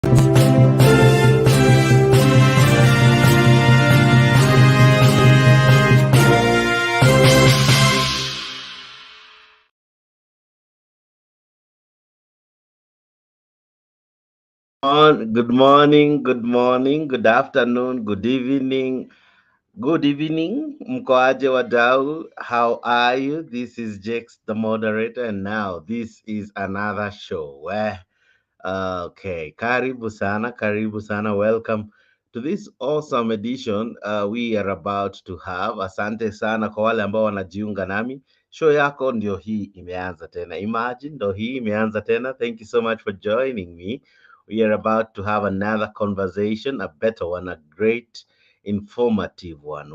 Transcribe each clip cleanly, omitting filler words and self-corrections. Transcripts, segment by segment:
Good morning, good morning, good afternoon, good evening. Good evening, mkoaje wadau. How are you? This is Jakes, the moderator, and now this is another show where okay, karibu sana. Welcome to this awesome edition we are about to have. Asante sana kwa wale ambao wanajiunga nami. Show yako ndio hii imeanza tena. Imagine ndio hii imeanza tena. Thank you so much for joining me. We are about to have another conversation, a better one, a great informative one.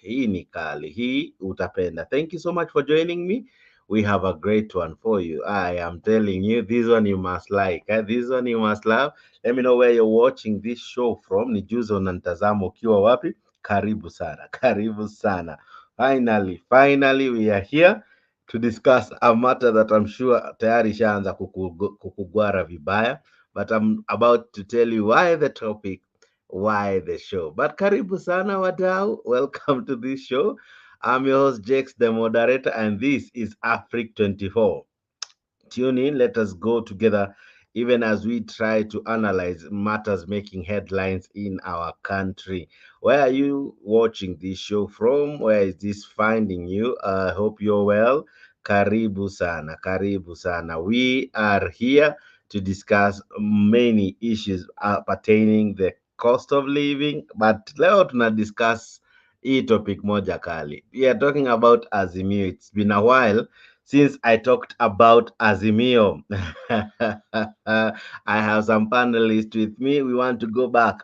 Hii ni kali. Hii utapenda. Thank you so much for joining me. We have a great one for you. I am telling you, this one you must like. This one you must love. Let me know where you're watching this show from. Ni juzo unanitazama ukiwa wapi? Karibu sana, karibu sana. Finally, we are here to discuss a matter that I'm sure tayari shaanza kukugwara vibaya, but I'm about to tell you why the topic, why the show. But karibu sana wadau. Welcome to this show. I'm your host, Jakes, the moderator, and this is Afric 24. Tune in, let us go together, even as we try to analyze matters making headlines in our country. Where are you watching this show from? Where is this finding you? I hope you're well. Karibu sana, karibu sana. We are here to discuss many issues pertaining the cost of living, but leo tuna discuss hii topic moja kali. We are talking about Azimio. It's been a while since I talked about Azimio. I have some panelists with me. We want to go back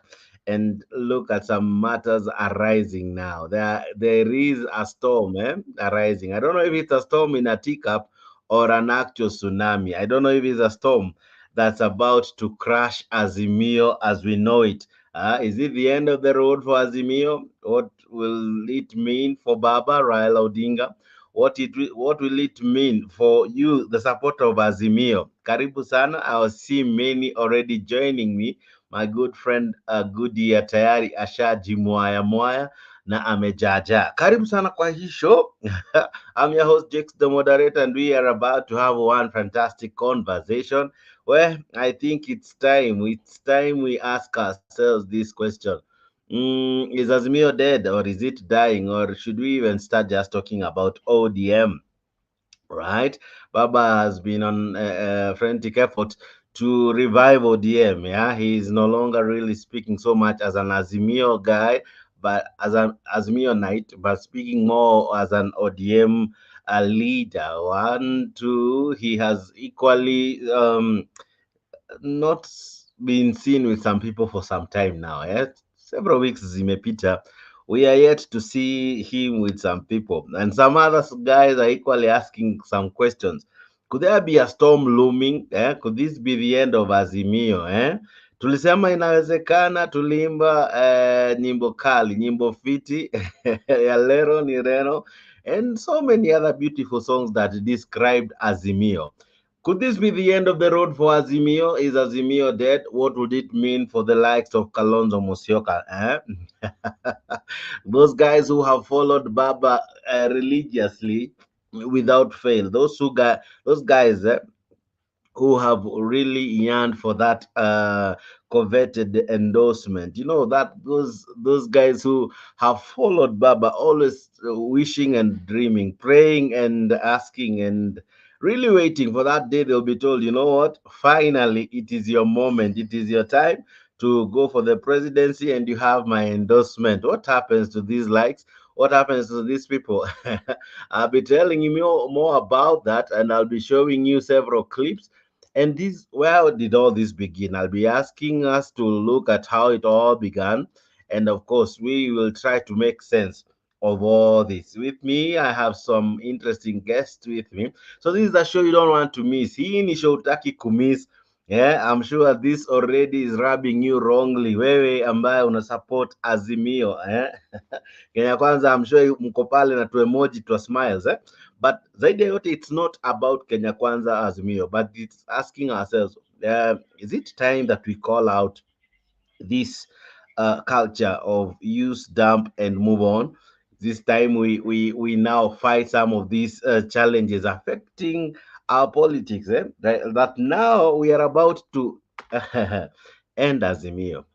and look at some matters arising now. There is a storm arising. I don't know if it's a storm in a teacup or an actual tsunami. I don't know if it's a storm that's about to crash Azimio as we know it. Is it the end of the road for Azimio? What will it mean for Baba Raila Odinga? What will it mean for you, the supporter of Azimio? Karibu sana. I see many already joining me. My good friend Goody tayari ashajimwaya mwaya na amejaja. Karibu sana kwa hii show. I'm your host Jakes, the moderator, and we are about to have one fantastic conversation where I think it's time. It's time we ask ourselves this question. Is Azimio dead or is it dying, or should we even start just talking about ODM? Right? Baba has been on a frantic effort to revive ODM. Yeah, he is no longer really speaking so much as an Azimio guy, but as an Azimio knight, but speaking more as an ODM leader. One, two, he has equally not been seen with some people for some time now. Several weeks zimepita. We are yet to see him with some people, and some other guys are equally asking some questions. Could there be a storm looming? Could this be the end of Azimio? Tulisema inawezekana, tulimba nyimbo kali, nyimbo fiti ya lero ni reno, and so many other beautiful songs that described Azimio. Could this be the end of the road for Azimio? Is Azimio dead? What would it mean for the likes of Kalonzo Musyoka? Those guys who have followed Baba religiously without fail. Those guys who have really yearned for that coveted endorsement. You know that those guys who have followed Baba, always wishing and dreaming, praying and asking and really waiting for that day they'll be told, you know what? Finally, it is your moment. It is your time to go for the presidency, and you have my endorsement. What happens to these likes? What happens to these people? I'll be telling you more about that, and I'll be showing you several clips. And this, where did all this begin? I'll be asking us to look at how it all began. And of course, we will try to make sense of all this. With me, I have some interesting guests with me. So this is a show you don't want to miss. Hii ni show utaki kumiss. Yeah, I'm sure this already is rubbing you wrongly. Wewe ambaye una support Azimio. Kenya Kwanza, I'm sure mko pale na tu emoji tu smiles. But zaidi ya yote, it's not about Kenya Kwanza Azimio, but it's asking ourselves, Is it time that we call out this culture of use, dump, and move on? This time we now fight some of these challenges affecting our politics. That now we are about to end Azimio.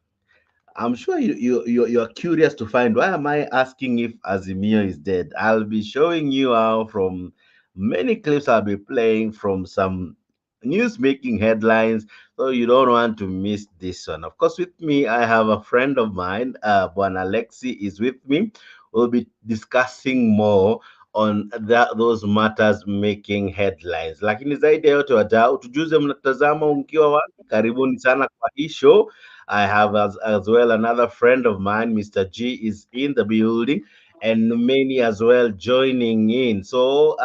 I'm sure you're curious to find why am I asking if Azimio is dead. I'll be showing you how from many clips I'll be playing from some news making headlines, so you don't want to miss this one. Of course, with me I have a friend of mine, Juan Alexi is with me. We'll be discussing more on those matters making headlines, lakini zaidi ya yote wadau tujuze mnatazama mkiwa wapi. Karibuni sana kwa hii show. I have as well another friend of mine, Mr. G, is in the building, and many as well joining in. So,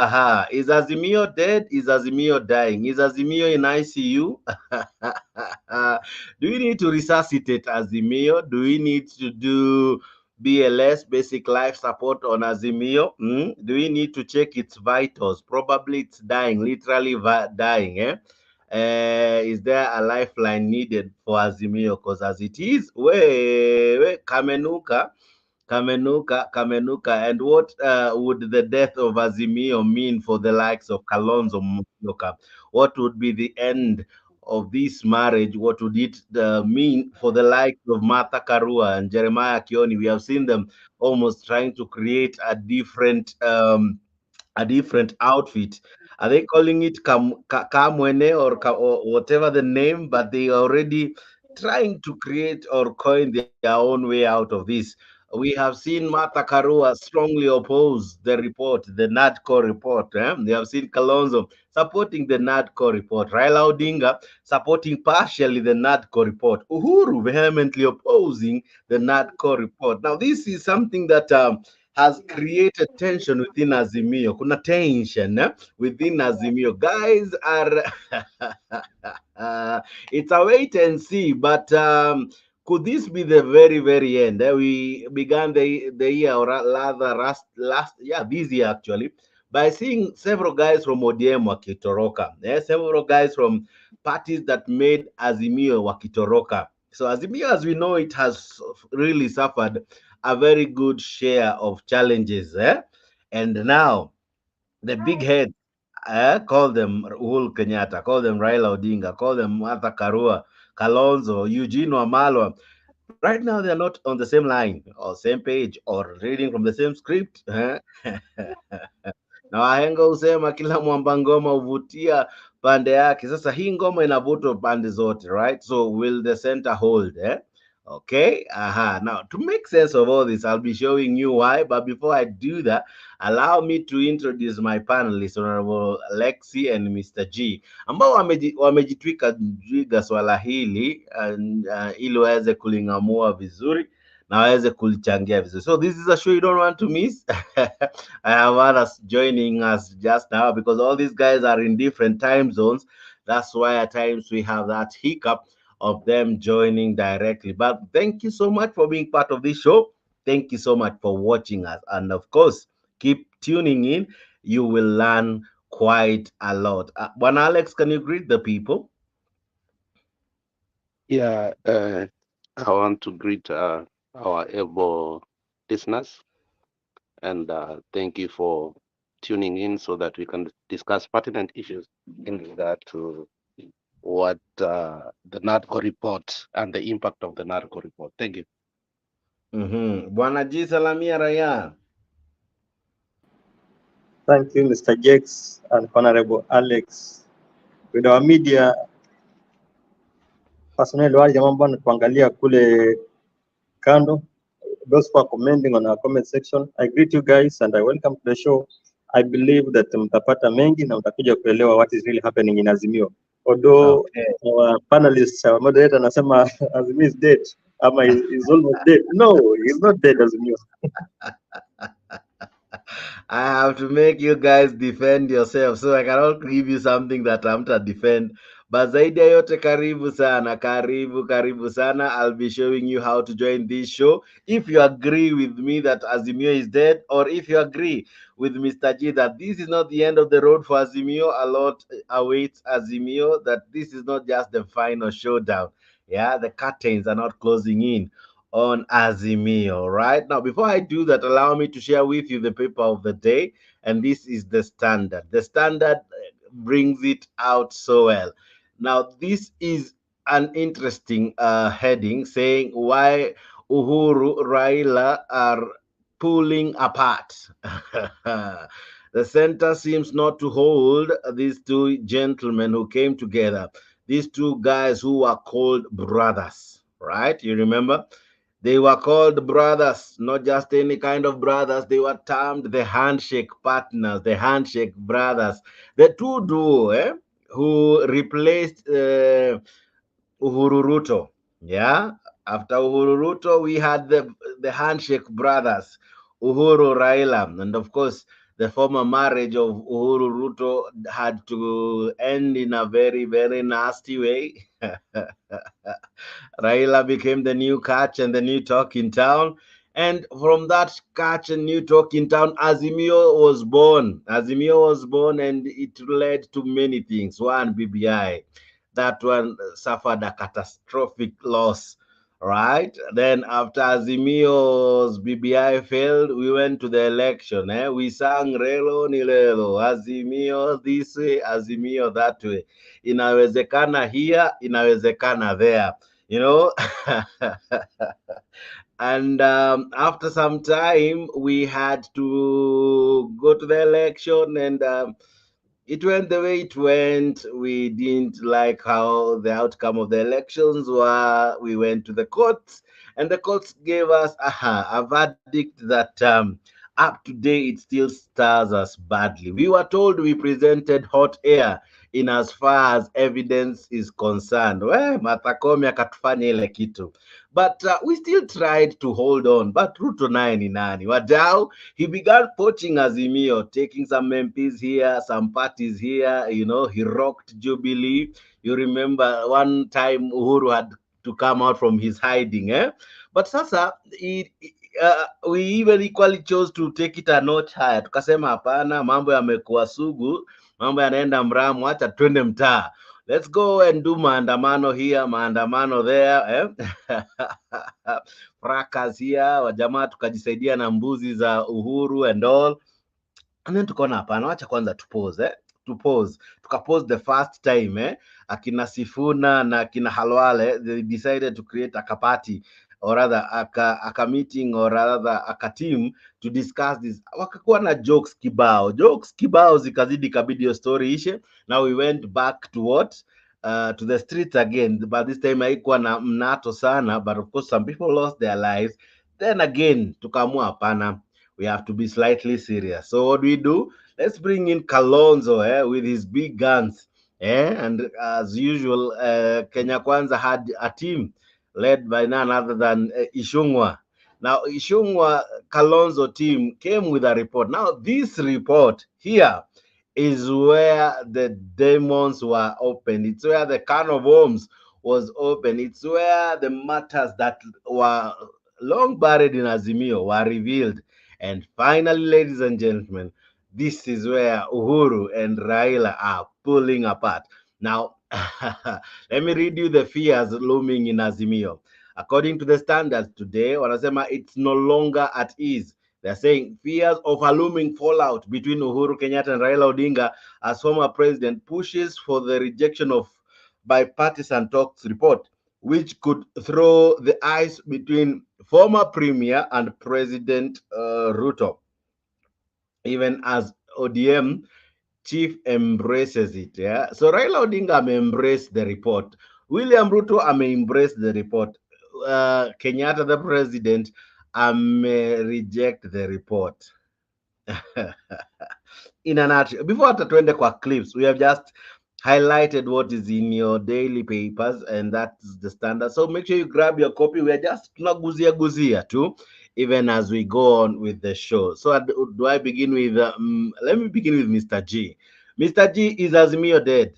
is Azimio dead? Is Azimio dying? Is Azimio in ICU? Do we need to resuscitate Azimio? Do we need to do BLS, basic life support on Azimio? Do we need to check its vitals? Probably it's dying, literally dying. Is there a lifeline needed for Azimio? Because as it is, Kamenuka, Kamenuka. And what would the death of Azimio mean for the likes of Kalonzo Musyoka? What would be the end of this marriage? What would it mean for the likes of Martha Karua and Jeremiah Kioni? We have seen them almost trying to create a different outfit. Are they calling it Kamwene or whatever the name? But they are already trying to create or coin their own way out of this. We have seen Martha Karua strongly oppose the report, the NADCO report. They have seen Kalonzo supporting the NADCO report. Raila Odinga supporting partially the NADCO report. Uhuru vehemently opposing the NADCO report. Now, this is something that has created tension within Azimio. Kuna tension within Azimio. Guys are it's a wait and see, but could this be the very end? We began the year, or rather last yeah, this year actually, by seeing several guys from ODM wakitoroka. Several guys from parties that made Azimio wakitoroka. So Azimio, as we know, it has really suffered a very good share of challenges. And now the big head, call them Uhuru Kenyatta, call them Raila Odinga, call them Martha Karua, Kalonzo, Eugene Wamalwa. Right now, they are not on the same line or same page or reading from the same script. Na wahenga husema kila mwamba ngoma huvutia pande yake. Sasa hii ngoma inavutwa pande zote, right? So will the center hold, Okay. Now, to make sense of all this, I'll be showing you why. But before I do that, allow me to introduce my panelists, Honorable Lexi and Mr. G, ambao wamejitwika jiga swala hili ili waweze kuling'amua vizuri na waweze kulichangia vizuri. So this is a show you don't want to miss. I have others joining us just now because all these guys are in different time zones. That's why at times we have that hiccup of them joining directly. But thank you so much for being part of this show. Thank you so much for watching us. And of course, keep tuning in. You will learn quite a lot. One Alex, can you greet the people? Yeah, I want to greet our able listeners and thank you for tuning in so that we can discuss pertinent issues in regard to what the NARCO report and the impact of the NARCO report. Thank you. Bwana G, salamia raia. Thank you, Mr. Jakes and Honorable Alex. With our media personnel wale jamaa ambao natuangalia kule kando, those who are commenting on our comment section, I greet you guys and I welcome to the show. I believe that mtapata mengi na mtakuja kuelewa what is really happening in Azimio. Although Okay. our panelists, our moderator anasema Azimio is dead, ama is almost dead. No, he's not dead, Azimio. I have to make you guys defend yourself, so I cannot give you something that I'm to defend But zaidi ya yote, karibu sana, karibu sana. I'll be showing you how to join this show. If you agree with me that Azimio is dead, or if you agree with Mr. G that this is not the end of the road for Azimio, a lot awaits Azimio, that this is not just the final showdown. Yeah, the curtains are not closing in on Azimio. Right now, before I do that, allow me to share with you the paper of the day, and this is the Standard. The Standard brings it out so well. Now, this is an interesting heading saying why Uhuru Raila are pulling apart. The center seems not to hold these two gentlemen who came together, these two guys who were called brothers, right? You remember? They were called brothers, not just any kind of brothers. They were termed the handshake partners, the handshake brothers, the two duo who replaced Uhuru Ruto. Yeah, after Uhuru Ruto, we had the handshake brothers, Uhuru Raila, and of course, the former marriage of Uhuru Ruto had to end in a very, very nasty way. Raila became the new catch and the new talk in town. And from that catch and new talk in town, Azimio was born. Azimio was born, and it led to many things. One, BBI. That one suffered a catastrophic loss, right? Then after Azimio's BBI failed, we went to the election. We sang Relo ni Lelo, Azimio this way, Azimio that way. Inawezekana here, inawezekana there, you know. And after some time, we had to go to the election, and it went the way it went. We didn't like how the outcome of the elections were. We went to the courts, and the courts gave us a verdict that up to date it still stars us badly. We were told we presented hot air in as far as evidence is concerned. Well, Martha Koome akatufanya ile kitu. But we still tried to hold on. But Ruto naye ni nani? Wadau, he began poaching Azimio, taking some MPs here, some parties here. You know, he rocked Jubilee. You remember one time Uhuru had to come out from his hiding, eh? But sasa we even equally chose to take it a notch higher. Tukasema hapana, mambo yamekuwa sugu, mambo yanaenda mramu, acha twende mtaa. Let's go and do maandamano here, maandamano there, eh? Fracas here, wajamaa tukajisaidia na mbuzi za Uhuru and all. And then tukaona hapana, wacha kwanza tupose, tukapose the first time, akina Sifuna na akina Halwale, they decided to create a party, or rather aka meeting, or rather aka team to discuss this. Wakakuwa na jokes kibao zikazidi, kabidi hiyo story ishe. Now we went back to what, to the streets again, but this time haikuwa na mnato sana, but of course some people lost their lives. Then again tukaamua hapana, we have to be slightly serious. So what do? Let's bring in Kalonzo with his big guns. And as usual, Kenya Kwanza had a team led by none other than Ishungwa. Now, Ishungwa Kalonzo team came with a report. Now, this report here is where the demons were open. It's where the can of worms was open. It's where the matters that were long buried in Azimio were revealed. And finally, ladies and gentlemen, this is where Uhuru and Raila are pulling apart. Now, let me read you the fears looming in Azimio. According to the standards today, wanasema it's no longer at ease. They're saying fears of a looming fallout between Uhuru Kenyatta and Raila Odinga as former president pushes for the rejection of bipartisan talks report, which could throw the ice between former premier and President Ruto, even as ODM chief embraces it. Yeah, so Raila Odinga may embrace the report. William Ruto may embrace the report. Kenyatta, the president, may reject the report. In a nutshell, before tuende kwa clips, we have just highlighted what is in your daily papers, and that's the standard. So make sure you grab your copy. We are just tunaguzia too, even as we go on with the show. So do I begin with? Let me begin with Mr. G. Mr. G, is Azimio dead?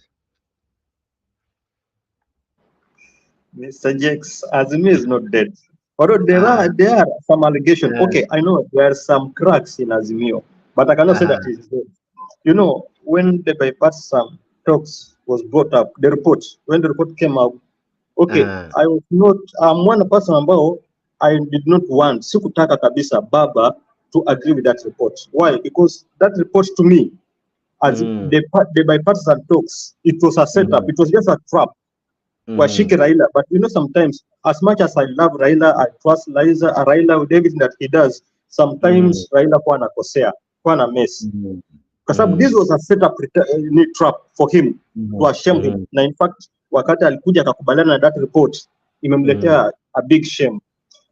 Mr. Jakes, Azimio is not dead. Although Ah, there are some allegations. uh, Okay, I know there are some cracks in Azimio, but I cannot say that uh, it is dead. You know, when the bipartisan talks was brought up, the report, when the report came out, okay, uh, I was not, I'm one person ambao I did not want, sikutaka kabisa Baba to agree with that report. Why? Because that report to me, as mm, the bipartisan talks, it was a setup, mm, it was just a trap mm, washike Raila. But you know, sometimes, as much as I love Raila, I trust Raila with everything that he does, mm, sometimes Raila kwa anakosea, kwa na mess. mm, Kwa sababu this mm, was a setup ni trap for him to mm, ashame him. mm, Na in fact, wakati alikuja akakubaliana na that report, mm, imemletea a big shame.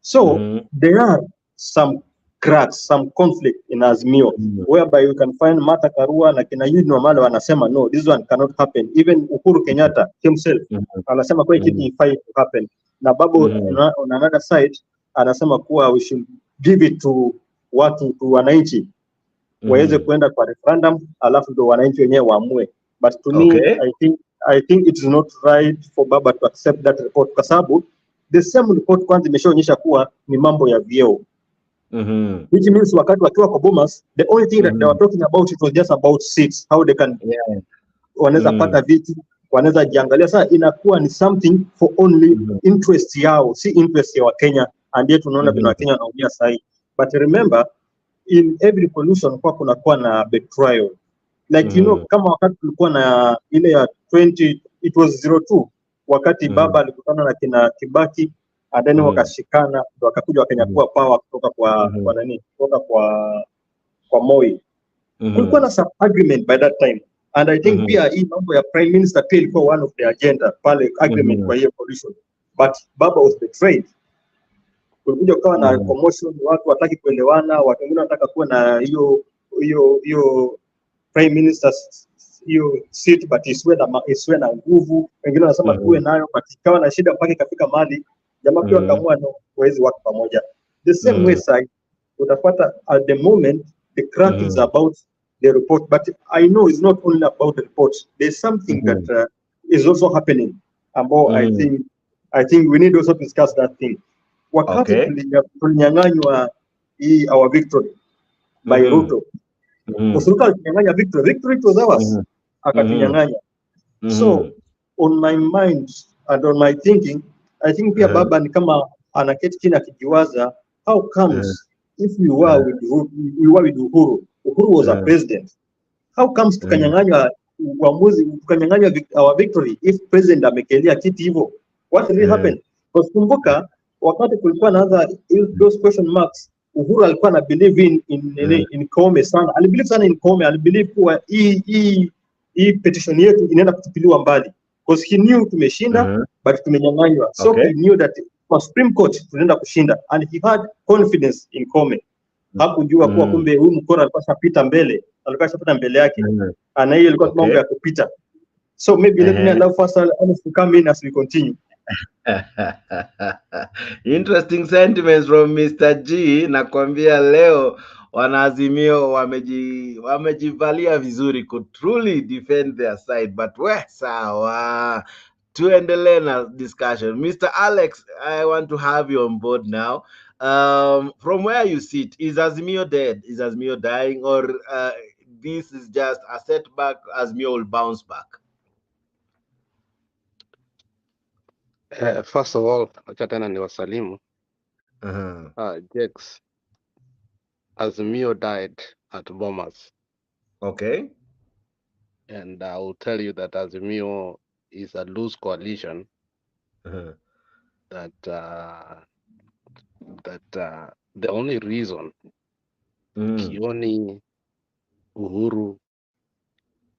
So mm, there are some cracks, some conflict in Azimio, mm, whereby you can find Martha Karua na kina Eugene Wamalwa wanasema no, this one cannot happen. Even Uhuru Kenyatta himself anasema kwa hii kitu mm, ifai to happen. Na Babu mm, on another side anasema kuwa we should give it to watu, to wananchi waweze mm. kuenda kwa referendum, alafu ndo wananchi wenyewe waamue. But to me, Okay. I think it is not right for Baba to accept that report, kwa sababu the same report kwanza imeshaonyesha kuwa ni mambo ya vyeo, Mm-hmm. which means wakati wakiwa kwa Bomas, the only thing that they were Mm-hmm. talking about it was just about seats, how they can, Yeah. wanaweza Mm, pata viti, wanaweza jiangalia. Sasa inakuwa ni something for only mhm, interest yao, si interest ya Wakenya, and yet tunaona vile mhm, Wakenya wanaumia sahi. But remember, in every revolution kwa kunakuwa na betrayal, like you know, mhm, kama wakati tulikuwa na ile ya 20, it was 02, wakati mhm, Baba alikutana na kina Kibaki and then mhm, wakashikana ndo wakakuja mhm, wakanyakua power kutoka kwa mhm, nani, kutoka kwa Moi. Kulikuwa mhm, na some agreement by that time, and I think mhm, pia hii mambo ya prime minister pia ilikuwa one of the agenda pale, agreement mhm, kwa hiyo coalition, but Baba was betrayed. Kulikuja kukawa na mhm, commotion, watu wataki kuelewana, watu wengine wanataka kuwa na hiyo prime minister hiyo seat but isiwe na nguvu, wengine wanasema tuwe mhm, nayo, but ikawa na shida mpaka ikafika mali jamaa pia mhm, wakaamua no, wawezi watu pamoja. The same way mhm, side utapata at the moment the crack is mhm, about the report, but I know it's not only about the report, there's something that mhm, is also happening ambao mhm. I think we need also to discuss that thing. Wakati Okay. tulinyang'anywa hii our victory by Mhm, Ruto, mhm, Kusuruka alitunyang'anya victory, it was ours, mhm, mhm, akatunyang'anya. So mhm, on my mind and on my thinking, I think pia mhm, Baba ni kama anaketi chini akijiwaza, how mhm, comes if we were mhm, with Uhuru, Uhuru was a mhm, president, how comes mhm, tukanyang'anywa uamuzi, tukanyang'anywa our victory if president amekelia kiti hivyo, what really mhm, happened? Because kumbuka wakati kulikuwa naanza those question marks, Uhuru alikuwa na believe mhm, in Koome sana, alibelieve sana in Koome, alibelieve kuwa hii petition yetu inaenda kutupiliwa mbali, because he knew tumeshinda mhm. but tumenyang'anywa, so Okay. he knew that kwa Supreme Court tunaenda kushinda and he had confidence in Koome. Hakujua kuwa Mhm, kumbe huyu mkora alikuwa ashapita mbele, alikuwa ashapita mbele yake, mhm. na hiyo ilikuwa mambo Okay. ya kupita. So maybe let me Uh-huh. allow first Alex to come in as we continue. Interesting sentiments from Mr. G. Nakwambia leo wanaazimio wamejivalia vizuri could truly defend their side, but we sawa, tuendelee na discussion. Mr. Alex, I want to have you on board now. From where you sit, is Azimio dead? Is Azimio dying, or this is just a setback? Azimio will bounce back. First of all, acha tena ni wasalimu. Uh-huh. Jakes, Azimio died at Bomas, Okay. and I will tell you that Azimio is a loose coalition Uh-huh. that the only reason Mm. Kioni, Uhuru,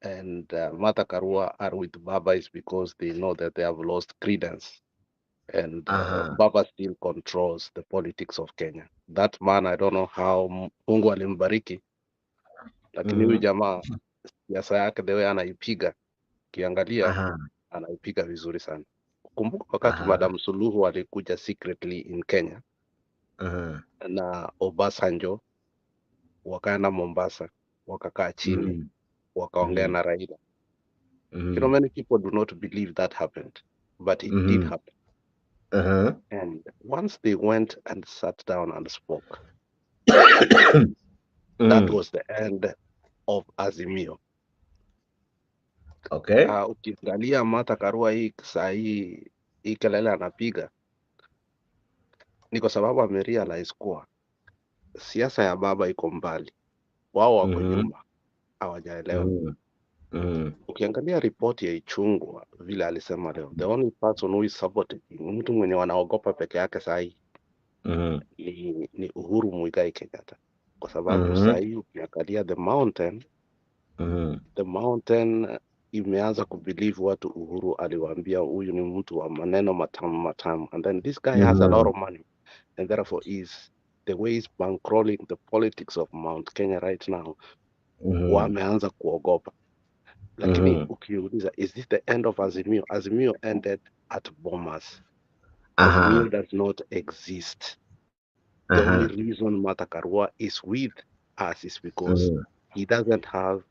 and Martha Karua are with Baba is because they know that they have lost credence, and Uh-huh. Baba still controls the politics of Kenya. That man, I don't know how Mungu alimbariki, lakini huyu Mm-hmm. jamaa siasa yake the way anaipiga, kiangalia Uh-huh. anaipiga vizuri sana. Kumbuka wakati Uh-huh. Madam Suluhu alikuja secretly in Kenya Uh-huh. na Obasanjo, wakaenda Mombasa, wakakaa chini, Mm-hmm. wakaongea Mm-hmm. na Raila. You know, Mm-hmm. many people do not believe that happened, but it did Mm-hmm. happen. Uh-huh. And once they went and sat down and spoke, that Mm. was the end of Azimio. Okay. Ukiangalia Martha Karua hii saa hii kelele anapiga ni kwa sababu amerealize kuwa siasa ya baba iko mbali, wao wako Mm-hmm. nyuma, hawajaelewa. Mm-hmm. Mm-hmm. Ukiangalia ripoti ya Ichungwa vile alisema leo, the only person who is sabotaging, mtu mwenye wanaogopa peke yake saa hii Mm-hmm. ni Uhuru Muigai Kenyatta, kwa sababu saa Mm-hmm. hii ukiangalia Mm-hmm. the mountain imeanza kubelieve watu Uhuru aliwaambia huyu ni mtu wa maneno matamu matamu, and then this guy has a lot Mm-hmm. of money and therefore is the way he's bankrolling the politics of Mount Kenya right now, Mm-hmm. wameanza kuogopa. Lakini Mm-hmm. ukiuliza, is this the end of Azimio? Azimio ended at Bomas. Uh-huh. Azimio does not exist. The only Uh-huh. reason Martha Karua is with us is because Mm-hmm. he doesn't have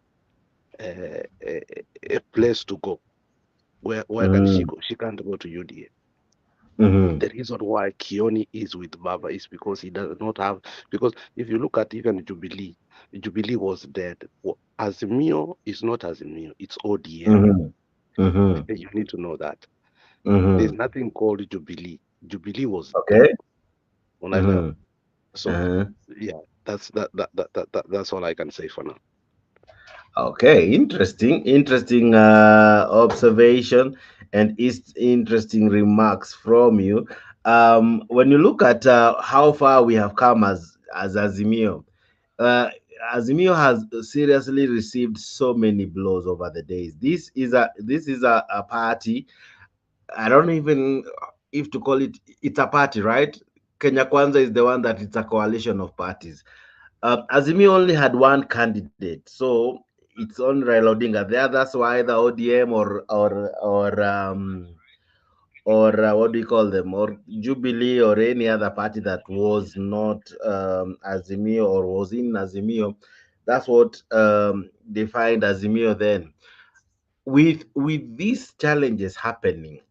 a place to go. Where can she Mm-hmm. go? She can't go to UDA. Mm-hmm. The reason why Kioni is with Baba is because he does not have, because if you look at even Jubilee, Jubilee was dead. Azimio is not Azimio, it's ODM. Mm-hmm. Mm-hmm. You need to know that. There's Mm-hmm. nothing called Jubilee. Jubilee was dead. Okay. Unaelewa? Mm-hmm. So Uh-huh. yeah, that's all I can say for now. Okay, interesting observation and interesting remarks from you. When you look at how far we have come as Azimio, uh, Azimio has seriously received so many blows over the days. This is a party. I don't even if to call it. It's a party, right? Kenya Kwanza is the one that it's a coalition of parties. Azimio only had one candidate, so it's on Raila Odinga. The others were either ODM or what do you call them, or Jubilee or any other party that was not Azimio or was in Azimio. That's what defined Azimio then. With these challenges happening,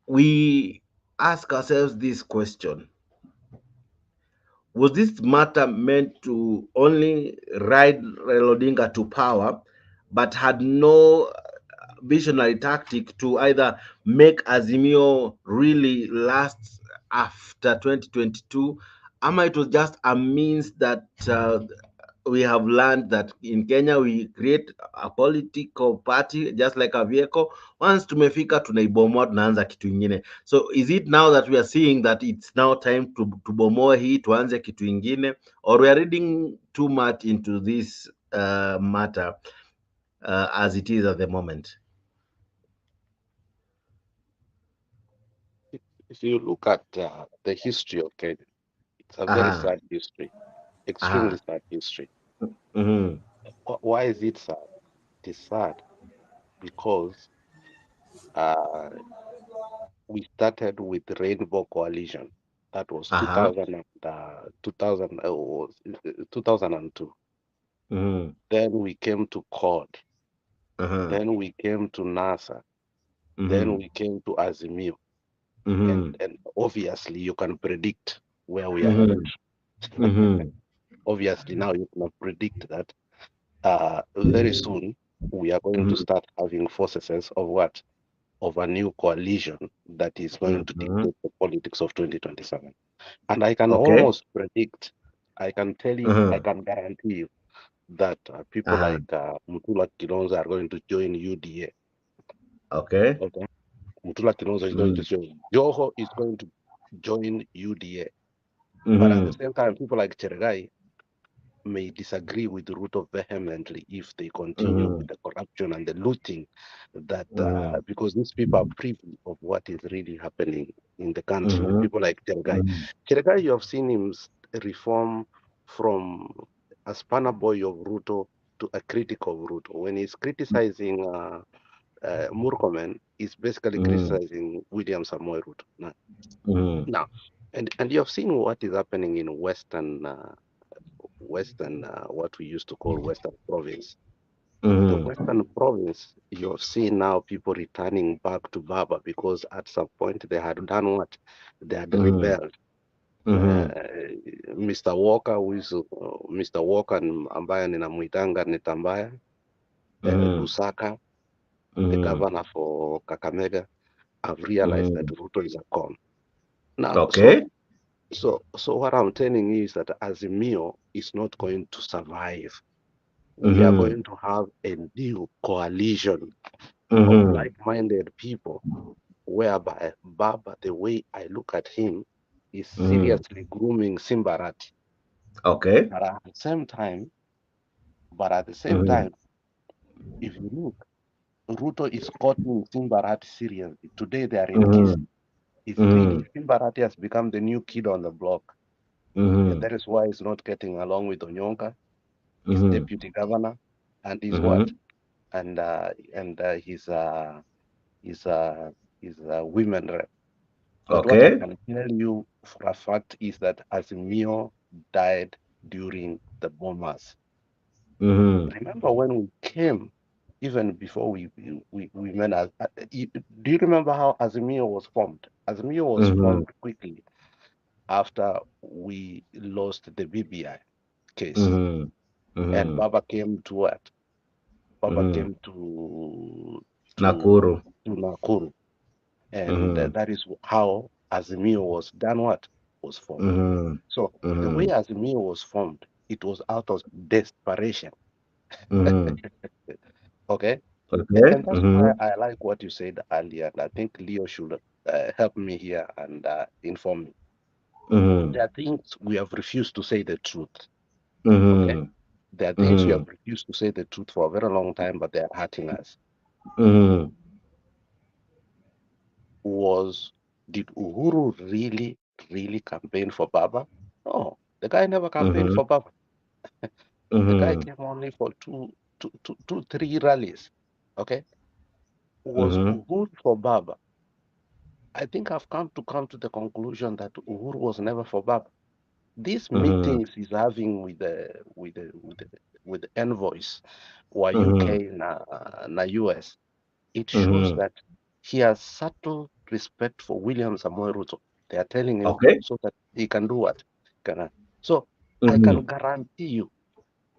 we ask ourselves this question: was this matter meant to only ride Raila Odinga to power, but had no visionary tactic to either make Azimio really last after 2022? Ama it was just a means that we have learned that in Kenya we create a political party just like a vehicle. Once tumefika tunaibomoa, tunaanza kitu ingine. So is it now that we are seeing that it's now time to bomoa hii tuanze kitu ingine, or we are reading too much into this matter as it is at the moment? If you look at the history of Kenya, it's a very Aha, sad history, extremely aha. sad history. Mhm. Why is it sad? It is sad because uh, we started with Rainbow Coalition. That was Aha. 2000, was 2002. Mhm. Then we came to CORD. Aha. Then we came to NASA. Then Mhm. we came to Azimio. Mhm. And obviously you can predict where we are headed. Mhm. Mhm. Obviously now you can predict that very soon we are going to Mhm. start having forces of what? Of a new coalition that is going to Mhm. dictate the politics of 2027. And I can Okay. almost predict, I can tell you, I Uh-huh. can guarantee you that people Uh-huh. like Mutula Kilonzo are going to join UDA. Okay. Okay. Mutula Kilonzo is going to Mm. join. Joho is going to join UDA. But at the Mhm. same time, people like Cheregai may disagree with Ruto vehemently if they continue with Mhm. the corruption and the looting that Mhm. because these people are privy of what is really happening in the country. Mhm. People like Cheregai. Mhm. Cheregai, you have seen him reform from a spanner boy of Ruto to a critic of Ruto. When he's criticizing Murkomen, he's basically Mhm. criticizing William Samoei Ruto. Mhm. Now, and you have seen what is happening in Western, what we used to call Western province. The Mm-hmm. Western province, you're seeing now people returning back to Baba because at some point they had done what? They had Mm-hmm. rebelled. Mm-hmm. Uh, Mr. Walker, who is Mr. Walker ambaye ninamuitanga Nitambaya, Mm-hmm. Lusaka, the Mm-hmm. governor for Kakamega, have realized that Mm-hmm. Ruto is a con. Now, Okay. so what I'm telling you is that Azimio is not going to survive. We are Mm-hmm. going to have a new coalition of Mm-hmm. like-minded people, whereby Baba, the way I look at him, is Mm-hmm. seriously grooming Simbarati. Okay. But at the same time, but at the same Mm-hmm. time, if you look, Ruto is courting Simbarati seriously. Today they are in kiss. Mm-hmm. It's Mm-hmm. really Simbarati has become the new kid on the block. And Mm-hmm. that is why he's not getting along with Onyonka, his Mm-hmm. deputy governor, and his what? Mm-hmm. And his women rep. But what I Okay. can tell you for a fact is that Azimio died during the bombers. Mm-hmm. Remember when we came, even before we met, do you remember how Azimio was formed? Azimio was Mm-hmm. formed quickly after we lost the BBI case. Mm-hmm. And Mm-hmm. Baba came to what? Baba Mm-hmm. came Nakuru. to Nakuru, and Mm-hmm. that is how Azimio was done. What was formed? Mm-hmm. So the way Mm-hmm. Azimio was formed, it was out of desperation. Mm-hmm. Okay, Okay. and that's Mm-hmm. why I like what you said earlier. And I think Leo should help me here and inform me. Mm-hmm. There are things we have refused to say the truth. Okay, Mm-hmm. there are things we Mm-hmm. have refused to say the truth for a very long time, but they are hurting us. Mm-hmm. Was Did Uhuru really campaign for Baba? No, the guy never campaigned Mm-hmm. for Baba. The guy Mm-hmm. came only for three rallies. Okay, was Mm-hmm. Uhuru for Baba? I think I've come to the conclusion that Uhuru was never for Baba. These Mm-hmm. meetings he's having with the envoys, or Mm-hmm. UK na US, it shows Mm-hmm. that he has subtle respect for William Samoei Ruto. They are telling him Okay. so that he can do what? Can, so I Mm-hmm. can guarantee you,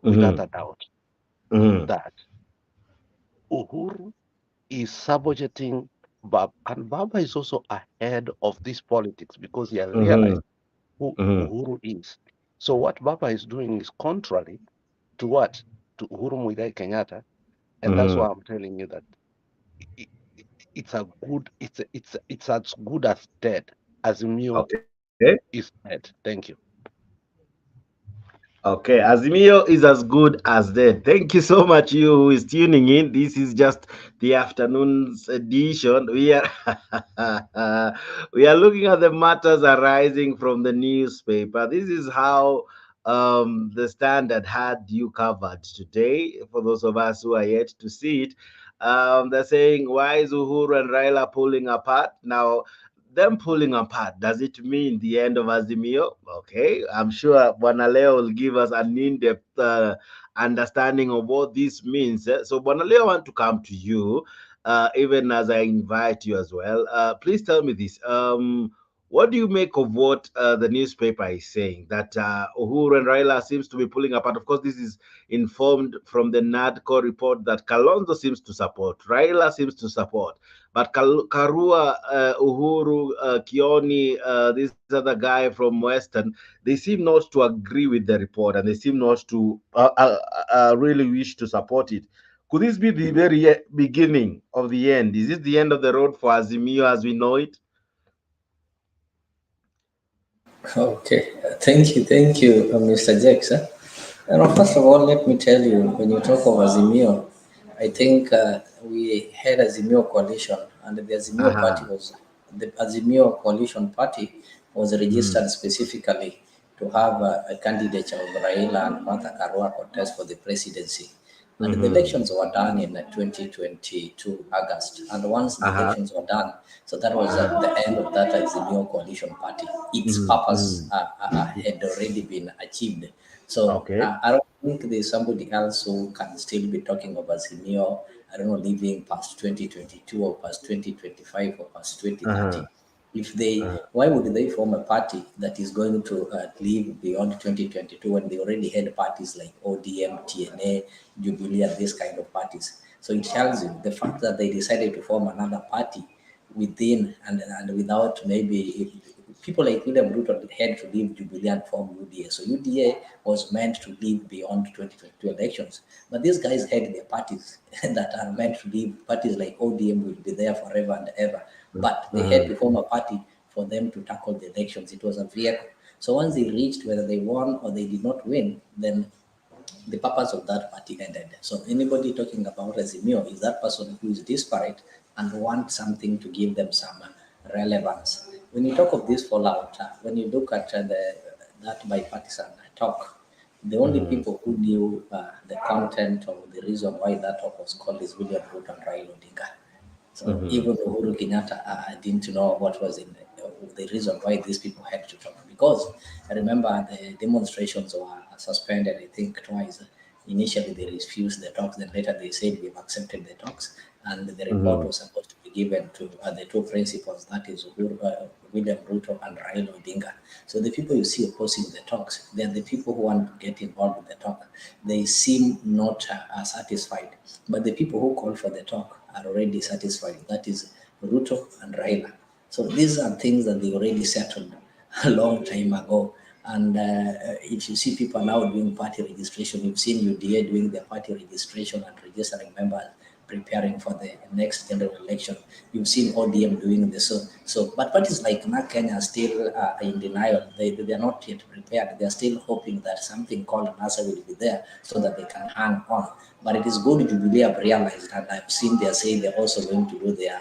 without Mm-hmm. a doubt, Mm-hmm. that Uhuru is sabotaging Baba, and Baba is also ahead of this politics because he has Mm-hmm. realized who Mm-hmm. Uhuru is. So what Baba is doing is contrary to what? To Uhuru Muigai Kenyatta, and that's Mm-hmm. why I'm telling you that i- it's a good, it's as good as dead. Azimio Okay. is dead. Thank you. Okay, Azimio is as good as dead. Thank you so much, you who is tuning in. This is just the afternoon's edition. We are we are looking at the matters arising from the newspaper. This is how the Standard had you covered today. For those of us who are yet to see it, they're saying, "Why is Uhuru and Raila pulling apart now?" Them pulling apart, does it mean the end of Azimio? Okay, I'm sure Bonaleo will give us an in-depth understanding of what this means. So, Bonaleo, I want to come to you, even as I invite you as well. Please tell me this. What do you make of what the newspaper is saying that Uhuru and Raila seems to be pulling apart? Of course, this is informed from the NADCO report that Kalonzo seems to support, Raila seems to support. But Karua, Uhuru, Kioni, this other guy from Western, they seem not to agree with the report and they seem not to really wish to support it. Could this be the very beginning of the end? Is this the end of the road for Azimio as we know it? Okay, thank you, Mr. Jackson. First of all, let me tell you, when you talk of Azimio, I think we had Azimio coalition, and the Azimio party Uh-huh. was the Azimio coalition party was Mm-hmm. registered specifically to have a candidature of Raila and Martha Karua contest for the presidency. And the Mm-hmm. elections were done in 2022 August. And once the Uh-huh. elections were done, so that was the end of that Azimio coalition party. Its Mm-hmm. purpose Mm-hmm. had already been achieved. So Okay. I don't think there's somebody else who can still be talking of Azimio, I don't know, living past 2022 or past 2025 or past 2030. Uh-huh. If they, Uh-huh. why would they form a party that is going to live beyond 2022 when they already had parties like ODM, TNA, Jubilee, and this kind of parties? So it tells you the fact that they decided to form another party within and without maybe people like William Ruto had to leave Jubilee and form UDA. So UDA was meant to live beyond 2022 elections. But these guys had their parties that are meant to live. Parties like ODM will be there forever and ever. But they had Uh-huh. to form a party for them to tackle the elections. It was a vehicle. So once they reached whether they won or they did not win, then the purpose of that party ended. So anybody talking about Azimio is that person who is disparate and wants something to give them some relevance. When you talk of this fallout, when you look at that bipartisan talk, the only Uh-huh. people who knew the content or the reason why that talk was called is William Ruto and Raila Odinga. So Uh-huh. even Uhuru Kenyatta didn't know what was in the reason why these people had to talk, because I remember the demonstrations were suspended, I think twice. Initially they refused the talks, then later they said we've accepted the talks, and the report Uh-huh. was supposed to be given to the two principals, that is William Ruto and Raila Odinga. So the people you see opposing the talks, they are the people who want to get involved with the talk. They seem not satisfied, but the people who call for the talk are already satisfied. That is Ruto and Raila. So these are things that they already settled a long time ago. And if you see people now doing party registration, you've seen UDA doing their party registration and registering members, preparing for the next general election. You've seen ODM doing this. But parties like NAK Kenya are still in denial. They are not yet prepared. They are still hoping that something called NASA will be there so that they can hang on. But it is good Jubilee have realized, and I've seen they are saying they're also going to do their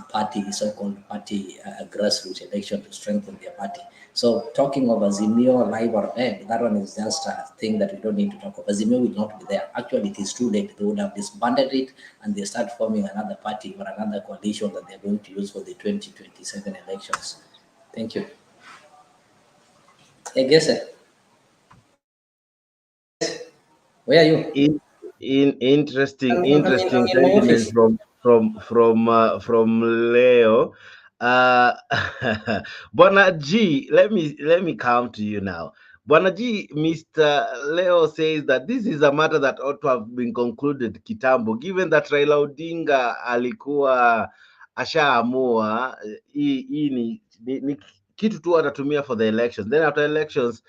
party, so-called party grassroots election to strengthen their party. So talking of Azimio live or dead, that one is just a thing that we don't need to talk of. Azimio will not be there. Actually, it is too late. They would have disbanded it and they start forming another party or another coalition that they're going to use for the 2027 elections. Thank you. Hey, guess it. Guess. Where are you? In, interesting, I'm interesting in my sentiment office. from Leo. Uh, Bwana G, let me come to you now. Bwana G, Mr. Leo says that this is a matter that ought to have been concluded kitambo, given that Raila Odinga alikuwa ashaamua hii ni kitu tu atatumia for the elections. Then after elections,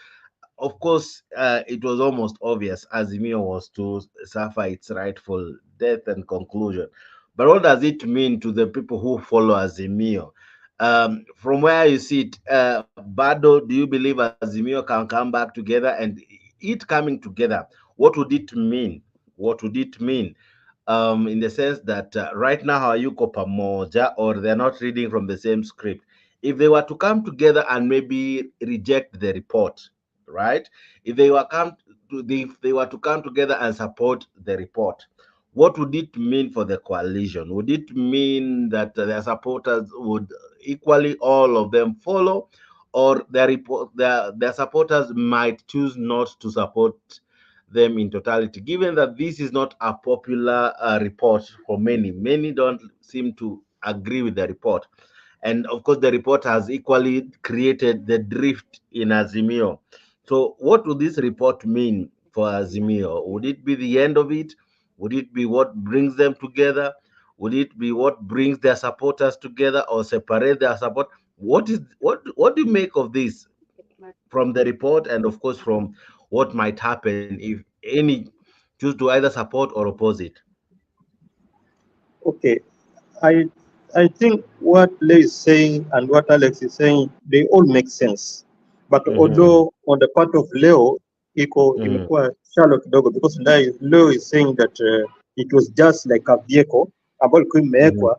of course, it was almost obvious Azimio was to suffer its rightful death and conclusion. But what does it mean to the people who follow Azimio? From where you sit, Bado, do you believe Azimio can come back together? And it coming together, what would it mean? What would it mean? In the sense that right now hayuko pamoja, or they're not reading from the same script. If they were to come together and maybe reject the report, right? If they were if they were to come together and support the report, what would it mean for the coalition? Would it mean that their supporters would equally all of them follow, or their supporters might choose not to support them in totality, given that this is not a popular report for many. Many don't seem to agree with the report. And of course, the report has equally created the drift in Azimio. So, what would this report mean for Azimio? Would it be the end of it? Would it be what brings them together? Would it be what brings their supporters together or separate their support? What do you make of this from the report, and of course from what might happen if any choose to either support or oppose it? Okay, I I think what Lei is saying and what Alex is saying, they all make sense. But Mm-hmm. although on the part of Leo iko Mm-hmm. imekuwa shallow kidogo, because Leo is saying that it was just like a vehicle ambayo ilikuwa imewekwa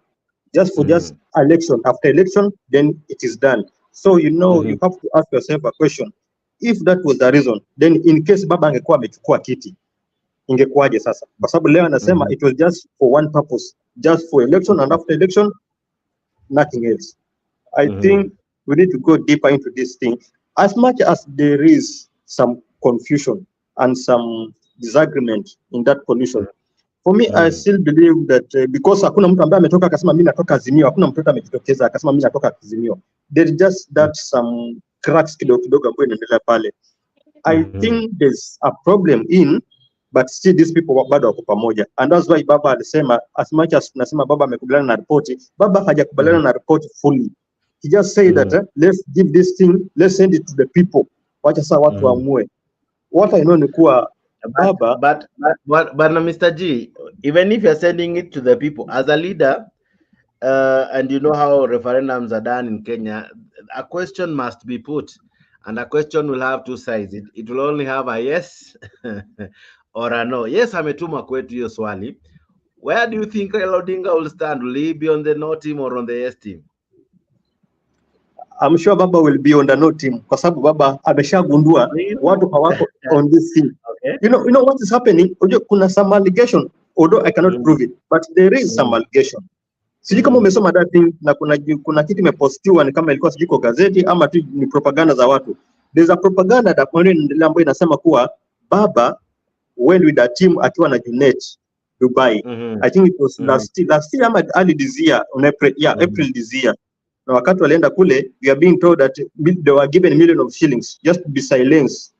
just for Mm-hmm. just election. After election, then it is done. So you Mm-hmm. have to ask yourself a question. If that was the reason, then in case baba angekuwa amechukua kiti ingekuwaje sasa? Kwa sababu leo anasema Mm-hmm. it was just for one purpose, just for election, and after election nothing else. I Mm-hmm. think we need to go deeper into this thing. As much as there is some confusion and some disagreement in that coalition. For me, I still believe that because hakuna mtu ambaye ametoka akasema mimi natoka Azimio, hakuna mtu amejitokeza akasema mimi natoka Azimio. There is just that some cracks kidogo kidogo ambayo inaendelea pale. I think there's a problem in, but still these people bado wako pamoja, and that's why Baba alisema, as much as tunasema Baba amekubaliana na ripoti, Baba hajakubaliana na ripoti fully. He just said that let's give this thing, let's send it to the people, wacha sasa watu waamue. What I know ni kuwa Baba, but Mr. G, even if you're sending it to the people as a leader, and you know how referendums are done in Kenya, a question must be put, and a question will have two sides. It will only have a yes or a no. Yes, ametuma kwetu hiyo swali. Where do you think Raila Odinga will stand? Will he be on the no team or on the yes team? I'm sure Baba will be on the no team kwa sababu Baba ameshagundua watu hawako on this thing. Okay. You know what is happening? Kuna some allegation, although I cannot prove it, but there is some allegation. Sijui kama umesoma that thing, na kuna kitu imepostiwa ni kama ilikuwa sijui kwa gazeti ama tu ni propaganda za watu. There's a propaganda that ambayo inasema kuwa Baba went with a team akiwa na Junet Dubai. I think it was last year ama early this year on April, April this year. Na wakati walienda kule, we are being told that they were given millions of shillings just to be silenced.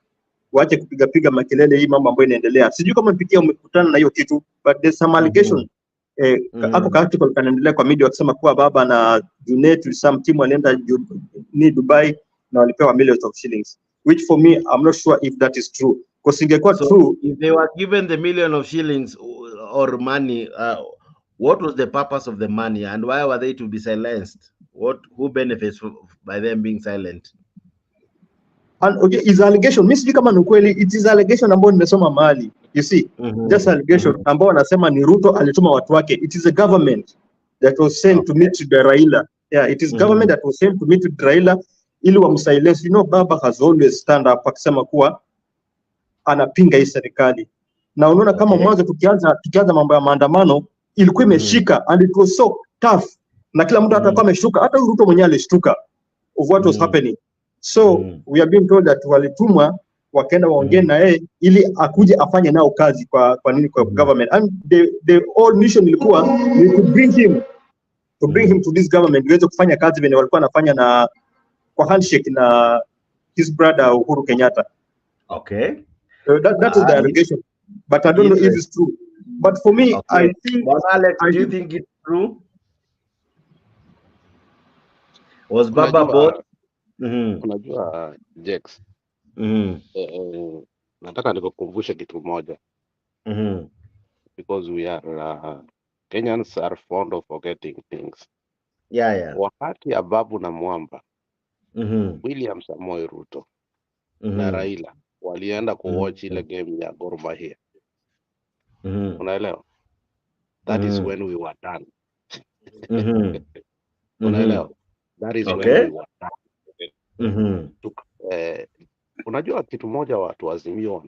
Waache kupiga makelele, hii mambo ambayo inaendelea. Sijui kama mpikia umekutana na hiyo kitu, but there's some allegation. Hapo article kanaendelea kwa media wakisema kuwa Baba na Junet with some team walienda ni Dubai na walipewa millions of shillings, which for me I'm not sure if that is true. Because ingekuwa true, if they were given the million of shillings or money, what was the purpose of the money and why were they to be silenced? Who benefits by them being silent? And okay, is allegation. Mimi sijui kama ni kweli, it is allegation ambayo nimesoma mahali. You see, just allegation ambao wanasema ni Ruto alituma watu wake. It is a government that was sent to meet the Raila. Yeah, it is government that was sent to meet with Raila ili wamsilence. You know, Baba has always stand up akisema kuwa anapinga hii serikali. Na unaona kama mwanzo tukianza mambo ya maandamano ilikuwa imeshika and it was so tough. Na kila mtu atakuwa ameshuka, hata Ruto mwenyewe alishtuka of what was happening. So we are being told that walitumwa wakaenda waongee na yeye ili akuje afanye nao kazi kwa nini kwa government, and the whole mission ilikuwa ni to bring him to this government iweze kufanya kazi venye walikuwa wanafanya na kwa handshake na his brother Uhuru Kenyatta. Okay. That is the allegation, but I don't know if it's true. But for me, I think. Well, Alex, do you think it's true? Was Baba bought? Unajua Jex, nataka nikukumbushe kitu moja, because we are Kenyans are fond of forgetting things. Yeah. Wakati ya Babu na Mwamba, William Samoei Ruto na Raila walienda kuwatch ile game ya Gor Mahia. Unaelewa? That is when we were done. Unaelewa? That is when we were done. Unajua kitu moja watu wa Azimio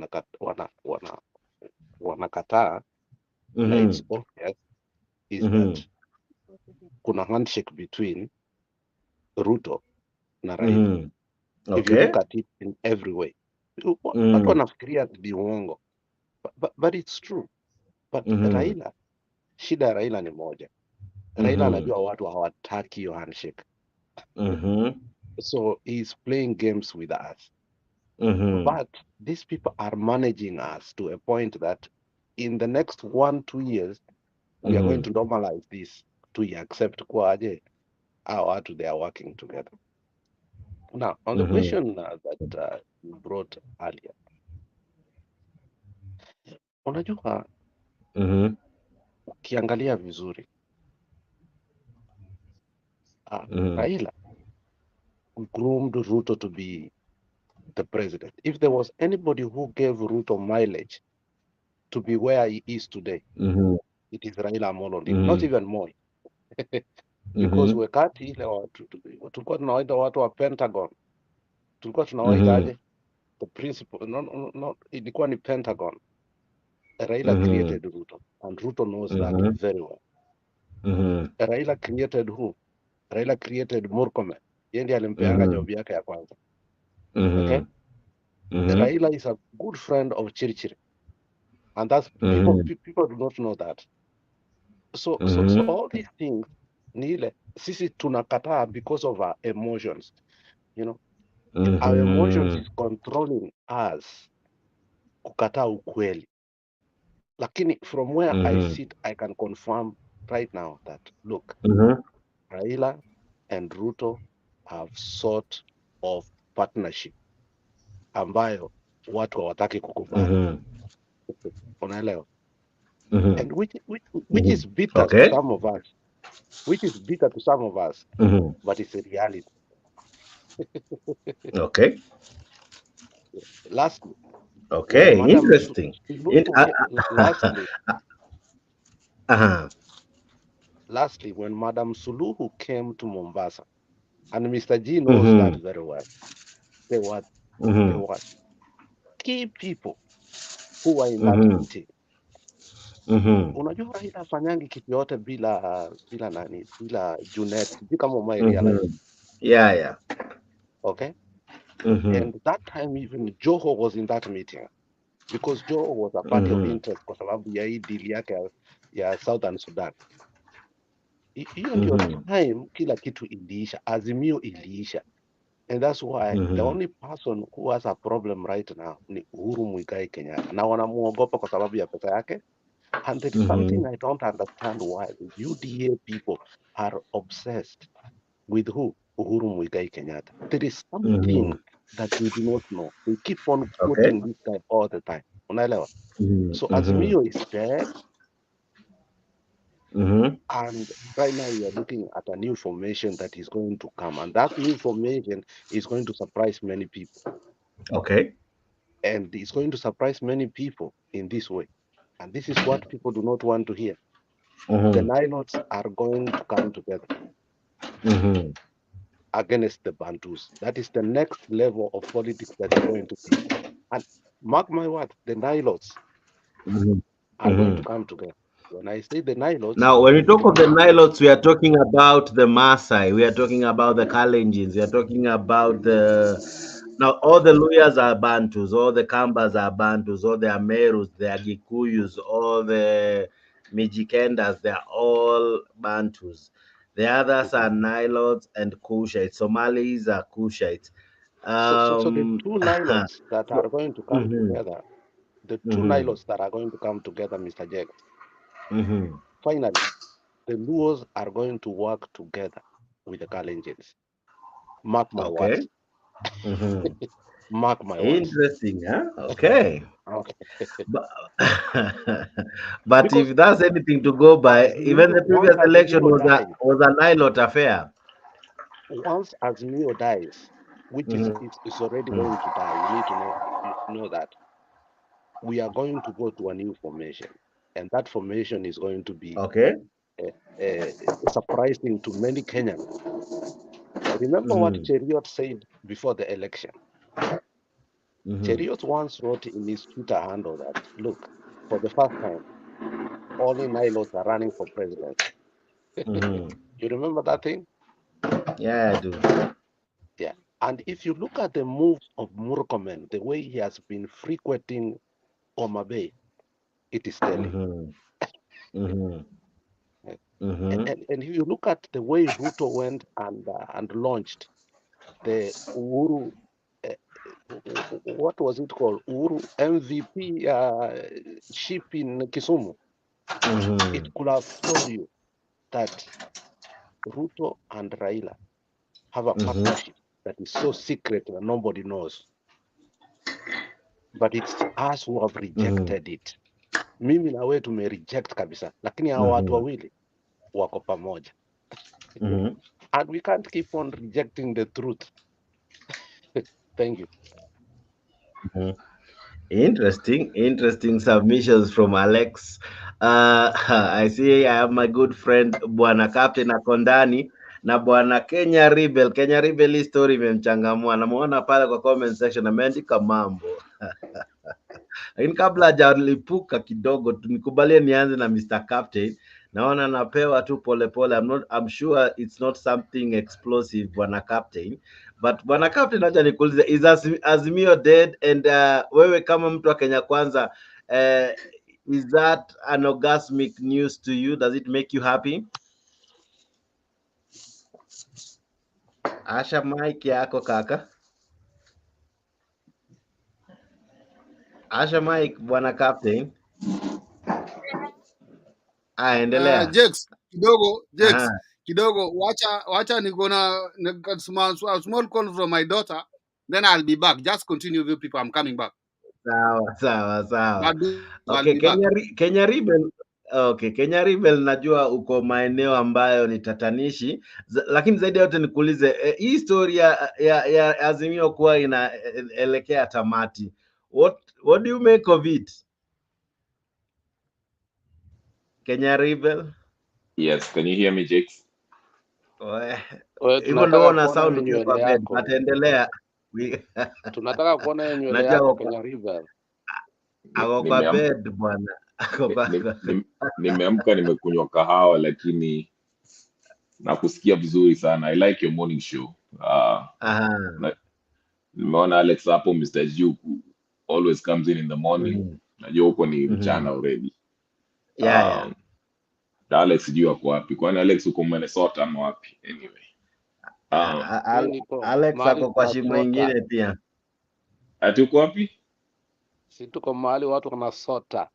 wanakataa, na it's obvious, is that kuna handshake between Ruto na Raila. If you look at it in every way, watu wanafikiria ni uongo, but it's true. But Raila, shida ya Raila ni moja. Raila anajua watu hawataki hiyo handshake. So he's playing games with us. But these people are managing us to a point that in the next 1-2 years, we are going to normalize this to accept kwaje our watu they are working together. Now, on the question that you brought earlier, unajua ukiangalia vizuri, Raila groomed Ruto to be the president. If there was anybody who gave Ruto mileage to be where he is today, it is Raila Amolo Odinga, not even Moi. Because wakati ile tulikuwa tunawaita watu wa Pentagon, tulikuwa tunawaita aje? The principle, no, ilikuwa ni Pentagon. Raila created Ruto, and Ruto knows that very well. Raila created who? Raila created Murkomen. Yeye ndiye alimpeanga job yake ya kwanza. Okay? Raila is a good friend of Chirichiri, and that's people do not know that. So all these things ni ile sisi tunakataa because of our emotions, you know. Our emotions is controlling us kukataa ukweli. Lakini from where I sit, I can confirm right now that look, Raila and Ruto have sort of partnership ambayo watu hawataki kukubali. Unaelewa? And which is bitter to some of us. Which is bitter to some of us, but it's a reality. Okay. Lastly, when Okay. Madam Interesting. lastly, Uh-huh. lastly, when Madam Suluhu came to Mombasa, and Mr. G knows that very well, there were key people who were in that meeting. Unajua Raila afanyangi kitu yote bila Junet. Sijui kama umai realize. Yeah. Okay? And that time even Joho was in that meeting. Because Joho was a party of interest kwa sababu ya hii deal yake ya Southern Sudan. Hiyo ndio time kila kitu iliisha, Azimio iliisha. And that's why the only person who has a problem right now ni Uhuru Muigai Kenyatta. Na wanamuogopa kwa sababu ya pesa yake. And there is something I don't understand why the UDA people are obsessed with who? Uhuru Muigai Kenyatta. There is something that we do not know. We keep on quoting this guy all the time. Unaelewa? So Azimio is dead. And right now we are looking at a new formation that is going to come. And that new formation is going to surprise many people. Okay. And it's going to surprise many people in this way. And this is what people do not want to hear. The Nilots are going to come together against the Bantus. That is the next level of politics that is going to be. And mark my word, the Nilots are going to come together. When I say the Nilots, Now, when we talk it of the means Nilots, we are talking about the Maasai, we are talking about the Kalenjins, we are talking about the. Now, all the Luyas are Bantus, all the Kambas are Bantus, all the Amerus, the Agikuyus, all the Mijikendas, they are all Bantus. The others are Nilots and Kushites. Somalis are Kushites. so the two Nilots that So, are going to come together, the two Nilots that are going to come together, Mr. Jack, finally, the Luos are going to work together with the Kalenjins. Mark my okay. words. Mark my words. Interesting, huh? Okay. Okay. But, but Because if that's anything to go by, even the once previous election Azimio dies, was a Nilot affair. once Azimio dies, which is already going to die, you need to know that we are going to go to a new formation, and that formation is going to be Okay. surprising to many Kenyans. Remember what Cheriot said before the election. Cheriot once wrote in his Twitter handle that, look, for the first time, only Nilots are running for president. You remember that thing? Yeah, I do. Yeah. And if you look at the moves of Murkomen, the way he has been frequenting Homa Bay, it is telling. And if you look at the way Ruto went and launched the Uhuru, what was it called? Uhuru MVP ship in Kisumu. It could have told you that Ruto and Raila have a partnership that is so secret that nobody knows. But it's us who have rejected it. Mimi na wewe tumereject kabisa, lakini hawa watu wawili wako pamoja. And we can't keep on rejecting the truth. Thank you. Interesting submissions from Alex. I see I have my good friend Bwana Captain Akondani na Bwana Kenya Rebel. Kenya Rebel, hii story imemchangamua, namuona pale kwa comment section ameandika mambo lakini kabla hajalipuka kidogo, tunikubalie nianze na Mr. Captain naona napewa tu polepole. I'm sure it's not something explosive, bwana captain. But bwana captain, acha nikuulize, is Azimio dead? And wewe kama mtu wa Kenya Kwanza, is that an orgasmic news to you? Does it make you happy? Asha mic yako kaka. Asha mic bwana captain. Endelea. Jakes Aha. kidogo, wacha niko na small call from my daughter, then I'll be back. Just continue with you people, I'm coming back. Sawa. I'll Okay, be back. Kenya Rebel. Okay, Kenya Rebel, najua uko maeneo ambayo ni tatanishi, lakini zaidi ya yote nikuulize, hii historia ya Azimio kuwa inaelekea tamati. What do you make of it? Kenya Rebel? Yes, can you hear me, Jakes? Hivyo ndio una kuona sound ukiwa kwa bed. yako. Ataendelea. Tunataka kuona hiyo nywele yako Kenya River. Ako kwa bed bwana. Nimeamka nimekunywa kahawa lakini nakusikia vizuri sana. I like your morning show. Nimeona Alex hapo, Mr. Juku always comes in the morning. Najua huko ni mchana already. Yeah. Alex sijui ako wapi. Kwani Alex uko Minnesota ama wapi? Anyway. Alex ako kwa shimo ingine pia. Ati uko wapi? Si tuko mahali watu wanasota.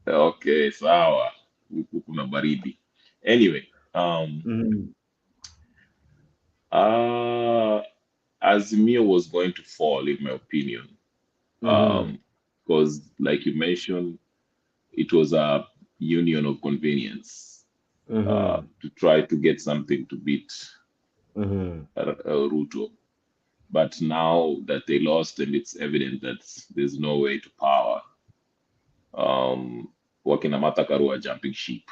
Okay, sawa. Huku kuna baridi. Anyway, Azimio was going to fall, in my opinion. Because, like you mentioned, it was a union of convenience to try to get something to beat Ruto. But now that they lost and it's evident that there's no way to power, Wakina Karua jumping sheep.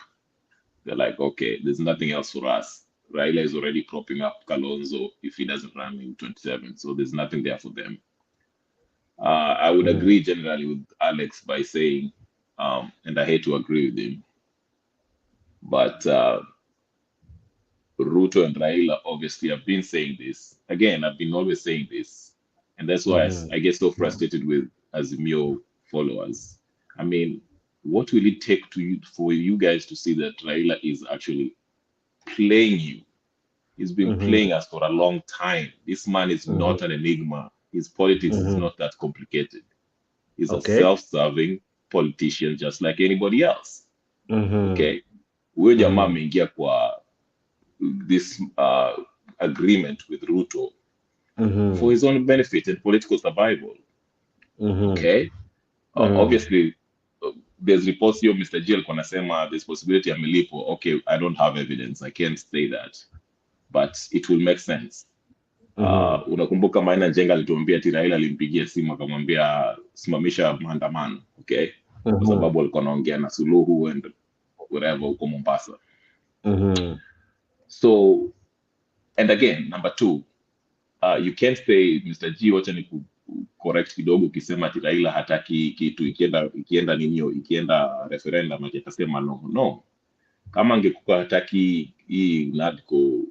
They're like, okay, there's nothing else for us. Raila is already propping up Kalonzo if he doesn't run in 27, so there's nothing there for them. I would agree generally with Alex by saying, and I hate to agree with him, but Ruto and Raila obviously have been saying this. Again, I've been always saying this, and that's why I get so frustrated with Azimio followers. I mean, what will it take for you guys to see that Raila is actually playing you? He's been playing us for a long time. This man is not an enigma. His politics is not that complicated. He's a self-serving politician just like anybody else. Okay. Huyo jamaa ameingia kwa this agreement with Ruto for his own benefit and political survival. Okay. Obviously, there's reports here, Mr. Jill Konasema, there's possibility amelipo. Okay, I don't have evidence. I can't say that. But it will make sense. Unakumbuka Maina Njenga alituambia ati Raila alimpigia simu akamwambia simamisha maandamano, okay? Kwa sababu alikuwa anaongea na Suluhu and wherever huko Mombasa. So, and again, number two, you can't say, Mr. G, wacha ni correct kidogo ukisema ati Raila hataki kitu ikienda referendum atasema no. Kama angekuwa hataki hii NADCO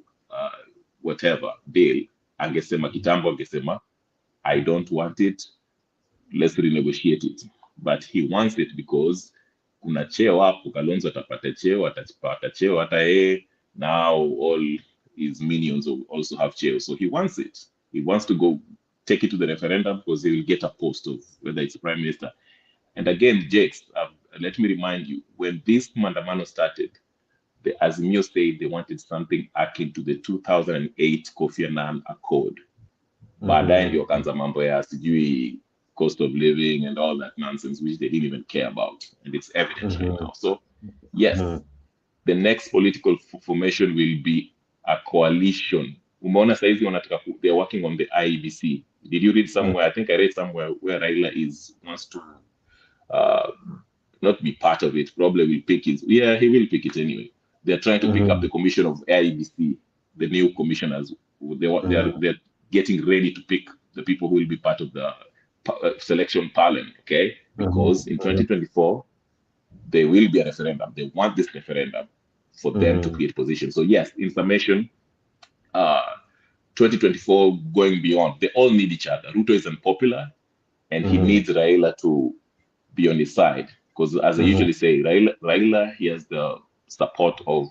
whatever bill, angesema kitambo, angesema I don't want it, let's renegotiate it. But he wants it because kuna cheo hapo, Kalonzo atapata cheo, atapata cheo hata yeye, now all his minions will also have cheo. So he wants it. He wants to go take it to the referendum because he will get a post of whether it's prime minister. And again, Jakes, let me remind you, when this Mandamano started, the Azimio said they wanted something akin to the 2008 Kofi Annan Accord. Baadaye ndio kanza mambo ya sijui cost of living and all that nonsense, which they didn't even care about. And it's evident here now. So, yes, the next political formation will be a coalition. Umeona saizi wanataka, they're working on the IEBC. Did you read somewhere? I think I read somewhere where Raila wants to not be part of it. Probably will pick it. Yeah, he will pick it anyway. They're trying to pick up the commission of IEBC, the new commissioners. They're getting ready to pick the people who will be part of the selection panel, okay? Because in 2024, there will be a referendum. They want this referendum for them to create position. So yes, in summation, 2024 going beyond, they all need each other. Ruto is unpopular, and he needs Raila to be on his side. Because as I usually say, Raila, he has the support of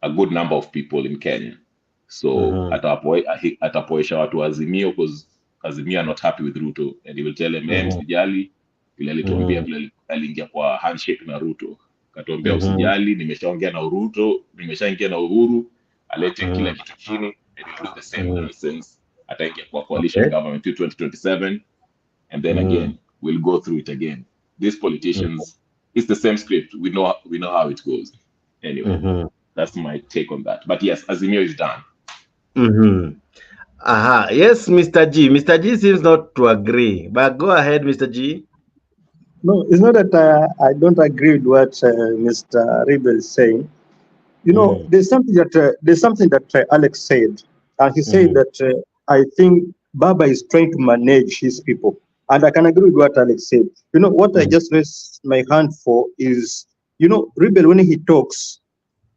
a good number of people in Kenya. So atapoesha watu wa Azimio, because Azimio are not happy with Ruto, and he will tell them, msijali, vile alituambia vile aliingia kwa handshake na Ruto. Katuambia usijali, nimeshaongea na Ruto, nimeshaingia na Uhuru, alete kila kitu chini, and he'll do the same nonsense. Ataingia kwa coalition government till 2027, and then again, we'll go through it again. These politicians, it's the same script. We know how it goes. Anyway, that's my take on that. But yes, Azimio is done. Yes, Mr. G. Mr. G seems not to agree, but go ahead, Mr. G. No, it's not that I don't agree with what Mr. Rebel is saying. You know, there's something that Alex said, and he said that I think Baba is trying to manage his people, and I can agree with what Alex said. You know, what I just raised my hand for is, you know, Rebel when he talks,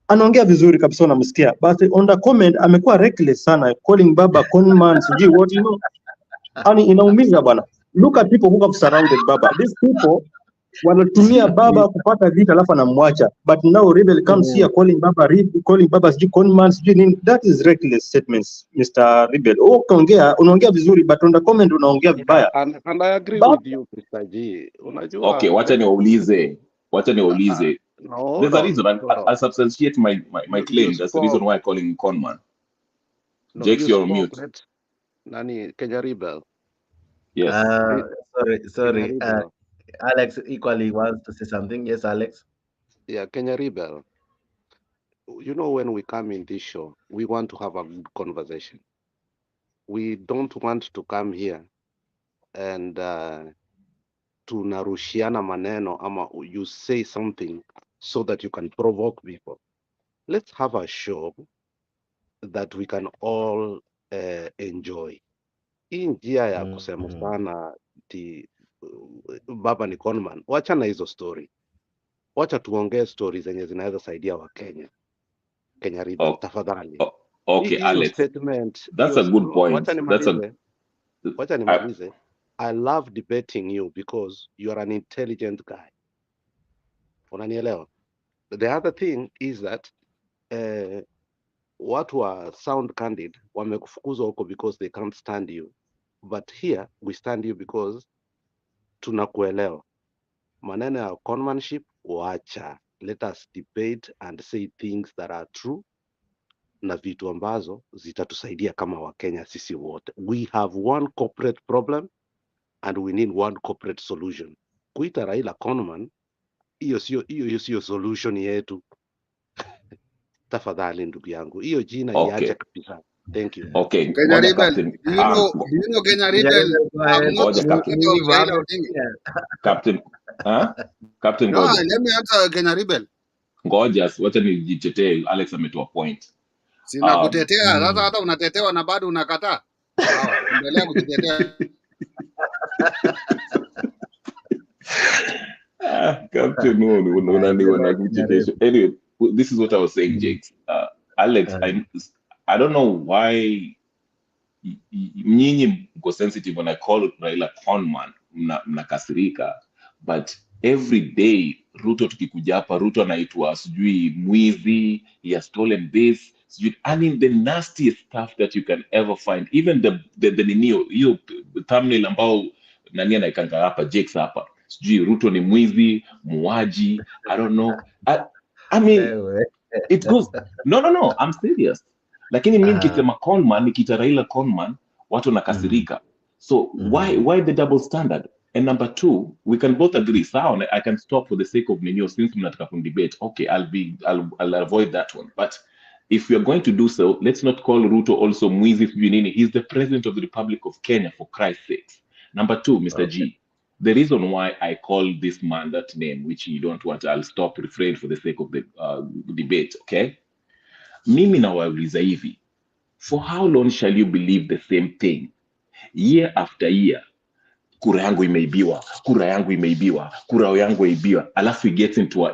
anaongea vizuri kabisa, unamsikia, but on the comment amekuwa reckless sana, calling Baba conman, sijui what, you know, and inaumiza bwana. Look at people who have surrounded Baba. These people wanatumia Baba kupata vita alafu anamwacha, but now Rebel comes here calling Baba sijui conman sijui nini. That is reckless statements, Mr. Rebel. Unaongea vizuri, but on the comment unaongea vibaya. And I agree with you, Mr. G. Unajua, okay, wacha niwaulize. no, there's a reason. I'll substantiate my claim. That's the reason why I call him conman. No, Jakes, you're on mute. Nani, Kenya Rebel. Yes. Sorry. Alex equally wants to say something. Yes, Alex. Yeah, Kenya Rebel. You know, when we come in this show, we want to have a good conversation. We don't want to come here and tunarushiana maneno ama you say something so that you can provoke people. Let's have a show that we can all enjoy. Hii njia ya kusema sana ti Baba ni conman, wacha na hizo story. Wacha tuongee stories zenye zinaweza saidia wa Kenya. Kenya Rebel, tafadhali. Okay, Alex. Statement, that's a good point. Wacha nimalize. I love debating you because you are an intelligent guy. Unanielewa? The other thing is that watu wa sound candid wamekufukuzwa huko because they can't stand you. But here we stand you because tunakuelewa. Maneno ya conmanship, wacha. Let us debate and say things that are true na vitu ambazo zitatusaidia kama Wakenya sisi wote. We have one corporate problem and we need one corporate solution. Kuita Raila conman, hiyo sio solution yetu. Tafadhali ndugu yangu, hiyo jina iache kabisa. Thank you. Okay. Kenya Rebel, do you know Kenya Rebel? I'm not the of Raila Odinga. Captain No, let me answer Kenya Rebel. Ngoja, wacha nijitetee. Alex ametoa point. Sina kutetea, sasa hata unatetewa na bado unakataa. Sawa, endelea kujitetea. Captain, anyway, this is what I was saying, Jakes. Alex, I don't know why nyinyi mko sensitive when I call Raila conman, mnakasirika, but every day Ruto tukikuja hapa, Ruto anaitwa sijui mwizi, he has stolen this, I mean the nastiest stuff that you can ever find. Even the ninio, hiyo thumbnail ambao nani anaikanga hapa, Jakes hapa, sijui Ruto ni mwizi, muaji, I don't know. I mean, it goes, no, I'm serious. Lakini mimi nikisema conman, nikita Raila conman, watu nakasirika. So why the double standard? And number two, we can both agree. So I can stop for the sake of Ninyo since mnataka debate. Okay, I'll avoid that one. But if we are going to do so, let's not call Ruto also mwizi Nini. He's the president of the Republic of Kenya, for Christ's sakes. Number two, Mr. G, the reason why I call this man that name, which you don't want, I'll stop, refrain for the sake of the debate, okay? Mimi nawauliza hivi, for how long shall you believe the same thing? Year after year, kura yangu imeibiwa, kura yangu imeibiwa, kura yangu imeibiwa, alafu he gets into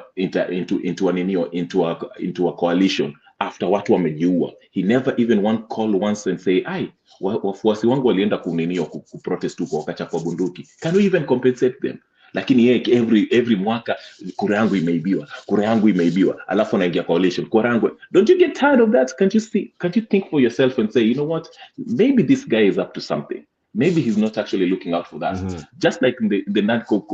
a coalition after watu wamejiua. He never even one call once and say, ai, wafuasi wangu walienda kuprotest huko wakachapwa bunduki, can we even compensate them? Lakini yeye every mwaka kura yangu imeibiwa, kura yangu imeibiwa, alafu anaingia coalition, kura yangu. Don't you get tired of that? Can't you think for yourself and say, you know what, maybe this guy is up to something, maybe he's not actually looking out for that. Just like in the NADCO,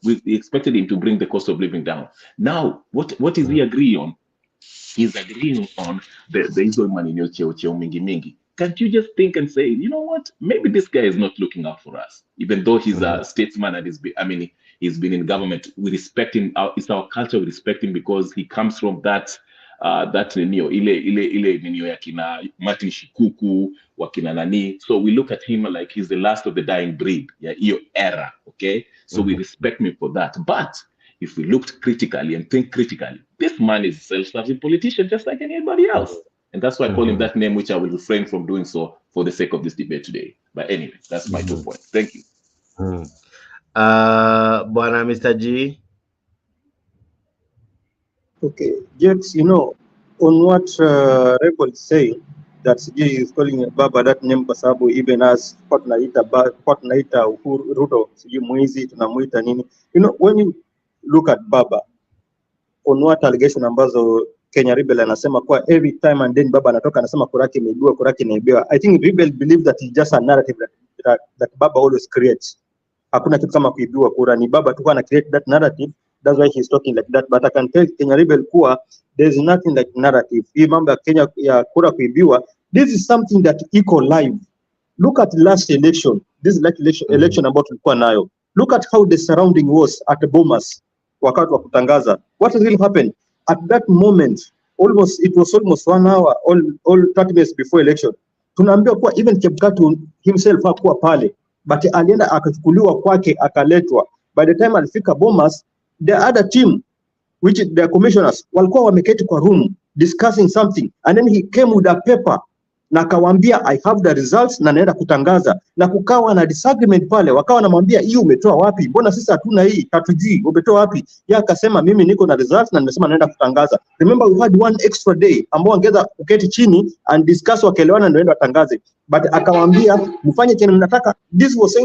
we expected him to bring the cost of living down. Now what is he agreeing on? He's agreeing on the hizo maneno cheo mingi. Can't you just think and say, you know what, maybe this guy is not looking out for us, even though he's a statesman and he's been in government. We respect him. It's our culture. We respect him because he comes from that ile ninio ya kina Martin Shikuku wakina nani. So we look at him like he's the last of the dying breed. Yeah, hiyo era. Okay, so we respect him for that. But if we looked critically and think critically, this man is a self-serving politician just like anybody else. And that's why I call him that name, which I will refrain from doing so for the sake of this debate today. But anyway, that's my 2 points. Thank you. Bwana Mr. G. Okay, James, on what Rebel is saying, that CJ is calling Baba that name kwa sababu even as kwa tunaita Ruto sijui mwizi tunamuita nini. When you look at Baba, on what allegation ambazo Kenya Rebel anasema kwa every time and then Baba anatoka anasema kuraki imeibiwa. I think Rebel believe that it's just a narrative that Baba always creates. Hakuna kitu kama kuibiwa kura, ni Baba tu ana create that narrative. That's why he's talking like that. But I can tell Kenya Rebel kuwa there's nothing like narrative. Hii mambo ya Kenya ya kura kuibiwa, this is something that iko live. Look at last election. This is like election about tulikuwa nayo. Look at how the surrounding was at Bomas wakati wa kutangaza. What really happened at that moment? It was almost 1 hour, all 30 minutes before election. Tunaambiwa kuwa even Chebukati himself hakuwa pale, but alienda akachukuliwa kwake akaletwa. By the time alifika Bomas, the other team, which the commissioners, walikuwa wameketi kwa room discussing something, and then he came with a paper na akawaambia I have the results na naenda kutangaza, na kukawa na disagreement pale. Wakawa namwambia hii umetoa wapi, mbona sisi hatuna hii, hatujui umetoa wapi? Yeye akasema mimi niko na results na nimesema naenda kutangaza. Remember we had 1 extra day ambao angeza kuketi chini and discuss, wakaelewana ndio watangaze, but akawaambia mfanye chenye mnataka. This was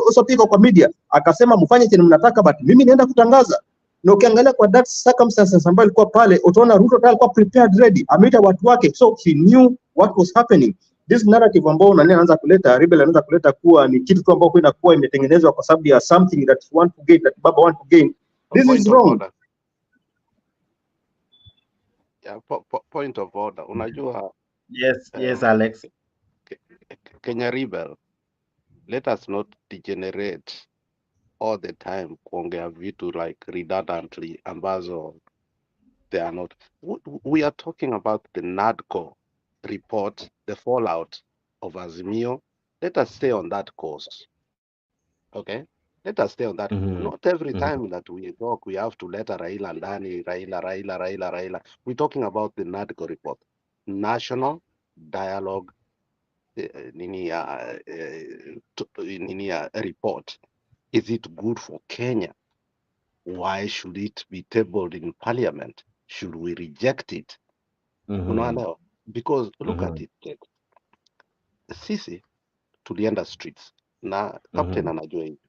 also pika kwa media, akasema mfanye chenye mnataka but mimi naenda kutangaza. Na ukiangalia kwa that circumstances ambayo ilikuwa pale, utaona Ruto alikuwa prepared ready, ameita watu wake, so he knew what was happening. This narrative ambao nani anaanza kuleta, Rebel anaanza kuleta kuwa ni kitu tu ambao inakuwa imetengenezwa kwa sababu ya something that you want to gain, that Baba want to gain. This is wrong. Yeah, point of order. Unajua, Yes, Alex. Kenya Rebel, let us not degenerate all the time kuongea vitu like redundantly ambazo they are not. We are talking about the NADCO report, the fallout of Azimio. Let us stay on that course. Okay? Let us stay on that. Not every time that we talk, we have to let Raila ndani, Raila. We're talking about the NADCO report. National Dialogue report. Is it good for Kenya? Why should it be tabled in parliament? Should we reject it? Because look at it. Sisi tulienda streets na captain anajua hivi.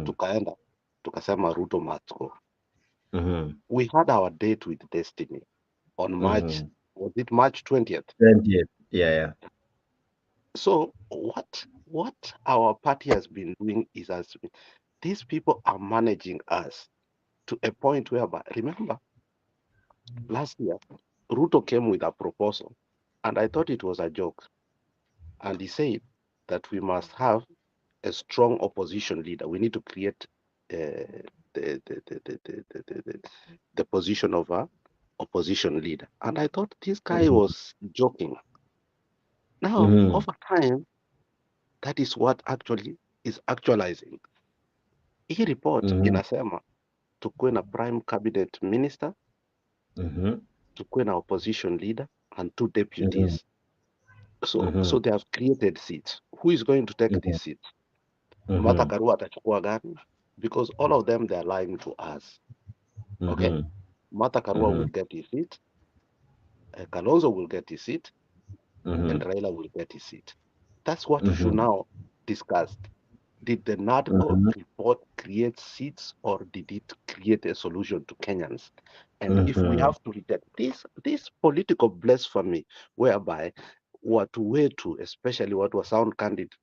Tukaenda tukasema Ruto must go. We had our date with destiny on March, was it March 20th? 20th, yeah. So what our party has been doing is, as these people are managing us to a point whereby, remember, last year, Ruto came with a proposal, and I thought it was a joke. And he said that we must have a strong opposition leader. We need to create the position of a opposition leader. And I thought this guy was joking. Now, over time, that is what actually is actualizing. Hii report inasema tukuwe na prime cabinet minister, tukuwe na opposition leader and 2 deputies. So they have created seats. Who is going to take these seats? Martha Karua atachukua gani? Because all of them, they are lying to us. Okay? Martha Karua will get his seat, Kalonzo will get his seat, and Raila will get his seat. That's what we should now discuss. Did the NADCO report create seats, or did it create a solution to Kenyans? And if we have to reject this political blasphemy, whereby what way to, especially what was sound candid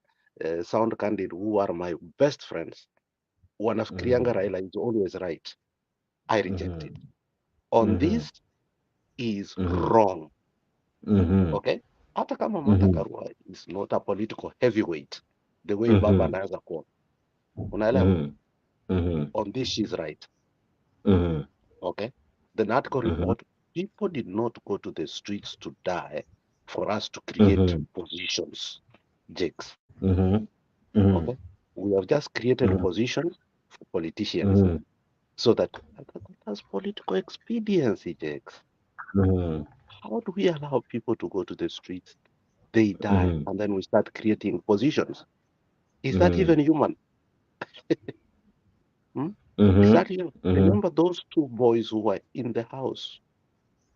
who are my best friends, one of Krianga Raila is always right. I reject it. On this is wrong. Okay? Hata kama Martha Karua is not a political heavyweight, the way Baba anaweza kuwa. Unaelewa? On this, she's right. Okay? The NADCO report, people did not go to the streets to die for us to create positions, Jakes. Okay? We have just created positions for politicians so that that's political expediency, Jakes. How do we allow people to go to the streets? They die, and then we start creating positions. Is that even human? Is that even? Remember those two boys who were in the house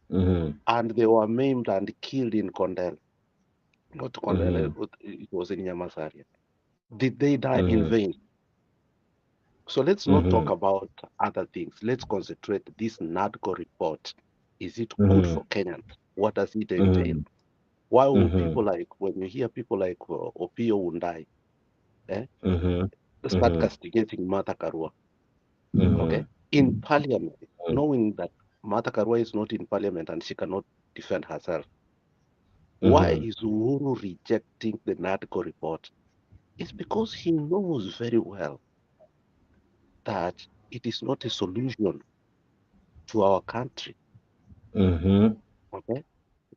and they were maimed and killed in Condell. Not Condell, it was in Yamasaria. Did they die in vain? So let's not talk about other things. Let's concentrate this NADCO report. Is it good for Kenyans? What does it entail? Why will people like, when you hear people like Opio Undai, start castigating Martha Karua, okay? In parliament, knowing that Martha Karua is not in parliament and she cannot defend herself. Why is Uhuru rejecting the NADCO report? It's because he knows very well that it is not a solution to our country. Okay?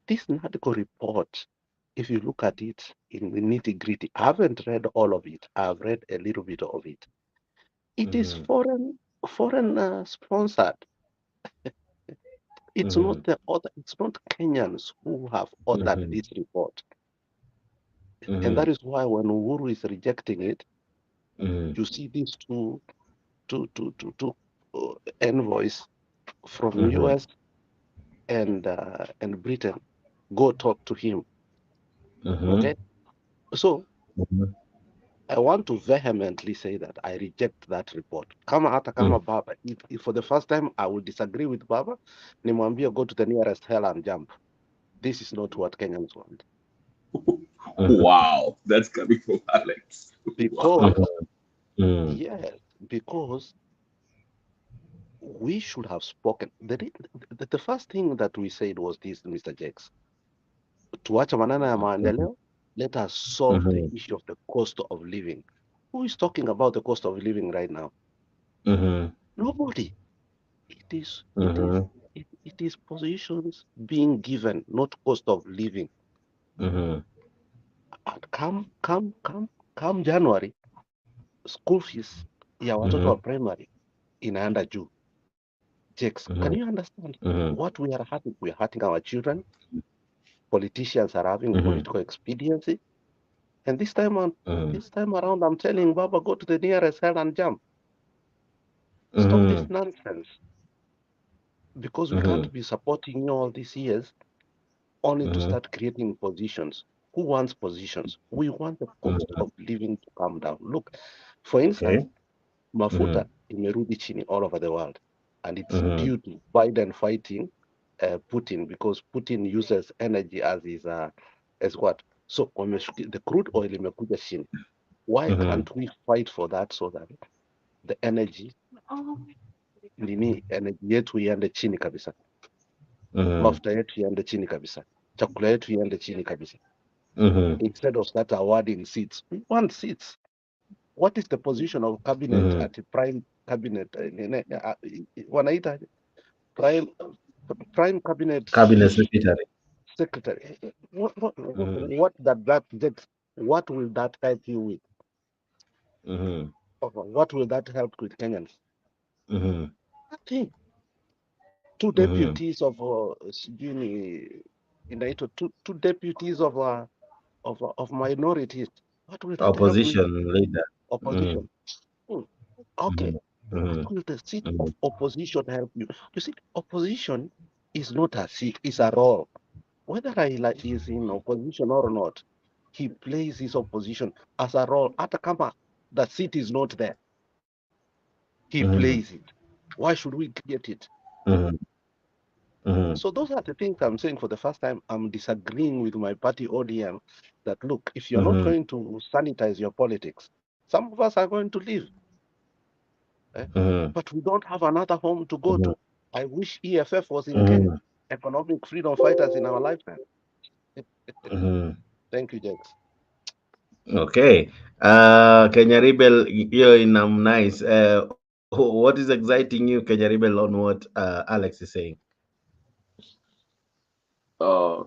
This NADCO report, if you look at it in the nitty-gritty, I haven't read all of it. I've read a little bit of it. It is foreign sponsored. It's not the other. It's not Kenyans who have authored this report, and that is why when Uhuru is rejecting it, you see these two envoys from US and Britain go talk to him. Okay, so I want to vehemently say that I reject that report. Kama hata kama Baba, if for the first time I will disagree with Baba, nimwambie go to the nearest hell and jump. This is not what Kenyans want. Wow, that's coming from Alex. Because yes, because we should have spoken. The first thing that we said was this, Mr. Jakes. Tuacha manana ya maendeleo, let us solve the issue of the cost of living. Who is talking about the cost of living right now? Nobody. It is positions being given, not cost of living. And come January, school fees ya watoto wa primary inaenda juu. Jakes, can you understand what we are hurting? We are hurting our children. Politicians are having political expediency. And this time around, I'm telling Baba, go to the nearest hell and jump. Stop this nonsense. Because we can't be supporting you all these years only to start creating positions. Who wants positions? We want the cost of living to come down. Look, for instance, mafuta imerudi chini all over the world. And it's due to Biden fighting Putin, because Putin uses energy as his as what? So the crude oil imekuja chini. Why can't we fight for that so that the energy energy yetu iende chini kabisa, mafuta yetu iende chini kabisa, chakula yetu iende chini kabisa, instead of start awarding seats. We want seats. What is the position of cabinet at the prime cabinet? Wanaita prime cabinet secretary. What what will that help you with? What will that help with Kenyans? Nothing. Two deputies of two deputies of minorities. What will that help with? Opposition leader. opposition. Hmm, okay, mhm, what mhm, will the seat mhm, of opposition help you? You see, opposition is not a seat, it's a role. Whether Raila is in opposition or not, he plays his opposition as a role. Hata kama the seat is not there, he plays mhm, it. Why should we create it? mhm, mhm, So those are the things I'm saying for the first time. I'm disagreeing with my party ODM that look, if you're not mhm, going to sanitize your politics, some of us are going to leave, eh? mhm, But we don't have another home to go mhm, to. I wish EFF was in Kenya, mhm, economic freedom fighters in our lifetime. mhm. Thank you, James. Okay. Kenya Rebel, you're in nice. What is exciting you, Kenya Rebel, on what Alex is saying? Uh,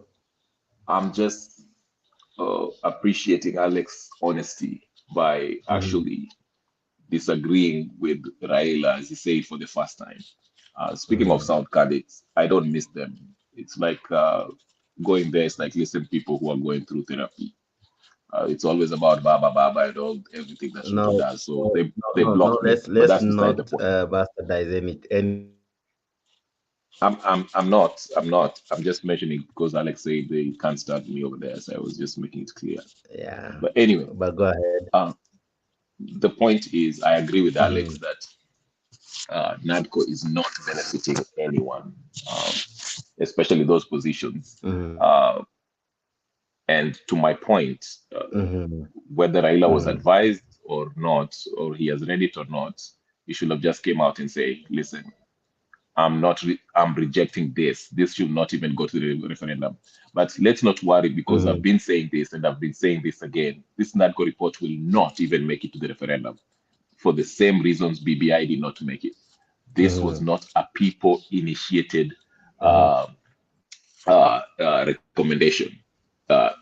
I'm just appreciating Alex's honesty by Mhm, actually disagreeing with Raila, as he said for the first time. Speaking of mhm. sound candidates, I don't miss them. It's like going there. It's like listening to people who are going through therapy. It's always about Baba Baba and all everything that No, Ruto does. So no, they no, no. blocked me, but Let's that's beside not the point. bastardize anything that Raila has said. I'm not. I'm not. I'm just mentioning because Alex said they can't start me over there. So I was just making it clear. Yeah, But anyway, but go ahead. uh, the point is, I agree with Alex Mhm, that NADCO is not benefiting anyone, um, especially those positions. mhm, Uh, and to my point, mhm, whether Raila was mhm, advised or not, or he has read it or not, he should have just came out and say, "Listen, I'm rejecting this. This should not even go to the referendum." But let's not worry because I've mhm, been saying this and I've been saying this again. This NADCO report will not even make it to the referendum for the same reasons BBI did not make it. This was mhm, not a people initiated mhm. recommendation.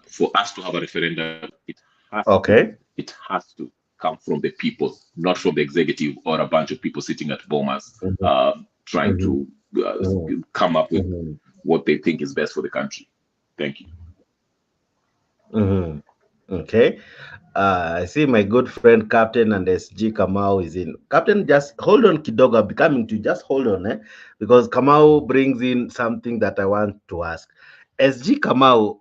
For us to have a referendum, Okay. it has to come from the people, not from the executive or a bunch of people sitting at Bomas Mhm, trying mhm, to mhm, come up with mhm, what they think is best for the country. Thank you. mhm. Okay. I see my good friend Captain and SG Kamau is in. Captain, just hold on, Kidogo. I'm coming to just hold on, because Kamau brings in something that I want to ask. SG Kamau,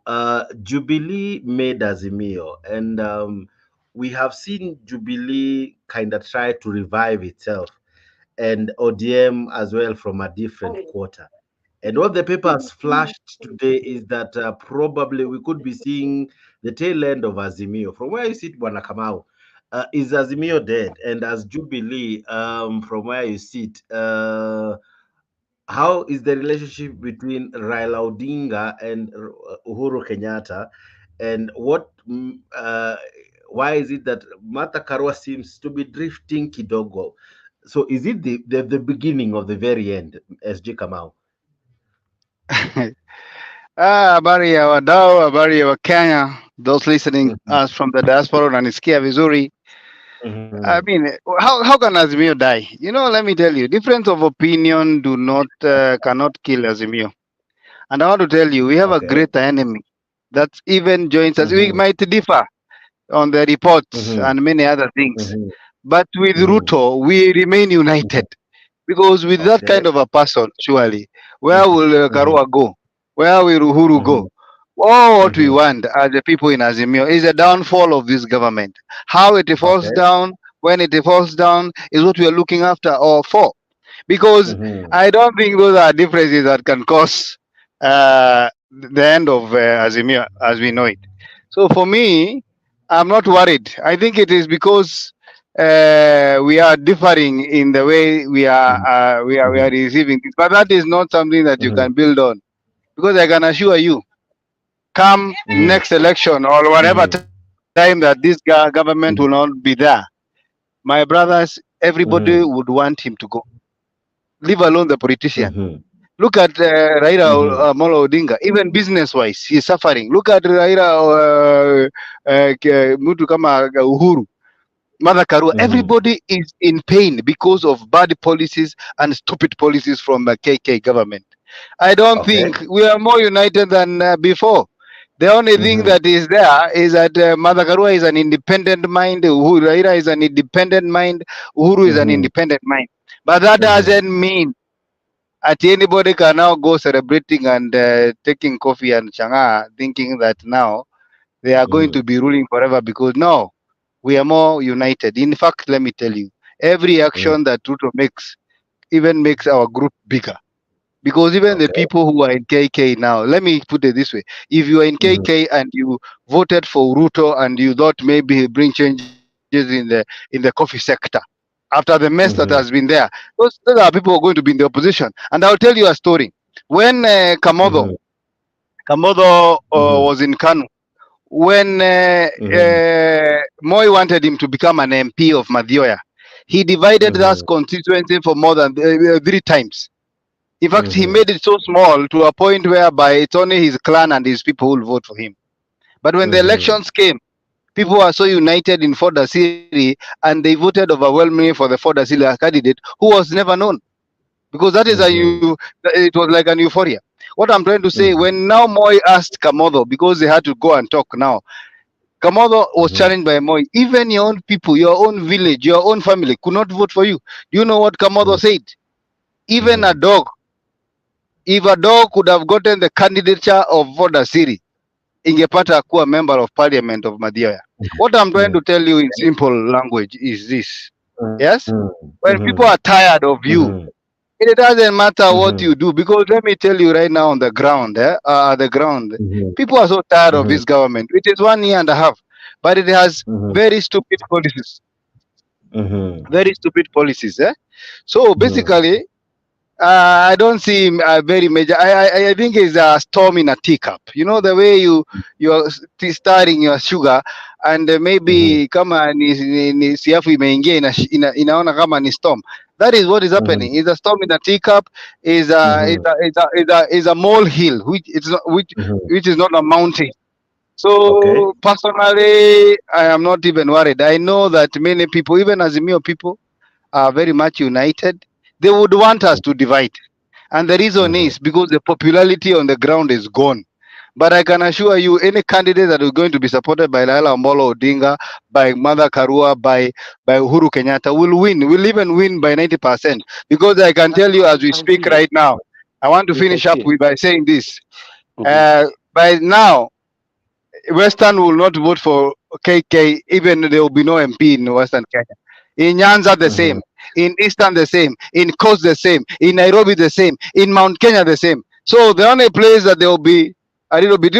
Jubilee made Azimio, and we have seen Jubilee kind of try to revive itself, and ODM as well from a different quarter. And what the papers flashed today is that probably we could be seeing the tail end of Azimio. From where you sit, Bwana Kamau, is Azimio dead? And as Jubilee, from where you sit, how is the relationship between Raila Odinga and Uhuru Kenyatta? And why is it that Martha Karua seems to be drifting kidogo? So is it the beginning of the very end, SG Kamau? Habari ya wadau, habari ya Wakenya, those listening us from the diaspora unanisikia vizuri. I Mhm. mean, how can Azimio die? You know, let me tell you, difference of opinion do not cannot kill Azimio. And I want to tell you, we have a Okay. greater enemy that even joins us. We Mhm. might differ on the reports Mhm. and many other things, Mhm. but with Mhm. Ruto, we remain Mhm. united. Because with that Okay. kind of a person, surely, where Mhm. will Mhm. Karua go? Where will Uhuru go? Mhm. All what we Mhm. want as the people in Azimio is a downfall of this government. How it falls Okay. down, when it falls down, is what we are looking after or for. Because Mhm. I don't think those are differences that can cause the end of Azimio as we know it. So for me, I'm not worried. I think it is because we are differing in the way Mhm. we are Mhm. receiving this. But that is not something that you Mhm. can build on, because I can assure you, come Mhm. next election or whatever Mhm. time that this government will not be there, my brothers, everybody Mhm. would want him to go. Leave alone the politician. Mhm. Look at Raila Mhm. Molo Odinga. Even business-wise, he's suffering. Look at Mutu kama Uhuru, Mother Karua. Mhm. Everybody is in pain because of bad policies and stupid policies from the KK government. I don't Okay. think we are more united than before. The only thing Mhm. that is there is that Martha Karua is an independent mind, Uhuru Raila is an independent mind, Uhuru is an Mhm. independent mind. But that Mhm. doesn't mean that anybody can now go celebrating and taking coffee and changa, thinking that now they are going to Mhm. be ruling forever, because no, we are more united. In fact, let me tell you, every Mhm. action that Ruto makes even makes our group bigger. Because even the Okay. people who are in KK now, let me put it this way: if you are in Mhm. KK and you voted for Ruto and you thought maybe he'll bring changes in the coffee sector, after the mess that has been Mhm. there, those are people who are going to be in the opposition. And I'll tell you a story. When Mhm. Kamodo Mhm. was in Kanu, when Mhm. Moi wanted him to become an MP of Madioya, he divided that Mhm. constituency for more than 3 times. In fact, he Mhm. made it so small to a point whereby it's only his clan and his people who will vote for him. But when the Mhm. elections came, people were so united in Ford Asili and they voted overwhelmingly for the Ford Asili candidate who was never known, because that is Mhm. it was like an euphoria. What I'm trying to say, Mhm. when now Moi asked Kamodo, because they had to go and talk now, Kamodo was Mhm. challenged by Moi. Even your own people, your own village, your own family could not vote for you. Do you know what Kamodo Mhm. said? Even a Mhm. dog, if a dog could have gotten the candidature of Voda Siri, ingepata kuwa member of parliament of Madhya. What I'm trying to tell you in simple language is this. Yes? Mhm. When people Mhm. are tired of you, Mhm. it doesn't matter what Mhm. you do, because let me tell you right now on the ground, the ground, Mhm. people are so tired of Mhm. this government. It is 1 year and a half, but it has Mhm. very stupid policies. Mhm. Very stupid policies. So Mhm. basically, I don't see a very major. I think it's a storm in a teacup. You know the way you're stirring your sugar, and Mhm. maybe kama ni siafu imeingia inaona kama ni storm. That is what is Mhm. happening. It's a storm in a teacup. Mhm. Is a molehill, which it's not Mhm. which is not a mountain. Okay. So personally, I am not even worried. I know that many people, even Azimio people, are very much united. They would want us to divide. And the reason Mhm. is because the popularity on the ground is gone. But I can assure you, any candidate that is going to be supported by Laila Amolo Odinga, by Mother Karua, by Uhuru Kenyatta will win, will even win by 90%. Because I can tell you as we speak Azimio, right now, I want to Mr. finish up Chief. by saying this. Mhm. By now, Western will not vote for KK, even there will be no MP in Western Kenya. In Nyanza, the Mhm. same. In Eastern, the same. In Coast, the same. In Nairobi, the same. In Mount Kenya, the same. So the only place that there will be a little bit,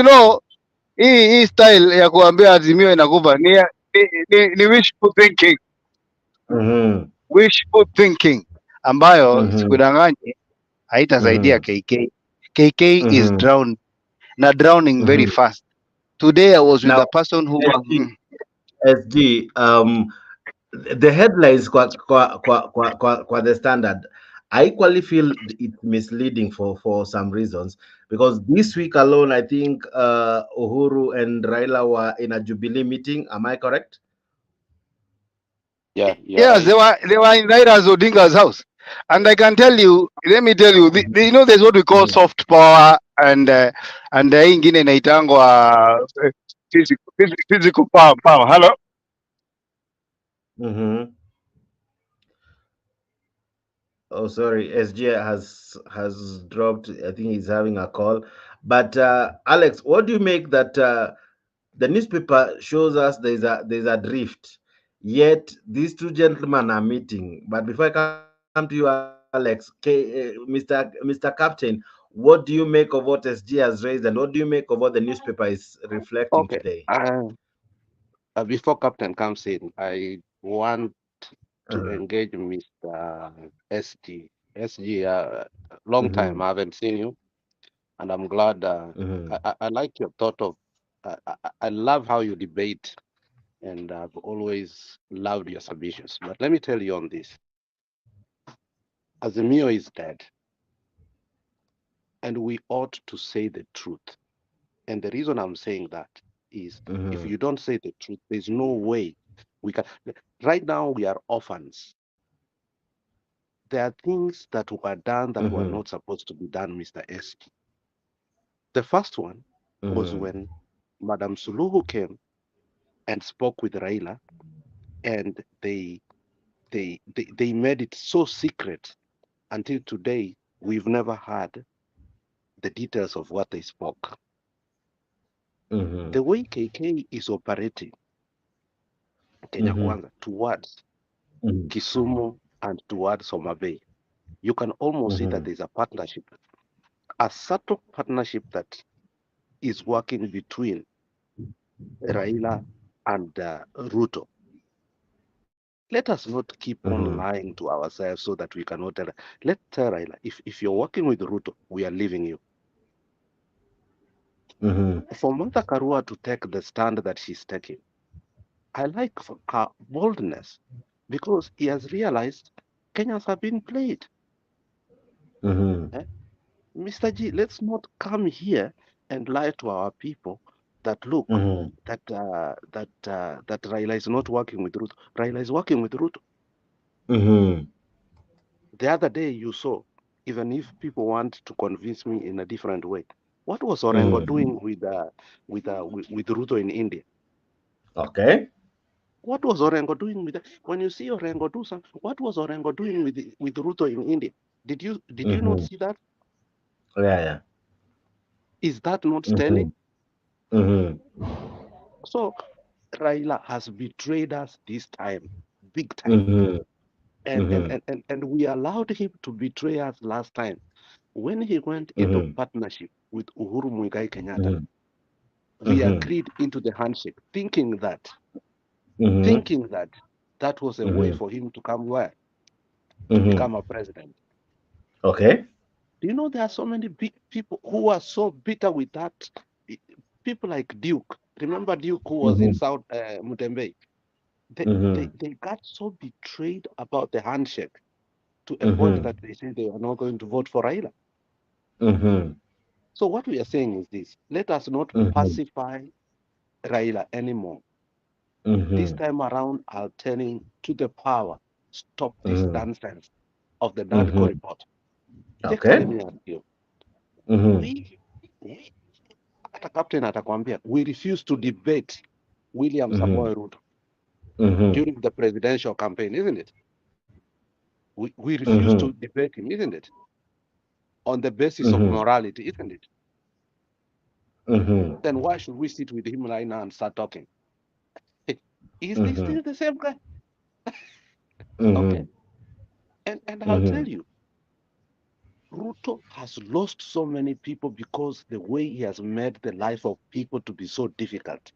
hii style ya kuambia Azimio inakufa ni wishful thinking, Mhm. wishful thinking ambayo Mhm. sikudanganyi haitasaidia Mhm. KK. KK is Mhm. drowning, na drowning very Mhm. fast. Today I was with Now, a person who SG, SG, the headlines kwa the standard, I equally feel it's misleading for some reasons, because this week alone I think Uhuru and Raila were in a Jubilee meeting. Am I correct? Yeah, you're Yes, right. they were in Raila Odinga's house, and I can tell you. Let me tell you. There's what we call Mhm. soft power, and hii ingine inaitangwa physical power. Hello. Mhm. Oh, sorry, SG has dropped. I think he's having a call. But Alex, what do you make that the newspaper shows us there's a drift, yet these two gentlemen are meeting? But before I come to you, Alex, Mr. Captain, what do you make of what SG has raised, and what do you make of what the newspaper is reflecting Okay. today? Before Captain comes in, I want to Uh-huh. engage Mr. SG. SG, long Mm-hmm. time I haven't seen you, and I'm glad. Mm-hmm. I like your thought of. I love how you debate, and I've always loved your submissions. But let me tell you on this: Azimio is dead, and we ought to say the truth. And the reason I'm saying that is, if Mm-hmm. you don't say the truth, there's no way we can. Right now, we are orphans. There are things that were done that were Mm-hmm. not supposed to be done, Mr. S. The first one was Mm-hmm. when Madam Suluhu came and spoke with Raila, and they made it so secret until today. We've never heard the details of what they spoke. Mhm. The way KK is operating Kenya Mhm. Kwanza towards Mhm. Kisumu and towards Homa Bay, you can almost see that Mhm. there's a partnership, a subtle partnership that is working between Raila and Ruto. Let us not keep on Mhm. lying to ourselves so that we cannot tell. Let's tell Raila, if you're working with Ruto, we are leaving you. Mhm. For Martha Karua to take the stand that she's taking, I like her boldness because he has realized Kenyans have been played. Mhm. Eh? Mr. G, let's not come here and lie to our people that look Mhm. that Raila is not working with Ruto. Raila is working with Ruto. Mhm. The other day you saw, even if people want to convince me in a different way, what was Orengo Mhm. doing with Ruto in India? Okay. What was Orengo doing with that? When you see Orengo do something, what was Orengo doing with Ruto in India? Did you not Mhm. see that? Yeah, yeah. Is that not Mhm. telling? Mhm. So Raila has betrayed us this time, big time. Mhm. Mhm. And we allowed him to betray us last time when he went into Mhm. partnership with Uhuru Muigai Kenyatta. Mhm. We Mhm. agreed into the handshake, thinking that Mhm. that was a way Mhm. for him to come where to Mhm. become a president. Okay. Do you know there are so many big people who are so bitter with that? People like Duke. Remember Duke who was in Mhm. South Mutembe? Mhm. They got so betrayed about the handshake to a point Mhm. that they say they are not going to vote for Raila. Mhm. So what we are saying is this: let us not Mhm. pacify Raila anymore. This Mhm. time around, I'll tell him to the power, stop this Mhm. nonsense of the NADCO Mhm. report. Jex, let Okay. me ask you, Mhm. we hata captain atakwambia, we refuse to debate William Mhm. Samoei Ruto Mhm. during the presidential campaign, isn't it? We refuse Mhm. to debate him, isn't it? On the basis of Mhm. morality, isn't it? Mhm. Then why should we sit with him right now and start talking? Is this Mhm. still the same guy? Okay. Mhm. And I'll tell Mhm. you, Ruto has lost so many people because the way he has made the life of people to be so difficult.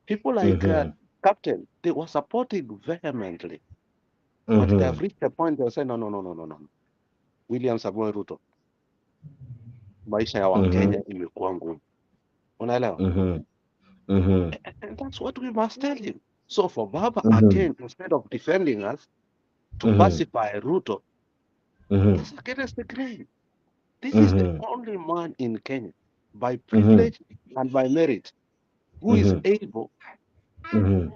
People like Mhm. Captain, they were supporting vehemently, but they have Mhm. reached a point they'll say, no, no, no, no, no, no. William Samoei Ruto, maisha ya Mhm. Wakenya imekuwa ngumu. Unaelewa? Mhm. Mhm. And that's what we must tell him. So for Baba, Mhm. again, instead of defending us to Mhm. pacify Ruto, Mhm. it's against the grain. This is the Mhm. only man in Kenya, by Mhm. privilege and by merit, who is Mhm. able Mhm.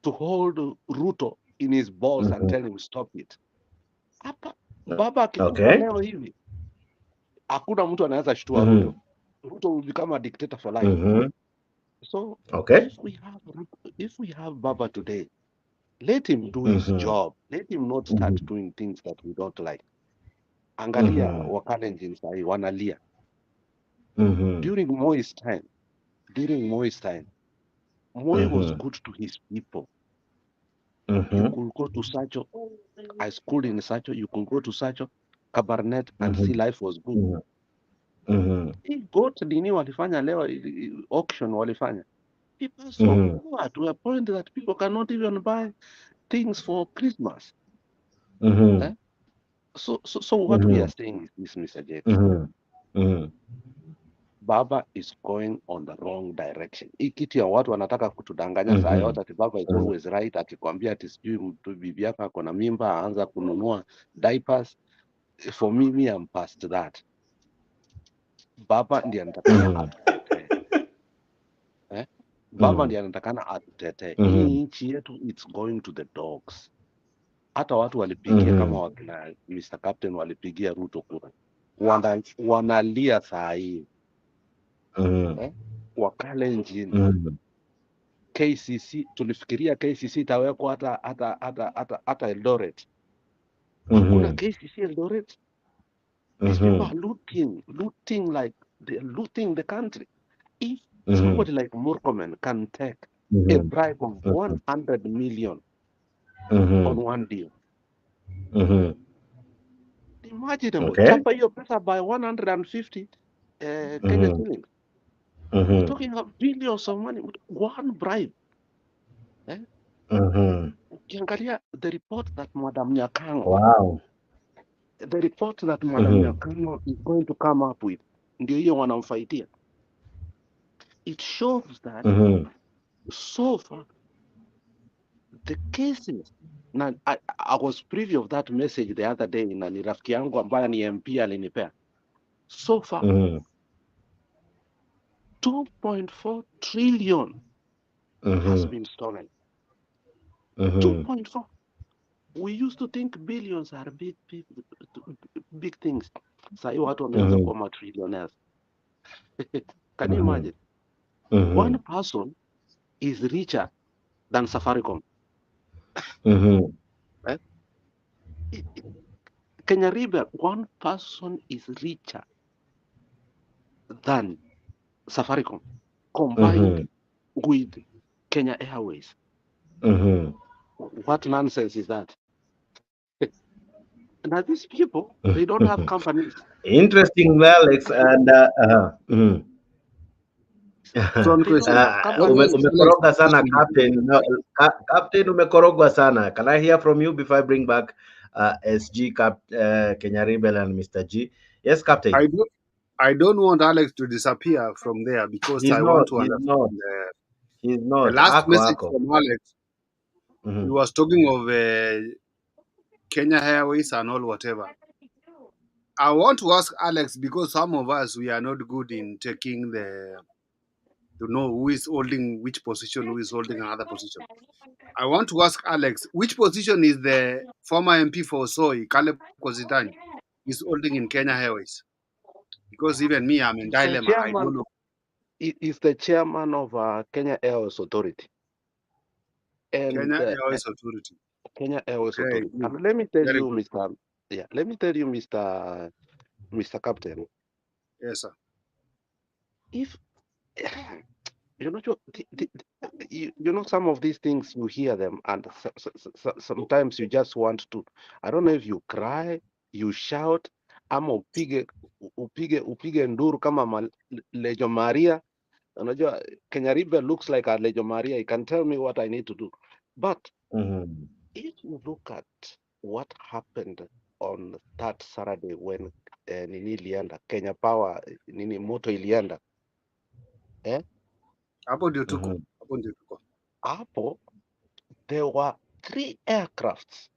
to hold Ruto in his balls and Mhm. tell him stop it. Hapa Baba akikufa Okay. leo hivi, hakuna mtu anaweza shtua Ruto. Mhm. Ruto will become a dictator for life. Mhm. So Okay. if we have Baba today, let him do his Mhm. job. Let him not start Mhm. doing things that we don't like. Angalia Mhm. Wakalenjin sahi wanalia. Mhm. During Moi's time, Moi was Mhm. good to his people. You Mhm. could go to Sacho. I schooled in Sacho. You could go to Sacho, Kabarnet, and see Mhm. life was good. Mhm. Mhm. Hii goat nini walifanya leo, auction walifanya. People are so Mhm. poor to a point that people cannot even buy things for Christmas. Eh? Mhm. So what we are Mhm. saying is this, Mr. Jakes. Mhm. Mhm. Baba is going on the wrong direction. Hii kitu ya watu wanataka kutudanganya saa Mhm. yote ati Baba is Mhm. always right, akikwambia ati sijui mtu bibi yako ako na mimba aanza kununua diapers. For me, I'm past that. Baba ndiye anatakana Mhm. atutetee. Eh? Baba Mhm. ndiye anatakana atutetee. Mhm. Hii nchi yetu it's going to the dogs. Hata watu walipigia kama Mhm. wakina Mr. Captain walipigia Ruto kura. Wanalia saa hii. Mhm. Eh? Wakalenjin, Mhm. KCC, tulifikiria KCC itawekwa hata Eldoret. Hakuna Mhm. KCC Eldoret. These people Mhm. are looting like they're looting the country. If Mhm. somebody like Murkomen can take a Mhm. bribe of Mhm. 100 million Mhm. on one deal, Mhm. imaginable. Okay. Chapa hiyo pesa by 150 Kenya Mhm. shillings. We're Mhm. talking of billions of money with one bribe. Eh? Mhm. Ukiangalia the report that Madam Nyakango, Wow. the report that Madam Mhm. Nyakango is going to come up with, ndio hiyo wanamfightia. It shows that Mhm. so far the cases na I was privy of that message the other day, na ni rafiki yangu ambaye ni MP alinipea. So far Mhm. 2.4 trillion has Mhm. been stolen. Mhm. 2.4. We used to think billions are big things. Sahi watu wameanza Mhm. kuwa matrillionaires. Can you Mhm. imagine? Mhm. One person is richer than Safaricom. Mhm. Eh? Kenya River, one person is richer than Safaricom combined Mhm. with Kenya Airways. Mhm. What nonsense is that? Now these people, they don't have companies. Interesting, Alex, and mhm. One They don't question. have companies. Alex, Umekoroga sana question. captain. No, captain umekorogwa sana. Can I hear from you before I bring back SG Kenya Rebel and Mr. G? Yes, captain. I don't want Alex to disappear from there because He's I want not. to He's not. understand He's the not. last Ako message ako. from Alex. He Mhm. was talking of Kenya Airways and all whatever. I want to ask Alex because some of us we are not good in taking to know who is holding which position, who is holding another position. I want to ask Alex, which position is the former MP for Soy, Caleb Kositany, is holding in Kenya Airways? Because even me, I'm in He's the dilemma. I chairman. don't know. He's the chairman of Kenya Airways Authority and Kenya Airways Authority. Kenya Airways Okay, Authority. good. And let me tell Very you, good. let me tell you, Mr. Captain, Yes, sir. if you know, you know, some of these things you hear them, and sometimes you just want to. I don't know if you cry, you shout, ama upige nduru kama Lejo Maria. Unajua, Kenya River looks like a Lejo Maria. He can tell me what I need to do. But Mhm. if you look at what happened on that Saturday when nini ilienda, Kenya Power, nini moto ilienda, Hapo ndio tuko. Mhm. Hapo ndio tuko. hapo there were 3 aircrafts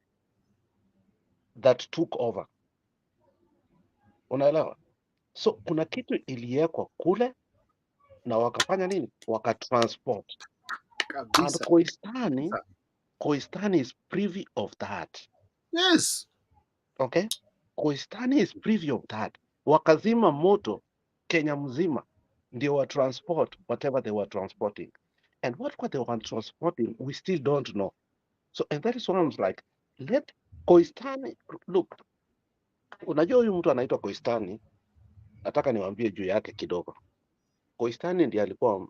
that took over. Unaelewa? So kuna kitu iliwekwa kule na wakafanya nini? Wakatransport. And Kabisa. Koistani is privy of that. Yes. Okay? Koistani is privy of that. Wakazima moto Kenya mzima ndio wa transport whatever they were transporting. And what they were transporting, we still don't know. So, and that is why I was like, let Koistani, look, unajua huyu mtu anaitwa Koistani, nataka niwaambie juu yake kidogo. Koistani ndiye alikuwa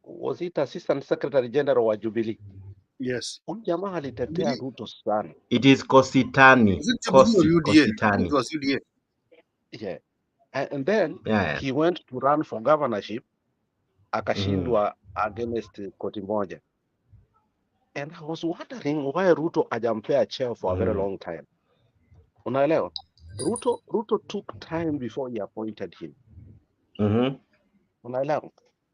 was it Assistant Secretary General wa Jubilee. Yes. Huyu jamaa alitetea Ruto sana. It is Kositani. Was it Jubilee or UDA? I think Kositani. it was UDA. Yeah. And then Yeah. he went to run for governorship, Mhm. akashindwa against koti moja. And I was wondering why Ruto hajampea chair for a very long time. Unaelewa? Ruto took time before he appointed him. Mhm. Unaelewa?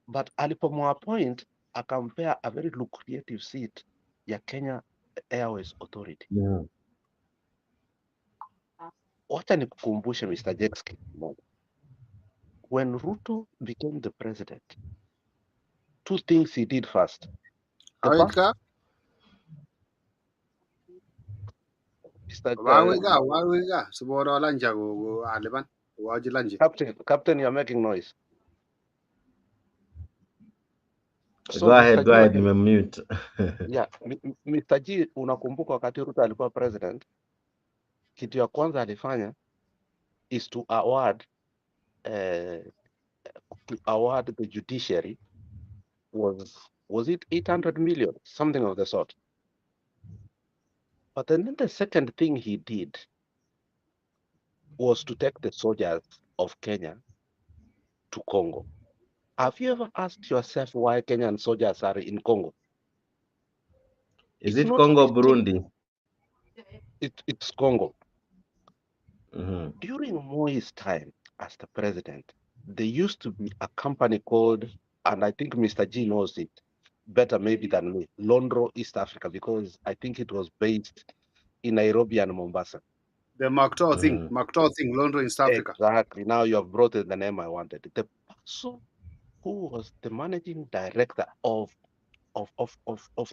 But alipomwappoint akampea a very lucrative seat ya Kenya Airways Authority. Yeah. Wacha nikukumbushe Mr. Jexki. When Ruto became the president, 2 things he did first. The first, Aweka. Mr. Waweka. Subora lanja go aliban. Waji lanje. Captain, you're making noise. So Go ahead, Mr. go G, ahead, nimemute. yeah, Mr. G, unakumbuka wakati Ruto alikuwa president, kitu ya kwanza alifanya is to award the judiciary was it 800 million, something of the sort. But then the second thing he did was to take the soldiers of Kenya to Congo. Have you ever asked yourself why Kenyan soldiers are in Congo? Is It's it not Congo, still, Burundi? it's Congo. Mm-hmm. During Moi's time as the president, there used to be a company called, and I think Mr. G knows it better maybe than me, Londro East Africa, because I think it was based in Nairobi and Mombasa. The Makto thing, London in South Africa. Exactly. Now you have brought in the name I wanted. The person who was the managing director of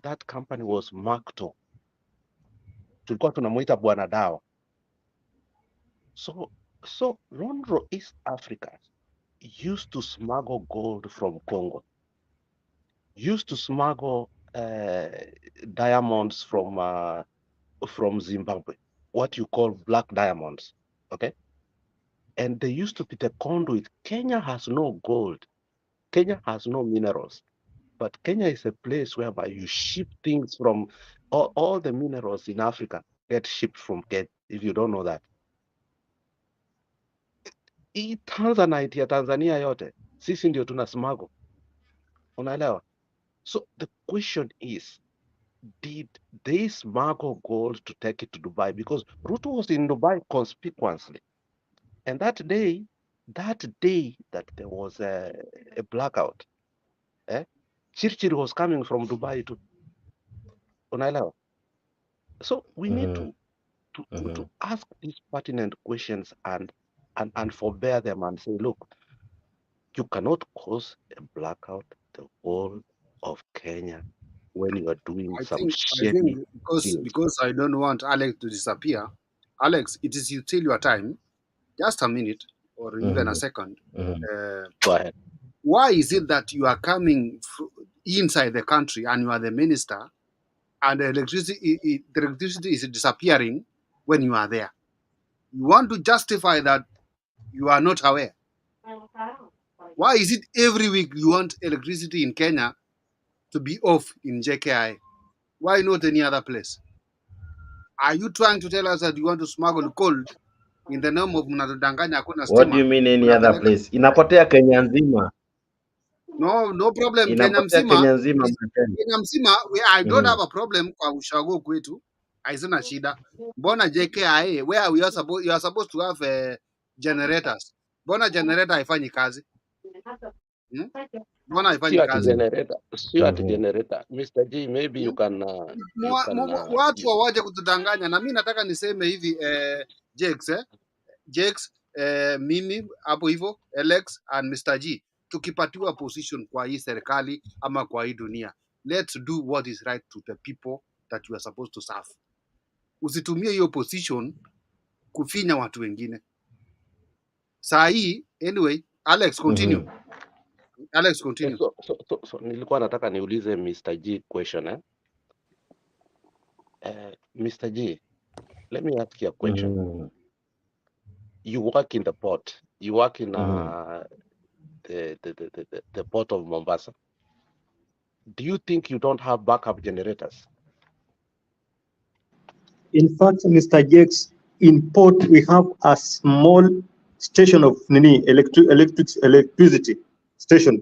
that company was Makto. Tulikuwa tunamuita Bwana Dawa. So Londro East Africa used to smuggle gold from Congo, used to smuggle diamonds from Zimbabwe, what you call black diamonds, okay? And they used to be the conduit. Kenya has no gold. Kenya has no minerals. But Kenya is a place whereby you ship things from all the minerals in Africa get shipped from Kenya, if you don't know that. Hii Tanzanite ya Tanzania yote, sisi ndio tuna smuggle. Unaelewa? So the question is, did they smuggle gold to take it to Dubai? Because Ruto was in Dubai conspicuously. And that day that there was a blackout, Chirchir was coming from Dubai to Unaelewa? So we need Mm-hmm. to ask these pertinent questions and forbear them and say, look, you cannot cause a blackout the whole of Kenya when you are doing some I think shady deals. because I don't want Alex to disappear. Alex, it is you till your time. Just a minute or even a Mm-hmm. second. Mm-hmm. Go ahead. Why is it that you are coming inside the country and you are the minister and the electricity is disappearing when you are there? You want to justify that you are not aware. Why is it every week you want electricity in Kenya to be off in JKI? Why not any other place? Are you trying to tell us that you want to smuggle gold in the name of mnatudanganya hakuna What do stima you mean any other mnapeleka? place? Inapotea Kenya nzima. No problem. Kenya Inapotea mzima, Kenya nzima, my friend. Kenya mzima, I don't Mm-hmm. have a problem kwa ushago kwetu. Haizina shida. Mbona JKIA where we are supposed you are supposed to have generators. Mbona generator haifanyi kazi? Hmm? Mbona haifanyi Sio ati kazi? generator, sio ati Mm-hmm. generator. Mr. G, maybe you Hmm? can Watu wawaje kutudanganya, na mimi nataka niseme hivi Jakes, mimi hapo hivyo Alex and Mr. G tukipatiwa position kwa hii serikali ama kwa hii dunia, let's do what is right to the people that you are supposed to serve. Usitumie hiyo position kufinya watu wengine. Saa hii anyway, Alex continue. Mm-hmm. Alex continue. so nilikuwa nataka niulize Mr. G question Mr. G, let me ask you a question. Mm-hmm. You work in the port. You work in Mm-hmm. the port of Mombasa. Do you think you don't have backup generators? In fact, Mr. Jakes, in port we have a small station of electricity station,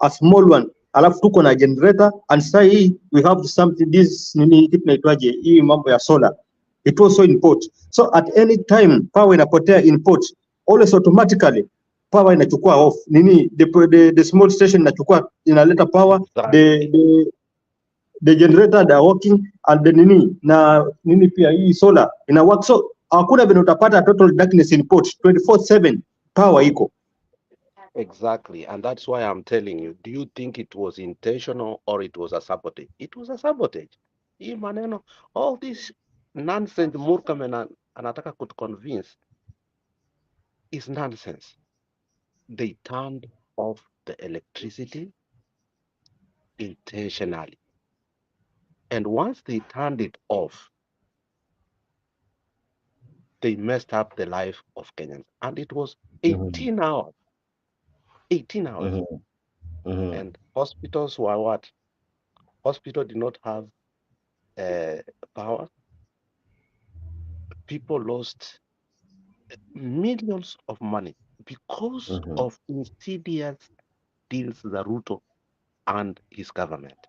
a small one. Alafu tuko na generator and saa hii we have something this nini kitu naitwaje hii mambo ya solar. It was also in port. So at any time power inapotea in port, always automatically power inachukua off. Nini the small station inachukua inaleta power, the generator they are working and the nini pia hii solar ina work, so hakuna vile utapata total darkness in port 24/7 power iko. Exactly, and that's why I'm telling you, do you think it was intentional or it was a sabotage? It was a sabotage. Hii maneno, all this nonsense Murkomen anataka kutuconvince is nonsense. They turned off the electricity intentionally. And once they turned it off, they messed up the life of Kenyans. And it was Mhm. 18 hours, 18 hours. Mhm. Mhm. And hospitals were what? Hospital did not have power. People lost millions of money because Mhm. of insidious deals that Ruto and his government.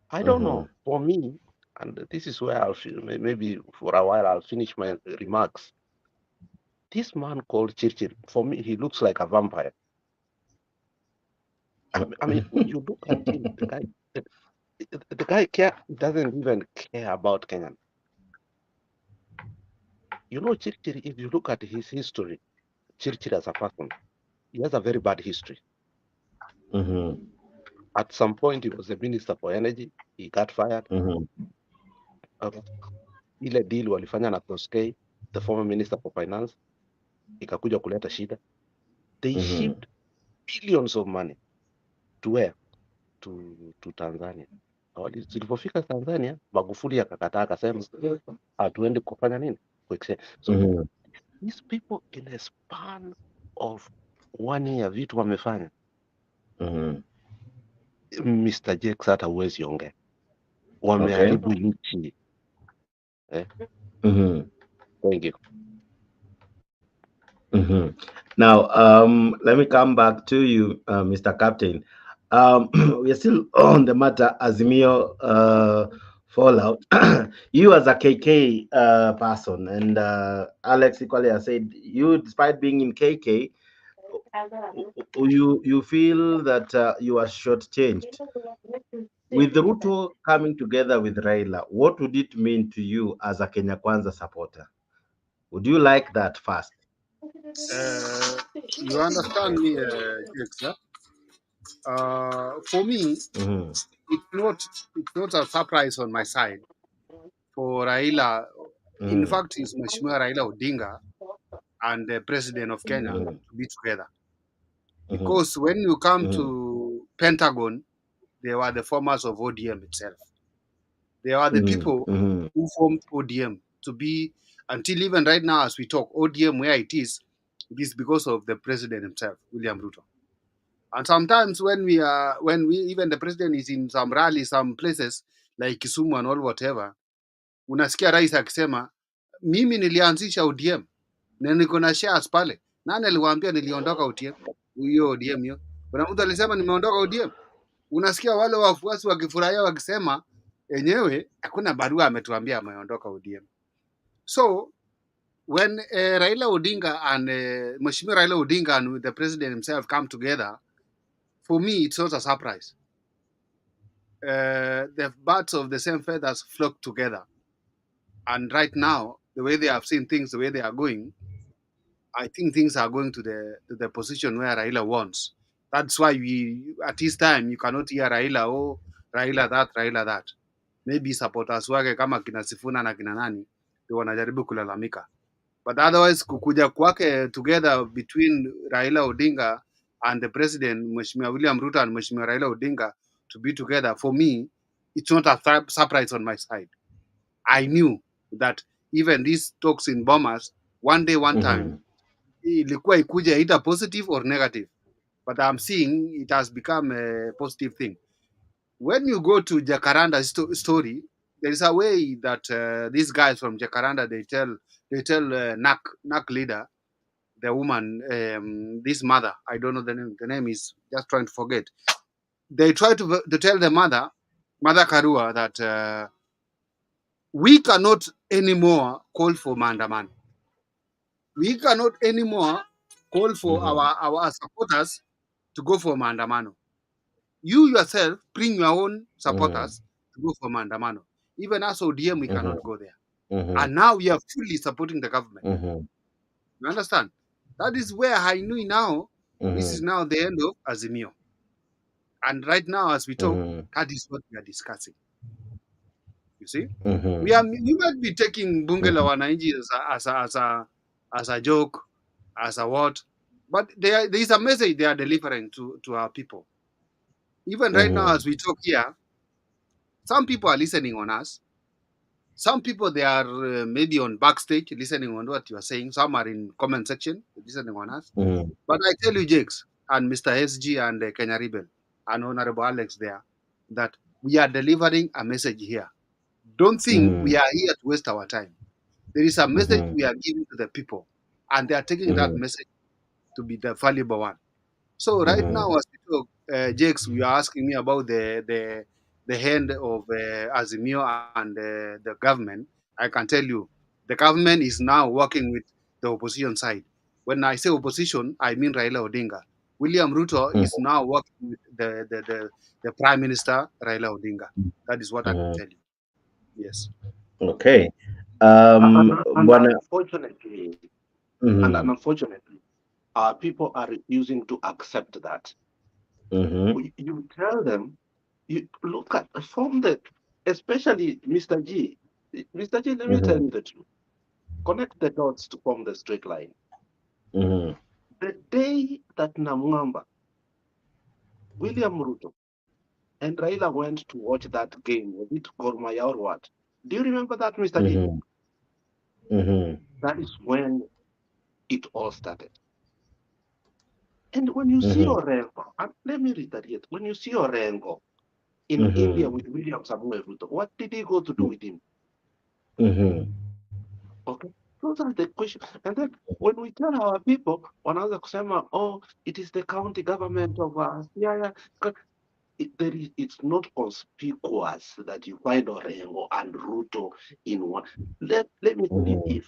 I don't know. Mhm. For me, and this is where maybe for a while I'll finish my remarks. This man called Churchill, for me, he looks like a vampire. I mean, you look at him, the guy doesn't even care about Kenyan. You know, Churchill, if you look at his history, Churchill as a person, he has a very bad history. Mhm. At some point, he was the minister for energy. He got fired. Mhm. Uh, ile deal walifanya na Koskei, the former minister for finance, ikakuja kuleta shida. They Mhm. shipped billions of money to where? To Tanzania. Zilipofika Tanzania, Magufuli akakataa, akasema hatuendi kufanya nini? Kuexchange. So Mhm. these people in a span of 1 year vitu wamefanya. Mhm. Mr. Jakes hata huwezi ongea, Okay. wameharibu nchi eh? Mhm. Thank you. Mhm. Now, let me come back to you, Mr. Captain. We are still on the matter Azimio fallout. You as a KK person, and Alex equally has said, you, despite being in KK, you feel that you are shortchanged. With Ruto coming together with Raila, what would it mean to you as a Kenya Kwanza supporter? Would you like that first? Uh, you understand me, Jakes, huh? For me, Mm-hmm. it's not a surprise on my side for Raila. In Mm-hmm. fact, it's Mheshimiwa Raila Odinga and the president of Kenya Mm-hmm. to be together. Mm-hmm. Because when you come Mm-hmm. to Pentagon, they were the formers of ODM itself. They are the people Mm-hmm. who formed ODM to be, until even right now as we talk, ODM where it is because of the president himself, William Ruto. And sometimes when we even the president is in some rally, some places like Kisumu and all whatever, unasikia rais akisema mimi nilianzisha ODM na niko na shares pale. Nani aliwaambia niliondoka ODM? Hiyo ODM hiyo. Kuna mtu alisema nimeondoka ODM. Unasikia wale wafuasi wakifurahia wakisema enyewe hakuna barua ametuambia ameondoka ODM. So when Raila Odinga and Mheshimiwa Raila Odinga and the president himself come together, for me it's not a surprise. The birds of the same feathers flock together. And right now, the way they have seen things, the way they are going, I think things are going to the position where Raila wants. That's why we at this time you cannot hear Raila, oh, Raila that. Maybe supporters wake kama kina Sifuna na kina nani ndio wanajaribu kulalamika. But otherwise kukuja kwake together between Raila Odinga and the president Mheshimiwa William Ruto and Mheshimiwa Raila Odinga to be together, for me it's not a surprise on my side. I knew that even these talks in Bomas, one day, one time, Mm-hmm. ilikuwa ikuja either positive or negative. But I'm seeing it has become a positive thing. When you go to Jacaranda story, there is a way that these guys from Jacaranda they tell Nak leader, the woman, this mother, I don't know the name. The name is just trying to forget. They try to tell the Mother Karua, that we cannot anymore call for maandamano. We cannot anymore call for Mm-hmm. our supporters to go for maandamano. You yourself bring your own Mm-hmm. supporters to go for maandamano. Even as ODM, we cannot Mm-hmm. go there. Mm-hmm. And now we are fully supporting the government. Mm-hmm. You understand? That is where I knew now this is Mm-hmm. now the end of Azimio. And right now, as we talk, Mm-hmm. that is what we are discussing. You see? Mm-hmm. We might be taking Bunge la Wananchi as a joke, as a what, but there is a message they are delivering to our people. Even right now, as we talk here, some people are listening on us. Some people they are maybe on backstage listening on what you are saying. Some are in comment section listening on us. But I tell you, Jakes and Mr. SG and Kenya Rebel and Honorable Alex there, that we are delivering a message here. Don't think we are here to waste our time. There is a message we are giving to the people, and they are taking that message to be the valuable one. So right now, as we talk, Jakes, you are asking me about the hand of Azimio and the government. I can tell you, the government is now working with the opposition side. When I say opposition, I mean Raila Odinga. William Ruto is now working with the Prime Minister Raila Odinga. That is what I can tell you. Yes. Okay. And Bwana. unfortunately, our people are refusing to accept that. You tell them, you look at from the, especially Mr. G. Mr. G, let me tell you the truth. Connect the dots to form the straight line. The day that Namwamba, William Ruto, and Raila went to watch that game, was it Gor Mahia or what? Do you remember that, Mr. G? That is when it all started. And when you see Orengo, and let me reiterate, when you see Orengo in India with William Samuel Ruto, what did he go to do with him? Okay, those are the questions. And then when we tell our people, wanaanza kusema, oh, it is the county government of it's not conspicuous that you find Orengo and Ruto in one. Let me tell you, if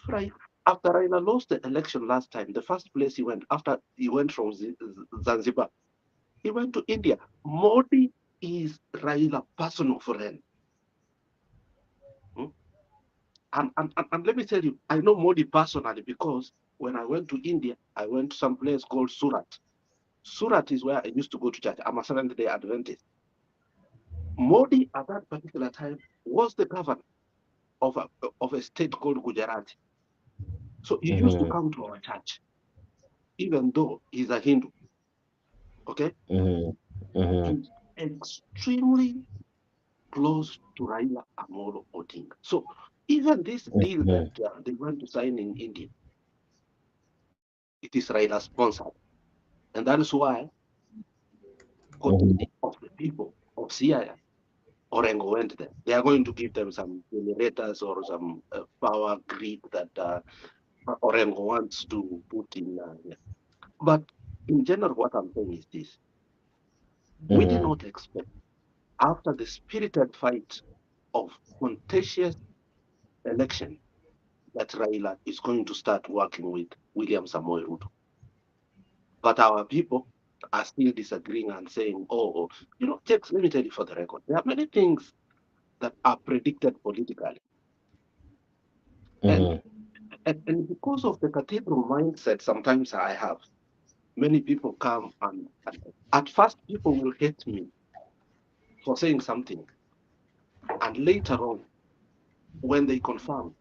after Raila lost the election last time, the first place he went after he went from Zanzibar, he went to India. Modi is Raila personal friend. And let me tell you, I know Modi personally because when I went to India, I went to some place called Surat. Surat is where I used to go to church. I'm a Seventh-day Adventist. Modi at that particular time was the governor of a state called Gujarat. So he used to come to our church, even though he's a Hindu. Okay? He's extremely close to Raila Amolo Odinga. So even this deal that they went to sign in India, it is Raila sponsored. And that is why, courtesy of the people of CIA, Orengo went there. They are going to give them some generators or some power grid that Orengo wants to put in. But in general, what I'm saying is this. We did not expect, after the spirited fight of contentious election, that Raila is going to start working with William Samoei Ruto. But our people are still disagreeing and saying, Jakes, let me tell you for the record, there are many things that are predicted politically. And because of the cathedral mindset sometimes I have, many people come and at first people will hate me for saying something. And later on, when they confirm,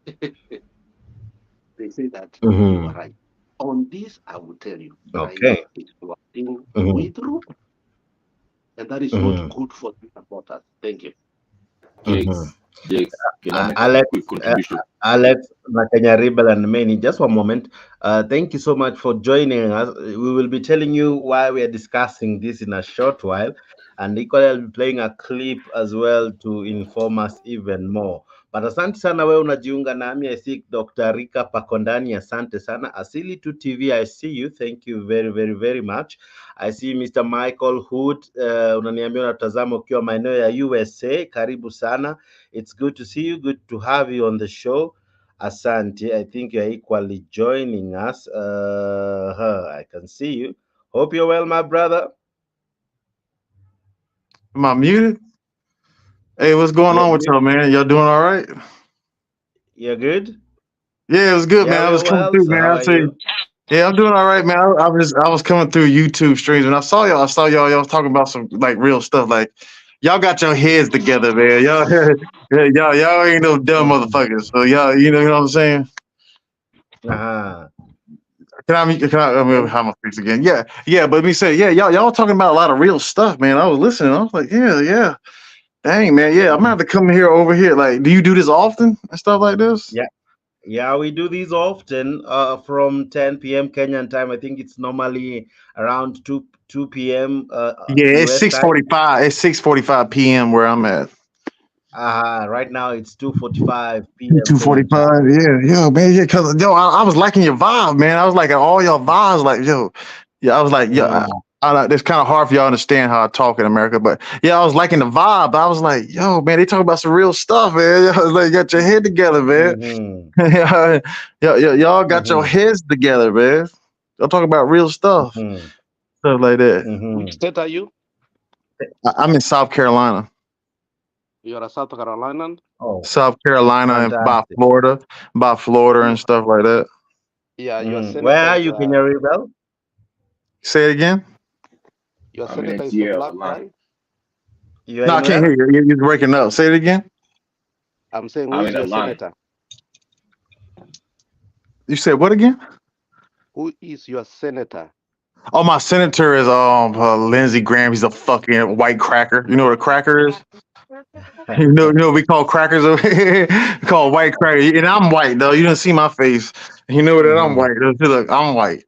they say that you are right. On this, I will tell you, Raila is working with Ruto. And that is not good for the supporters. Thank you. Jakes, can I make a Alex, quick contribution? Alex, Kenya Rebel, and many. Just one moment. Thank you so much for joining us. We will be telling you why we are discussing this in a short while, and equally I'll be playing a clip as well to inform us even more. But asante sana wewe unajiunga nami. I see Dr. Rika Pakondani, asante sana. Asili to TV, I see you. Thank you very, very, very much. I see Mr. Michael Hood, unaniambia unatazama ukiwa maeneo ya USA. Karibu sana. It's good to see you. Good to have you on the show. Asante. I think you're equally joining us. I can see you. Hope you're well, my brother. Am I muted? Hey, what's going on with y'all, man? Y'all doing all right? You're good? Yeah, it was good, Yeah, man. I we're was coming well. through, So man. how I are tell you? you, yeah, I'm doing all right, man. I was coming through YouTube streams and I saw y'all. Y'all was talking about some like real stuff. Like y'all got your heads together, man. Y'all ain't no dumb motherfuckers. So y'all, you know what I'm saying? Uh-huh. Let me Then have my face again. Yeah, yeah. But let me say, yeah, y'all talking about a lot of real stuff, man. I was listening. I was like, yeah. Dang, man. Yeah, I'm gonna have to come here over here. Like, do you do this often and stuff like this? Yeah, yeah, we do these often from 10 p.m. Kenyan time. I think it's normally around 2 p.m. Yeah, it's US six time. forty five. It's 6:45 p.m. where I'm at. Right now it's 2:45 p.m. Kenyan 2:45. time. Yeah, man. Yeah, cause yo, I was liking your vibe, man. I was liking all your vibes. Like, yo, yeah, I was like, yeah. Mhm, It's kind of hard for y'all to understand how I talk in America, but yeah, I was liking the vibe. I was like, yo, man, they talking about some real stuff, man. Y'all, like, got your head together, man. mhm, Y'all got your mhm, heads together, man. Y'all talking about real stuff, mhm, stuff like that. which mhm. state are you? I'm in South Carolina. You are a South Carolinian. Oh, South Carolina and fantastic. by Florida and You, stuff like that. yeah, your Where senator are is you, Kenya Rebel? Say it again. your I'm in senator is a ATL, black Atlanta. guy. You are No, I in can't hear where? you. You're breaking up. Say it again. I'm saying, who I'm is in your Atlanta. senator? You said what again? Who is your senator? Oh, my senator is Lindsey Graham. He's a fucking white cracker. You know what a cracker is? You know what we call crackers over here? We call white cracker. And I'm white though. You didn't see my face. You know that I'm Mhm, white. Look, I'm white.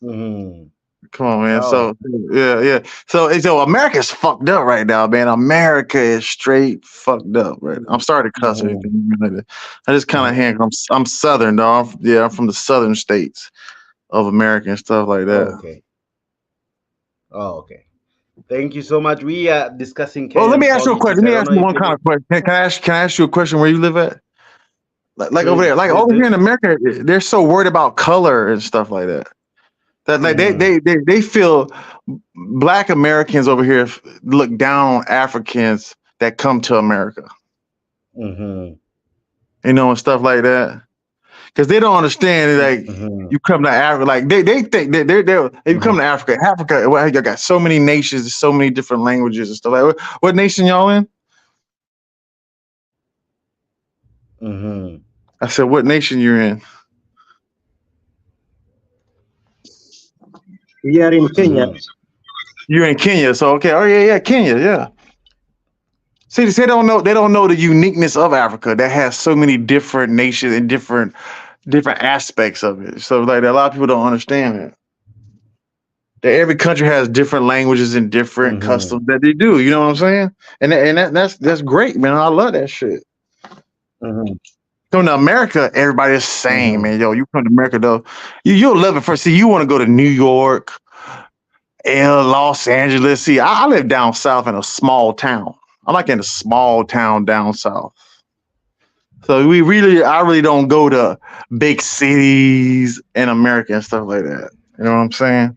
mhm. Come on, man. Oh, So yeah. So America's fucked up right now, man. America is straight fucked up right now. I'm sorry to cuss or mhm, anything like that. I just kind of mhm. hang. I'm Southern, though. I'm from the Southern states of America and stuff like that. Okay. Oh, okay. Thank you so much. We are discussing Well, let me Kenyan ask you a question. politics. Let I me don't ask know you if one you kind know. of question. Can I ask you a question where you live at? Like over there, Please, like please over here do. in America, they're so worried about color and stuff like that. That like Mhm, they feel black Americans over here look down on Africans that come to America, mhm, and stuff like that. Because they don't understand like mhm, you come to Africa, like they think that they're if you come mhm, to Africa, well, you got so many nations, there's so many different languages and stuff like. What nation y'all in? mhm, I said, what nation you're in? We are in Kenya. mhm, You're in Kenya, so okay. Oh yeah, Kenya, yeah. See, they don't know the uniqueness of Africa that has so many different nations and different aspects of it. So like a lot of people don't understand it. That every country has different languages and different mhm, customs that they do. You know what I'm saying? And that's great, man. I love that shit. mhm, Come to America, everybody's the same, mhm, man. Yo, you come to America though, you'll love it first. See, you want to go to New York, Los Angeles. See, I live down south in a small town. I'm like in a small town down south. So I really don't go to big cities in America and stuff like that. You know what I'm saying?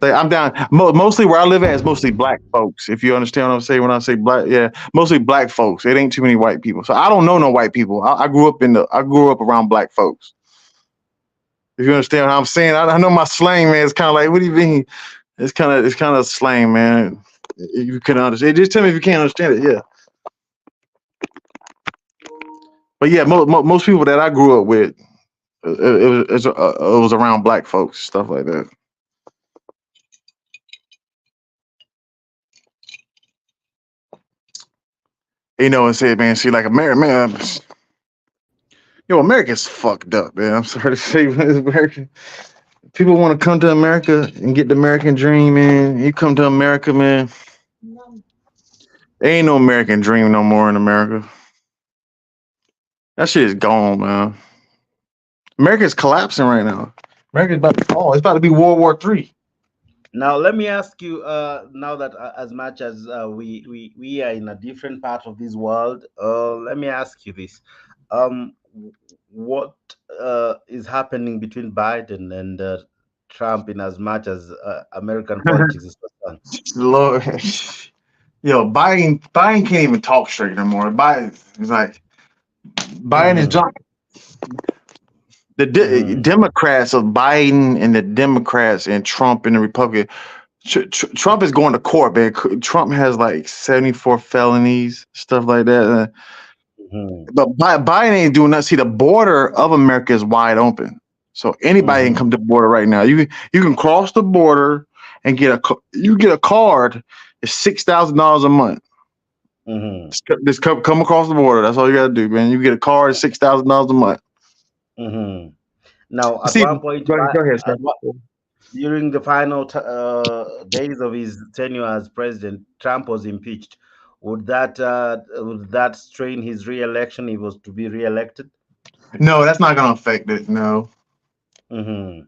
Like I'm down mostly where I live at is mostly black folks. If you understand what I'm saying when I say black, yeah, mostly black folks. It ain't too many white people. So I don't know no white people. I grew up around black folks. If you understand what I'm saying, I know my slang, man. It's kind of like, what do you mean? It's kind of slang, man. You can understand. Just tell me if you can't understand it. Yeah, but yeah, most people that I grew up with, it was around black folks, stuff like that. And say, man, see, like America, man, America's fucked up, man. I'm sorry to say, America. People want to come to America and get the American dream, man. You come to America, man. There ain't no American dream no more in America. That shit is gone, man. America's collapsing right now. America's about to fall. It's about to be World War III. Now let me ask you. Now that as much as we are in a different part of this world, let me ask you this: what is happening between Biden and Trump in as much as American politics is concerned? Lord, Biden can't even talk straight no more. Biden is like Biden is Mm-hmm, John. The mm-hmm, Democrats of Biden and the Democrats and Trump and the Republican. Trump is going to court, man. Trump has like 74 felonies, stuff like that. mm-hmm, But Biden ain't doing nothing. See, the border of America is wide open. So anybody can Mm-hmm. come to the border right now. You can cross the border and get a card. It's $6,000 a month. Mm-hmm. Just come across the border. That's all you gotta do, man. You get a card, $6,000 a month. Mm-hmm. Now, at See, one point, go ahead, sir. during the final days of his tenure as president, Trump was impeached. Would that strain his re-election? He was to be re-elected. No, that's not gonna affect it. No, Mm-hmm.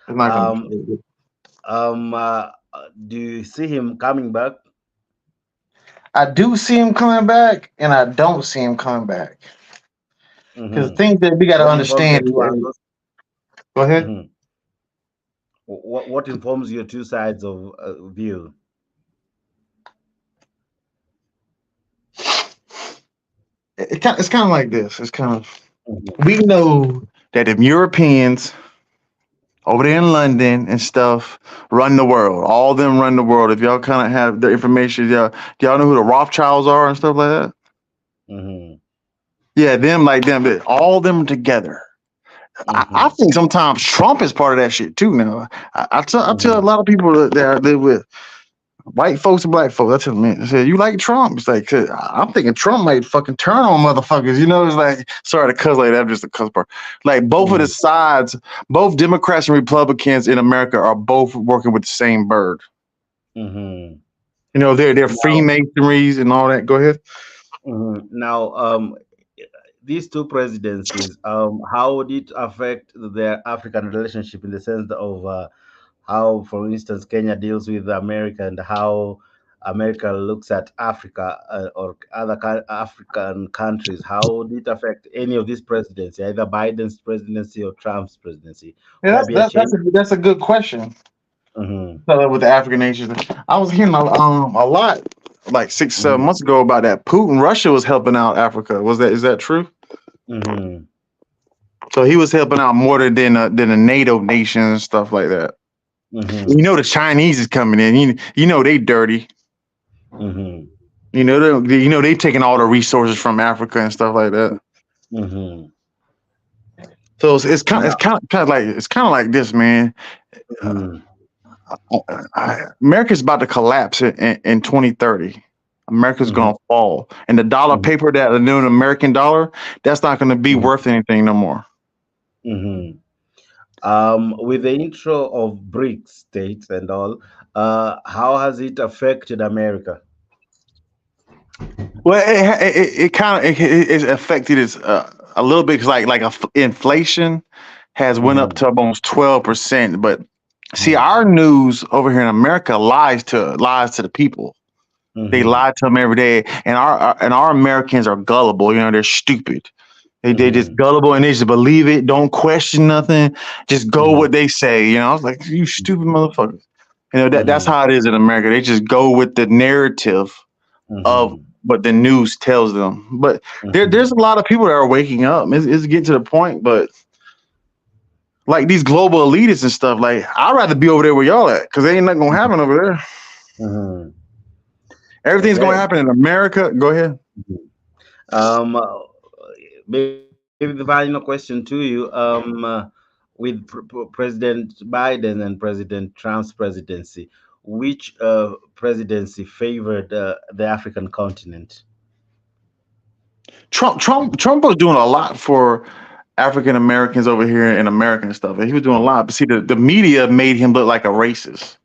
it's not gonna affect Um, it. do you see him coming back? I do see him coming back, and I don't see him coming back. Because the Mm-hmm. things that we got to What informs your understand. two angles? Go ahead. Mm-hmm. What informs your two sides of view? It's kind of like this. It's kind of Mm-hmm. we know that the Europeans over there in London and stuff run the world. All of them run the world. If y'all kind of have the information, do y'all know who the Rothschilds are and stuff like that? Mm-hmm. Yeah, them like them. All of them together. I Mm-hmm. think sometimes Trump is part of that shit too. Now, I tell a Mm-hmm. lot of people that I live with, white folks and black folks. I tell them, man, I said, you like Trump? It's like, 'cause I'm thinking Trump might fucking turn on motherfuckers. You know, it's like, sorry to cuss like that, just a cuss part. Like both of the Mm-hmm. sides, both Democrats and Republicans in America are both working with the same bird. Mm-hmm. You know, they're Now, Freemasonries and all that. Go ahead. now, these two presidencies, how would it affect their African relationship in the sense of how, for instance, Kenya deals with America and how America looks at Africa or other African countries? How would it affect any of these presidency, either Biden's presidency or Trump's presidency? Would Yeah, there be a change? that's a good question. Mm-hmm. With the African nations, I was hearing a lot like 6 7 months ago about that Putin, Russia was helping out Africa. Is that true? Mm-hmm. So he was helping out more than the NATO nations and stuff like that. Mm-hmm. You know the Chinese is coming in. You know they dirty. Mm-hmm. They taking all the resources from Africa and stuff like that. Mm-hmm. So it's kind Now, of like this, man. mm-hmm. America's about to collapse in 2030. America's Mm-hmm. gonna fall, and the dollar paper that the new American dollar, that's not gonna be Mm-hmm. worth anything no more. Mm-hmm. With the intro of BRICS states and all, how has it affected America? Well, it kind of it affected it a little bit because inflation has went up Mm-hmm. to almost 12%. But see, Mm-hmm. our news over here in America lies to the people. They Mm-hmm. lie to them every day, and our Americans are gullible. You know, they're stupid. They just Mm-hmm. gullible and they just believe it. Don't question nothing. Just go Mm-hmm. what they say. You know, I was like, you stupid motherfuckers. You know that's Mm-hmm. how it is in America. They just go with the narrative of Mm-hmm. what the news tells them. But Mm-hmm. there's a lot of people that are waking up. It's getting to the point. But like these global elitists and stuff, like I'd rather be over there where y'all at because ain't nothing gonna happen over there. Mm-hmm. Everything's gonna Okay. happen in America. Go ahead. Um, uh, Maybe the final question to you. With President Biden and President Trump's presidency, which presidency favored the African continent? Trump was doing a lot for African Americans over here in America and stuff. And he was doing a lot. But see, the media made him look like a racist.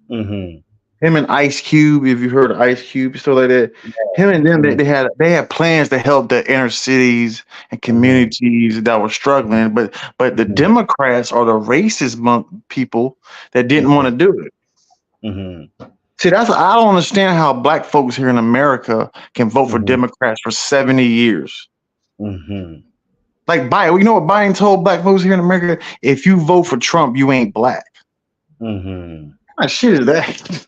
Mm-hmm. Him and Ice Cube, if you heard of Ice Cube, stuff like that. Him and them, Mm-hmm. they had plans to help the inner cities and Mm-hmm. communities that were struggling. But the Democrats are the racist people that didn't want to do it. Mm-hmm. See, I don't understand how black folks here in America can vote for Mm-hmm. Democrats for 70 years. Mm-hmm. Like Biden, you know what Biden told black folks here in America? If you vote for Trump, you ain't black. Mm-hmm. What kind of shit is that?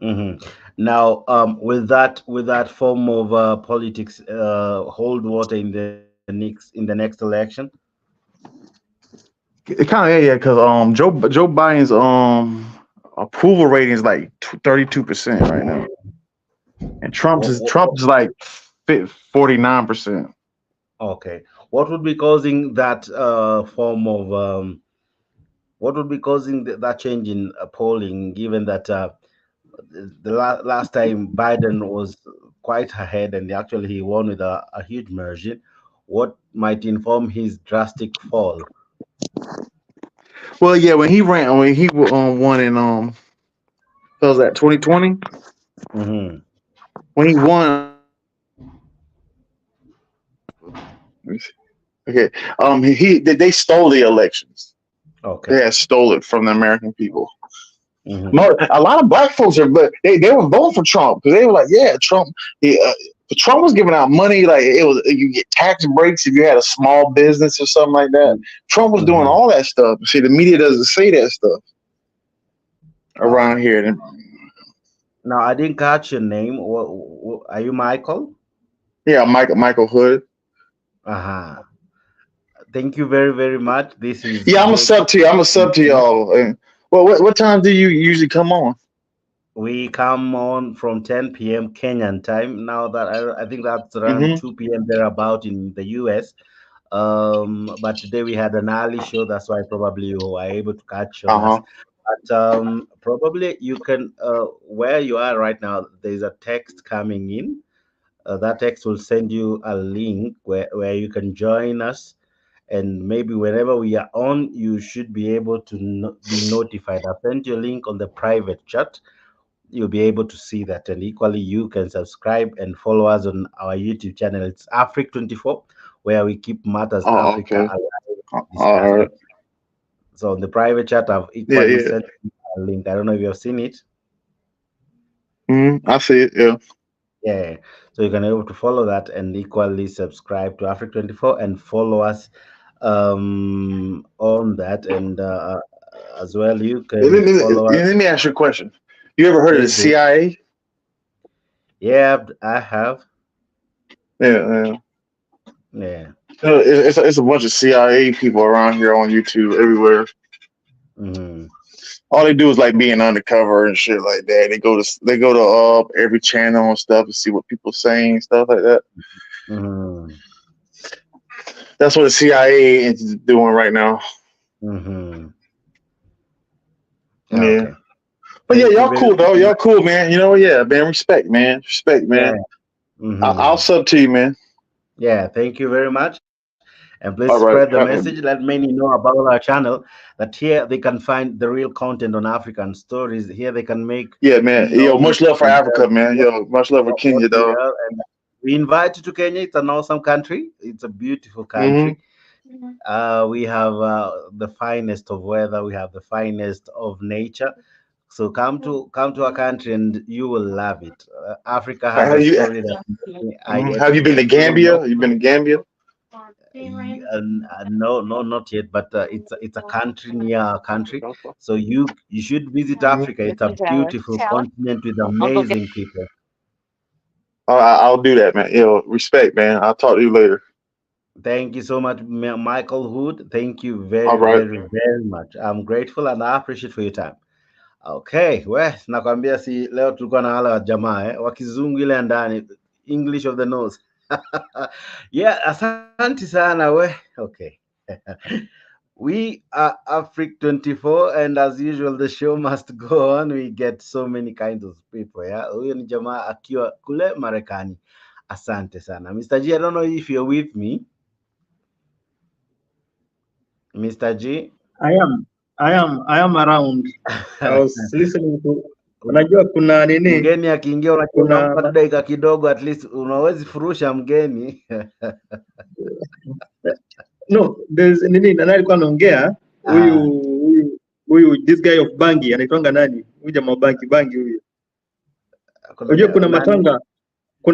Mm-hmm. Now, with that form of politics hold water in the next election? It kind of yeah, because Joe Biden's approval rating is like 32% right now, and What, what, Trump's like 49%. okay. What would be causing that form of what would be causing that change in polling, given that last time Biden was quite ahead and actually he won with a huge margin? What might inform his drastic fall? Well, yeah, when he won in what was that 2020 Hmm. when he won let me see. Okay, they stole the elections. Okay. They had stole it from the American people. Hmm. A lot of black folks are, but they were voting for Trump because they were like, yeah, Trump. He, Trump was giving out money like it was. You get tax breaks if you had a small business or something like that. Trump was doing Hmm. all that stuff. See, the media doesn't say that stuff around Okay. here. Now I didn't catch your name. Are you Michael? Yeah, Michael Hood. Uh-huh. Thank you very, very much. This is Yeah, I'm a Jake. sub to you. I'm a sub to y'all. And, well, what time do you usually come on? We come on from 10 p.m. Kenyan time. Now that I think that's around Mm-hmm. 2 p.m. thereabout in the US. But today we had an early show. That's why probably you were able to catch on Uh us. huh. But probably you can, where you are right now, there's a text coming in. That text will send you a link where you can join us, and maybe whenever we are on you should be able to be notified. I've sent you a link on the private chat. You'll be able to see that, and equally you can subscribe and follow us on our YouTube channel. It's Afric24, where we keep matters Oh, Africa okay. alive, All discussed. right. So on the private chat I've Yeah, equally yeah. sent you a link. I don't know if you've seen it. I see it. Yeah. Yeah, so you can able to follow that and equally subscribe to Afric24 and follow us on that, and as well you can follow us. Let me ask you a question. You ever heard of the Please do. CIA? Yeah, I have. Yeah, yeah. Yeah. It's a bunch of CIA people around here on YouTube everywhere. Hmm. All they do is like being undercover and shit like that. They go to every channel and stuff to see what people saying stuff like that. Hmm. That's what the CIA is doing right now. Hmm. Yeah, Okay. but yeah, Thank you y'all very, cool though. very Y'all much. cool, man. You know, yeah, man. Respect, Yeah. man. I'll Hmm. sub to you, man. Yeah. Thank you very much. And please All spread the right. message. Let many know about our channel, that here they can find the real content on African stories. Here they can make Yeah, man. Yo, known much love for Africa, themselves, man. Yo, much love for what Kenya, we dog. are. And we invite you to Kenya. It's an awesome country. It's a beautiful Mm-hmm. country. We have the finest of weather. We have the finest of nature. So come to our country and you will love it. Africa has Have a you story that I yet have you been to few don't know. Gambia? You been to Gambia? No, no, not yet. But it's a country near our country. So you should visit Mm-hmm. Africa. It's a beautiful continent with amazing people. I'll do that, man. Yo, respect, man. I'll talk to you later. Thank you so much, Michael Hood. Thank you All very, right. very, very much. I'm grateful and I appreciate for your time. Okay, nakwambia, si leo tulikuwa na wale wa jamaa wa kizungu ile ya ndani, English of the nose. Yeah, asante sana Okay. We are Afric 24, and as usual the show must go on. We get so many kinds of people. Yeah, huyo ni jamaa akiwa kule Marekani. Asante sana. Mr. G, I don't know if you're with me. Mr. G. I am around. I was listening to, unajua kuna nini, Mgeni akiingia unajua kuna unampa tu dakika kidogo, at least unawezi furusha mgeni. no, there's nini, nani alikuwa anaongea huyu Ah, this guy of Bangi anaitwanga nani? Huyu jamaa wa Bangi huyu. kuna Unajua kuna nani?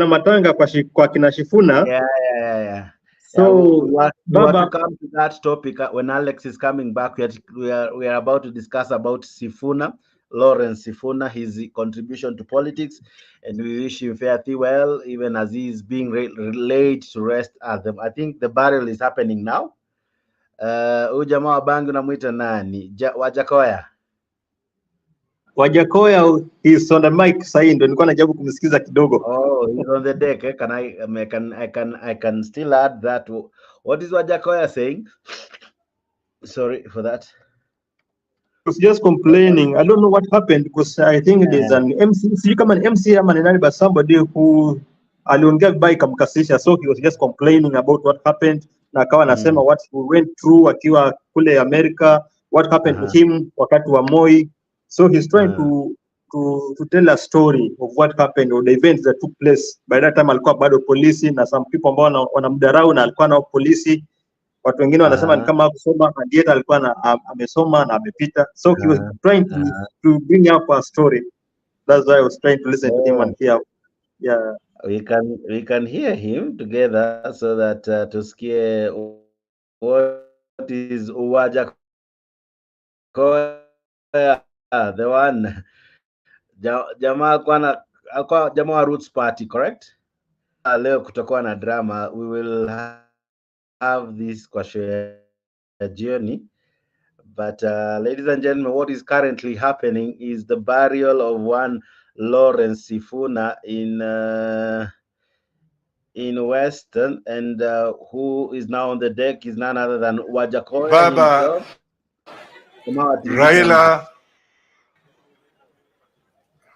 matanga kwa kina Shifuna. Yeah, yeah, yeah, yeah. Yeah, So we were to baba, come to that topic when Alex is coming back. We are about to discuss about Sifuna, Lawrence Sifuna, his contribution to politics, and we wish him fairly well, even as he is being laid to rest at them. I think the burial is happening now. Huyu jamaa wa Bangi unamwita nani? Wajakoya. Wajakoya is on the mic sahi, ndio nilikuwa najaribu kumsikiza kidogo. Oh, he's on the deck. I can still add that. What is Wajakoya saying? Sorry for that. Was just complaining. I don't know what happened because I think there's an MC, see kama an MC ama ni nani, but somebody who aliongea vibaya ikamkasisha, so he was just complaining about what happened, na akawa anasema what we went through akiwa kule America, what happened to him wakati wa Moi. So he's trying to tell a story of what happened or the events that took place. By that time alikuwa bado polisi na some people ambao wanamdarau na alikuwa na polisi. Watu wengine wanasema ni kama kusoma Dieta alikuwa amesoma na amepita. So he was trying to bring up a story. That's why I was trying to listen to him and hear. Yeah. We can hear him together so that tusikie what is Wajakoya, the one jamaa alikuwa jamaa wa Roots Party, correct? Leo kutakuwa na drama. We will have this kwa show ya jioni. But ladies and gentlemen, what is currently happening is the burial of one Lawrence Sifuna in Western, and who is now on the deck is none other than Wajakoya Baba himself. Raila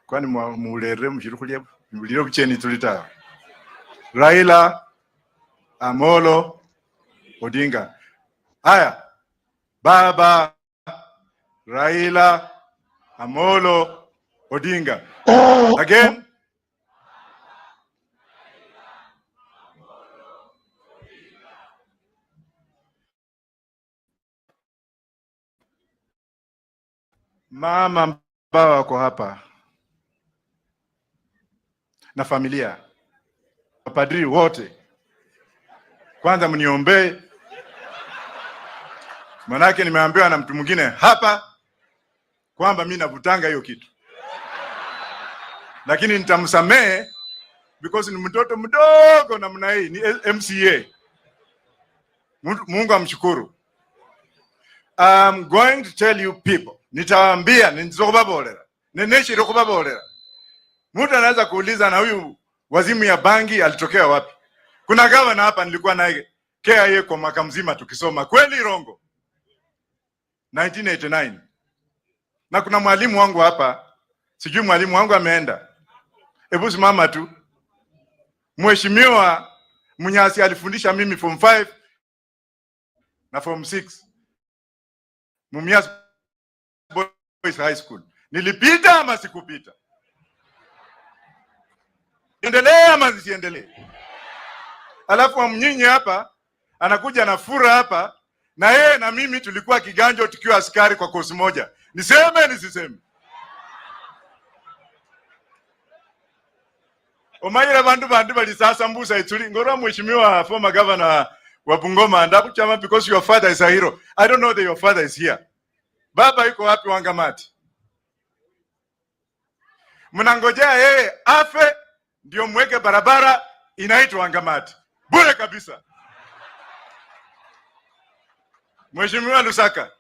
kwani mulere mshirikulia muliro bucheni tulita Raila Amolo Odinga. Haya, Baba Raila Amolo Odinga. Again. Mama ambao wako hapa na familia, mapadri wote, kwanza mniombee, manake nimeambiwa na mtu mwingine hapa kwamba mimi navutanga hiyo kitu, lakini nitamsamehe because ni mtoto mdogo namna hii, ni MCA. Mungu amshukuru. I'm going to tell you people, nitawaambia nizokubabolera neneshiro kubabolera. Mtu anaweza kuuliza na huyu wazimu ya bangi alitokea wapi? Kuna gavana hapa nilikuwa naye KIA kwa mwaka mzima tukisoma, kweli rongo, 1989. Na kuna mwalimu wangu hapa, sijui mwalimu wangu ameenda, hebu simama tu. Mheshimiwa Munyasi alifundisha mimi form 5 na form 6 Mumias Boys High School. Nilipita ama sikupita? Endelee ama nisiendelee? Alafu mnyinyi hapa anakuja na fura hapa, na yeye na mimi tulikuwa kiganjo tukiwa askari kwa kosi moja. Niseme nisiseme? Omanyira bandu bali sasa mbusa ituli ngoro. Mheshimiwa former governor wa Bungoma, ndabu chama, because your father is a hero. I don't know that your father is here. Baba yuko wapi Wangamati? Mnangojea yeye afe ndio mweke barabara inaitwa Wangamati. Bure kabisa. Mheshimiwa Lusaka,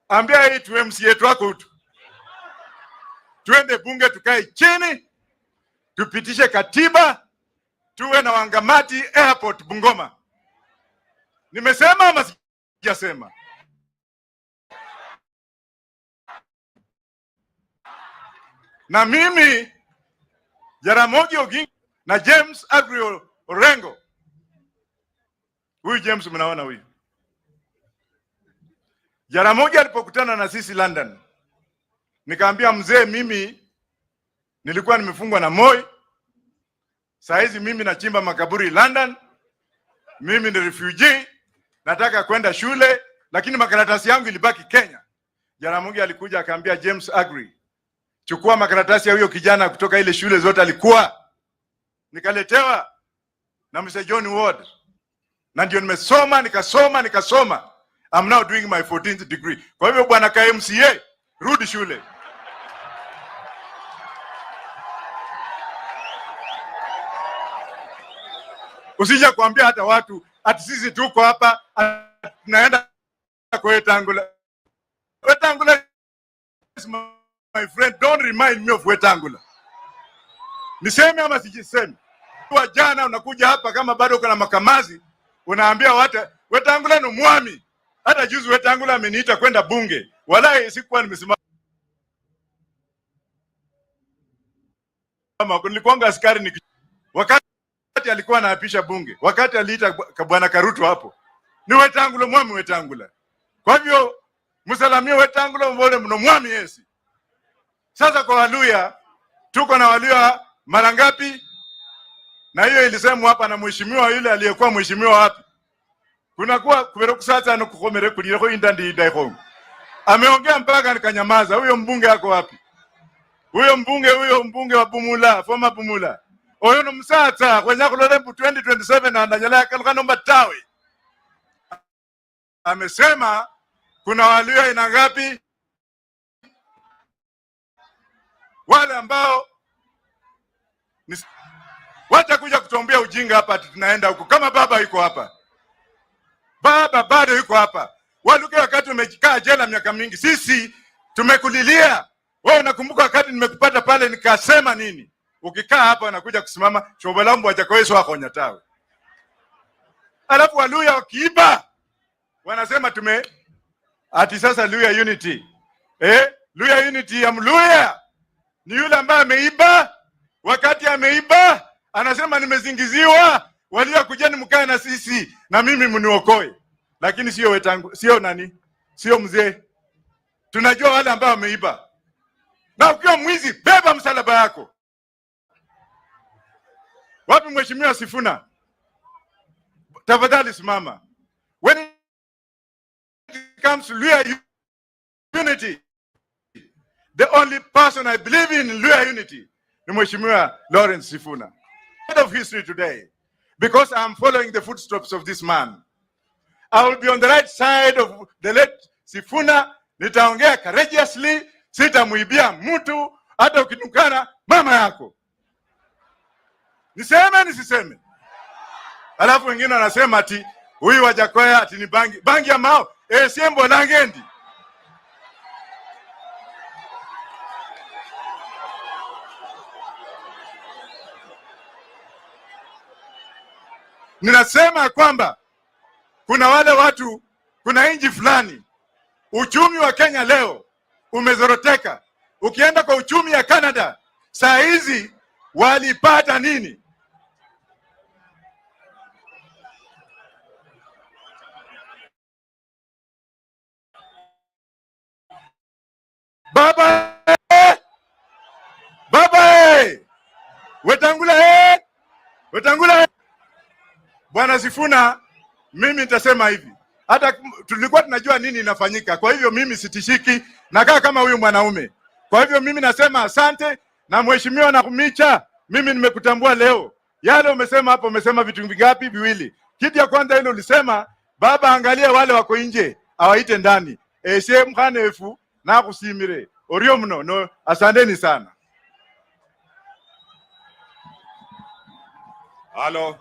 ambia hii tu MCA yetu wako utu, tuende bunge tukae chini tupitishe katiba tuwe na Wangamati airport Bungoma. Nimesema ama sijasema? Na mimi Jaramogi Oginga na James Agrio Orengo. Huyu James mnaona huyu. Jaramogi alipokutana na sisi London, nikaambia mzee, mimi nilikuwa nimefungwa na Moi. Saizi mimi nachimba makaburi London. Mimi ni refugee, nataka kwenda shule, lakini makaratasi yangu ilibaki Kenya. Jaramogi alikuja akaambia James Agri, chukua makaratasi ya huyo kijana kutoka ile shule zote alikuwa. Nikaletewa na Mr. John Ward. Na ndio nimesoma, nikasoma. I'm now doing my 14th degree. Kwa hivyo bwana KMCA, rudi shule. Usija kuambia hata watu ati sisi tuko hapa tunaenda kwa Wetangula. Wetangula my friend, don't remind me of Wetangula. Niseme ama sijiseme? Kwa jana unakuja hapa kama bado kuna makamazi, unaambia watu Wetangula ni mwami. Hata juzi Wetangula ameniita kwenda bunge. Walai sikuwa nimesimama. Nilikuwa askari wakati alikuwa anaapisha bunge. Wakati aliita bwana Karuto hapo. Ni Wetangula mwami Wetangula. Kwa hivyo msalamie Wetangula mbole mno mwami yesi. Sasa kwa Waluya tuko na Waluya mara ngapi? Na hiyo ilisemwa hapa na mheshimiwa yule aliyekuwa mheshimiwa wapi? Kunakuwa kumerokusasa na kukomere kulireko indandi idaiko. Ameongea mpaka nikanyamaza. Huyo mbunge yako wapi? Huyo mbunge wa Bumula, former Bumula. Oyo no msata kwenye kulolembu 2027 na ndanyala kanomba tawe. Amesema kuna Waluya ina ngapi? Wale ambao wacha kuja kutuombea ujinga hapa, tunaenda huko kama baba yuko hapa. Baba bado yuko hapa. Waluke wakati umekaa jela miaka mingi, sisi tumekulilia. Wewe unakumbuka wakati nimekupata pale nikasema nini? Ukikaa hapa unakuja kusimama chobolambo wajakoeso wako nyatawe. Alafu Waluya wakiiba wanasema ati sasa Luya unity. Luya unity ya Mluya ni yule ambaye ameiba. Wakati ameiba anasema nimezingiziwa, Waluya kujeni mkae na sisi na mimi mniokoe. Lakini sio Wetangu, sio nani? Sio mzee. Tunajua wale ambao wameiba. Na ukiwa mwizi beba msalaba yako. Wapi mheshimiwa Sifuna? Tafadhali simama. When it comes to Luya unity, the only person I believe in Luya unity ni mheshimiwa Lawrence Sifuna. Head of history today, because I'm following the footsteps of this man. I will be on the right side of the late Sifuna. Nitaongea courageously, sitamuibia mtu, hata ukitukana mama yako. Niseme nisiseme? Alafu wengine wanasema ati huyu Wajakoya ati ni bangi ya mao. Siembo langendi. Ninasema kwamba kuna wale watu, kuna inji fulani, uchumi wa Kenya leo umezoroteka. Ukienda kwa uchumi ya Canada, saa hizi walipata nini? Baba Wetangula Bwana Sifuna, mimi nitasema hivi. Hata tulikuwa tunajua nini inafanyika. Kwa hivyo mimi sitishiki, nakaa kama huyu mwanaume. Kwa hivyo mimi nasema asante, na mheshimiwa Nakumicha, mimi nimekutambua leo. Yale umesema hapo, umesema vitu vingapi? Viwili. Kitu ya kwanza ile ulisema, baba angalia wale wako nje, awaite ndani. Sie mkanefu na kusimire. Orio mno, no, asanteni sana. Hello.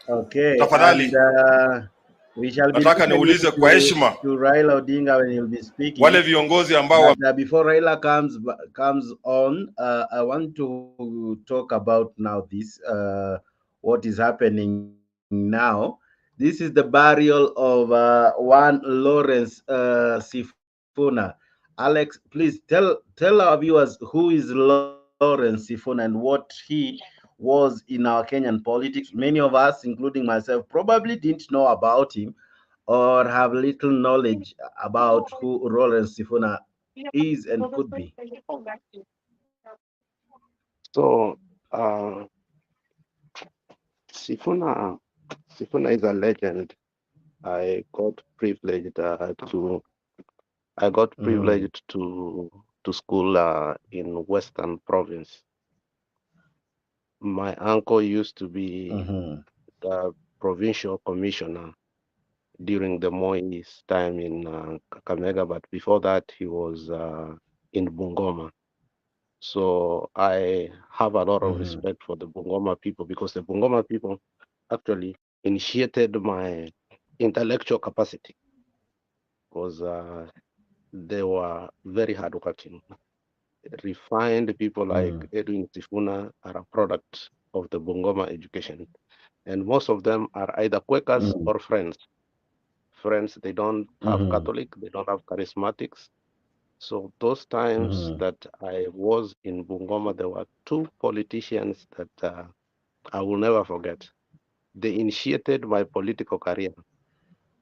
Okay, Tafadhali. and we shall be Nataka niulize kwa heshima to Raila Odinga when he'll be speaking. wale viongozi ambao Before Raila comes on, I want to talk about now this what is happening now. This is the burial of one Lawrence Sifuna. Alex, please tell our viewers who is Lawrence Sifuna and what he was in our Kenyan politics. Many of us, including myself, probably didn't know about him or have little knowledge about who Lawrence Sifuna is and could be. So, Sifuna is a legend. I got privileged to school in Western Province. My uncle used to be the provincial commissioner during the Moi's time in Kakamega, but before that he was in Bungoma. So I have a lot of respect for the Bungoma people, because the Bungoma people actually initiated my intellectual capacity. Because they were very hardworking. Refined people like Edwin Sifuna are a product of the Bungoma education. And most of them are either Quakers or Friends. Friends, they don't have Catholic, they don't have charismatics. So those times that I was in Bungoma, there were two politicians that I will never forget. They initiated my political career,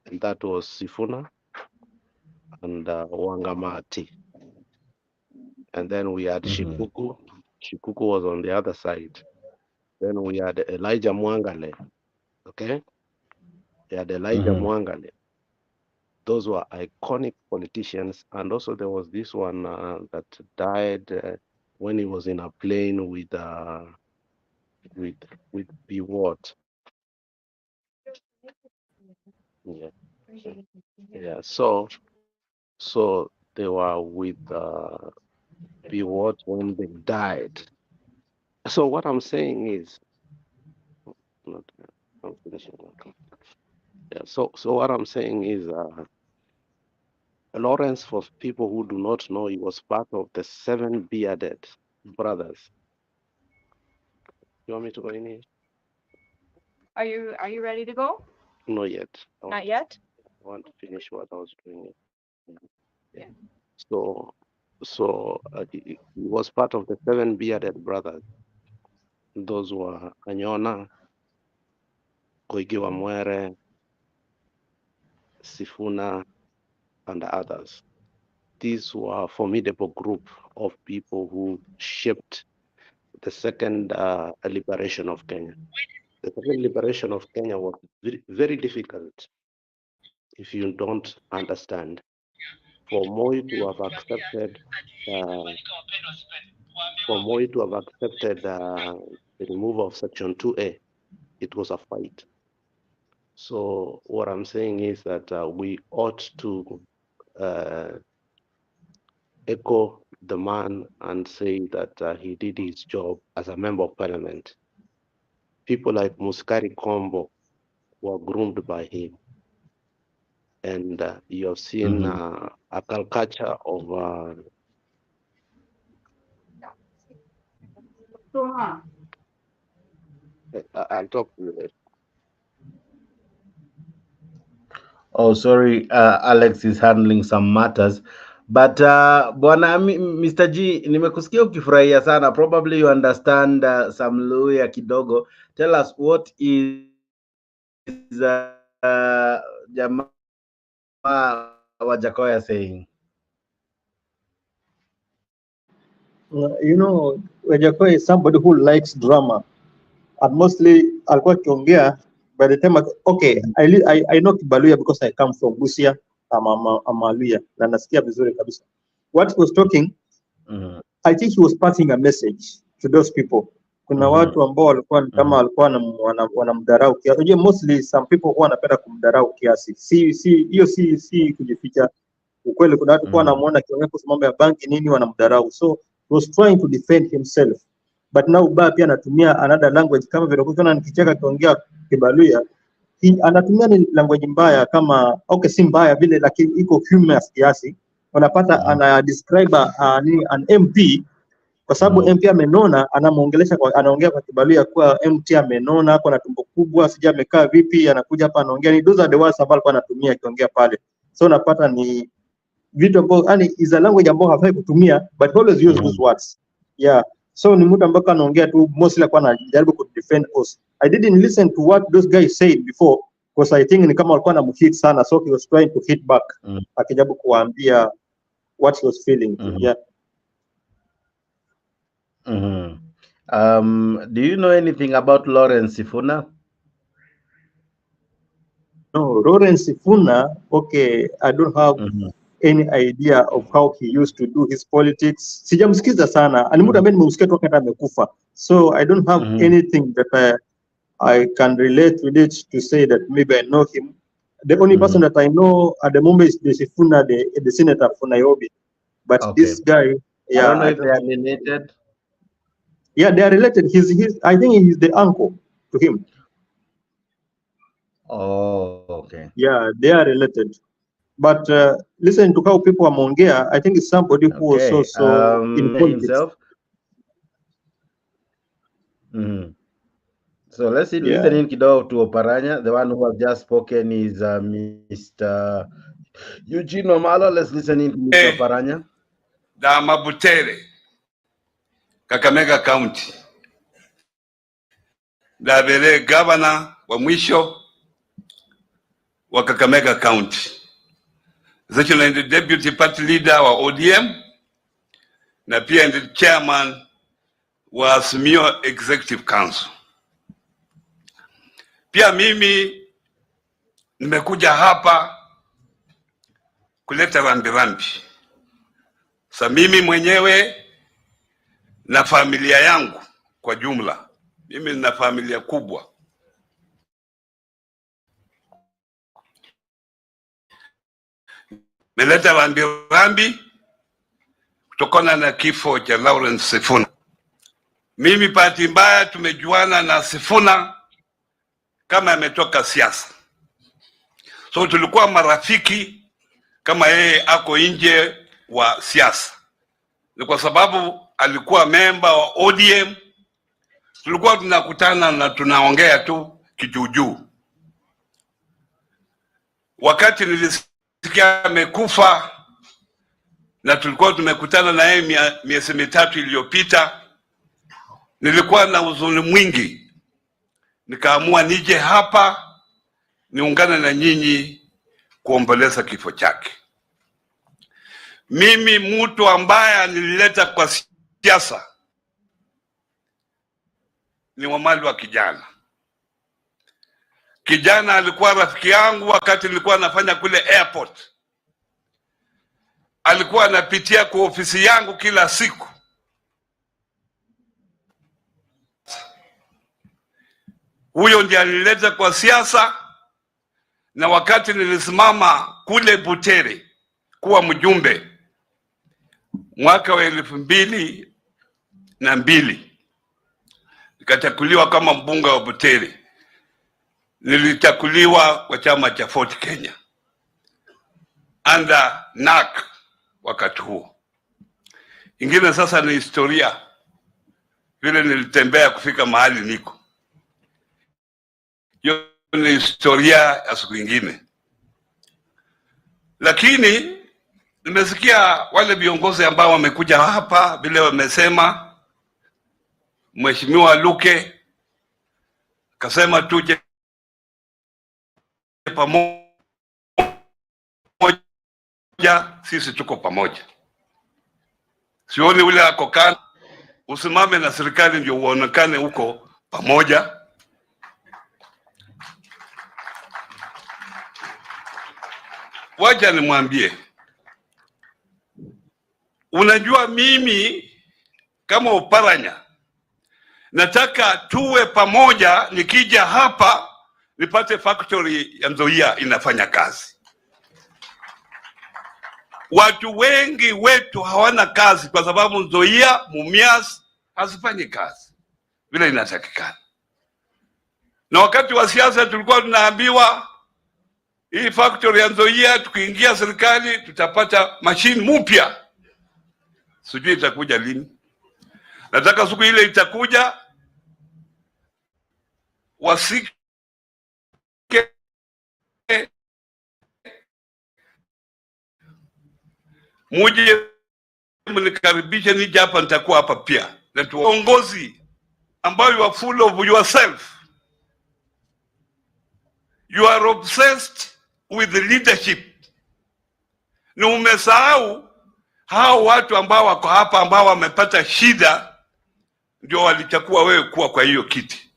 and that was Sifuna and Wangamati. And then we had Shikuku. Shikuku was on the other side. Then we had Elijah Mwangale. Okay, we had Elijah Mwangale. Those were iconic politicians. And also there was this one that died when he was in a plane with Biwott. Yeah, yeah. So they were with Biwott when they died. So what I'm saying is, not, I'm finishing. Yeah. So what I'm saying is, Lawrence, for people who do not know, he was part of the 7 bearded brothers. You want me to go in here? Are you ready to go? Not yet. Not yet? I want to finish what I was doing. Yeah. So he was part of the 7 bearded brothers. Those were Anyona, Koigi wa Mwere, Sifuna, and others. These were a formidable group of people who shaped the second liberation of Kenya. The second liberation of Kenya was very, very difficult if you don't understand. For Moi to have accepted the removal of Section 2A, it was a fight. So what I'm saying is that we ought to echo the man and say that he did his job as a member of parliament. People like Muskari Kombo were groomed by him. And you have seen a caricature of I'll talk to you later. Oh, sorry, Alex is handling some matters. But bwana Mr. G, nimekusikia ukifurahia sana. Probably you understand some Luya kidogo. Tell us what is jamaa Wajakoya saying? You know, Wajakoya is somebody who likes drama. And mostly alikuwa akiongea by the time okay, I know Kibaluya because I come from Busia. I'm a Luya na nasikia vizuri kabisa. What he was talking, I think he was passing a message to those people. Kuna watu ambao walikuwa kama walikuwa wanamdharau kiasi. Unajua mostly some people huwa wanapenda kumdharau kiasi. Si kujificha. Ukweli kuna watu kwa wanamuona akiongea kuhusu mambo ya banki nini wanamdharau. So he was trying to defend himself. But now pia anatumia another language kama vile ukiona nikicheka kiongea Kibaluya, anatumia ni language mbaya kama okay, si mbaya vile lakini iko humorous kiasi. Unapata ana describe an MP kwa sababu MP amenona, anamuongelesha kwa anaongea kwa Kibaluya kwa MT amenona, kwa na tumbo kubwa, sija amekaa vipi, anakuja hapa anaongea ni those are the words ambao alikuwa anatumia akiongea pale. So unapata ni vitu ambavyo yani is a language ambao hafai kutumia but always use those words. Yeah. So ni mtu ambaye anaongea tu mostly alikuwa anajaribu ku defend us. I didn't listen to what those guys said before because I think ni kama walikuwa anamhit sana, so he was trying to hit back. Akijaribu kuambia what he was feeling. Yeah. Do you know anything about Lawrence Sifuna? No, Lawrence Sifuna, okay, I don't have any idea of how he used to do his politics. Sijamsikiza sana. Ni mtu ambaye nimemsikia tu wakati amekufa. So I don't have anything that I can relate with it to say that maybe I know him. The only person that I know at the moment is the Sifuna, the senator for Nairobi. But this guy, yeah, I don't know if they are related. Yeah, they are related. I think he's the uncle to him. Oh, okay. Yeah, they are related. But listen to how people wameongea, I think it's somebody who was Okay. also in politics. Himself. So let's Yeah. listen in kidogo to Oparanya. The one who has just spoken is Mr. Eugene Omalo. Let's listen in to Mr. Oparanya. Mabutere, Kakamega County. Vile governor wa mwisho wa Kakamega County. Sasa ndi deputy party leader wa ODM na pia ndi chairman wa Azimio Executive Council. Pia mimi nimekuja hapa kuleta rambirambi. Sasa mimi mwenyewe na familia yangu kwa jumla, mimi nina familia kubwa. Meleta rambirambi kutokana na kifo cha Lawrence Sifuna. Mimi bahati mbaya tumejuana na Sifuna kama ametoka siasa. So tulikuwa marafiki kama yeye ako nje wa siasa. Ni kwa sababu alikuwa memba wa ODM. Tulikuwa tunakutana na tunaongea tu kijuujuu. Wakati nilisikia amekufa na tulikuwa tumekutana na yeye miezi mitatu iliyopita, nilikuwa na huzuni mwingi. Nikaamua nije hapa niungane na nyinyi kuomboleza kifo chake. Mimi mtu ambaye nilileta kwa siasa ni Wamali wa kijana. Kijana alikuwa rafiki yangu wakati nilikuwa nafanya kule airport. Alikuwa anapitia kwa ofisi yangu kila siku. Huyo ndiye alileta kwa siasa, na wakati nilisimama kule Butere kuwa mjumbe mwaka wa 2002, nikachakuliwa kama mbunge wa Butere. Nilichakuliwa kwa chama cha Fort Kenya under NAK wakati huo. Ingine sasa ni historia, vile nilitembea kufika mahali niko. Hiyo ni historia ya siku ingine. Lakini nimesikia wale viongozi ambao wamekuja hapa vile wamesema, Mheshimiwa Luke kasema tuje pamoja, sisi tuko pamoja. Sioni ule akokana usimame na serikali ndio uonekane huko pamoja. Wacha nimwambie, unajua mimi kama Oparanya nataka tuwe pamoja. Nikija hapa nipate factory ya Nzoia inafanya kazi. Watu wengi wetu hawana kazi kwa sababu Nzoia, Mumias hazifanyi kazi vile inatakikana. Na wakati wa siasa tulikuwa tunaambiwa hii factory ya Nzoia tukiingia serikali tutapata machine mpya. Sijui itakuja lini. Nataka siku ile itakuja wasike muje mnikaribishe nije hapa, nitakuwa hapa pia. Na tuongozi ambao you are full of yourself. You are obsessed with the leadership. Na umesahau hao watu ambao wako hapa ambao wamepata shida ndio walichukua wewe kuwa kwa hiyo kiti.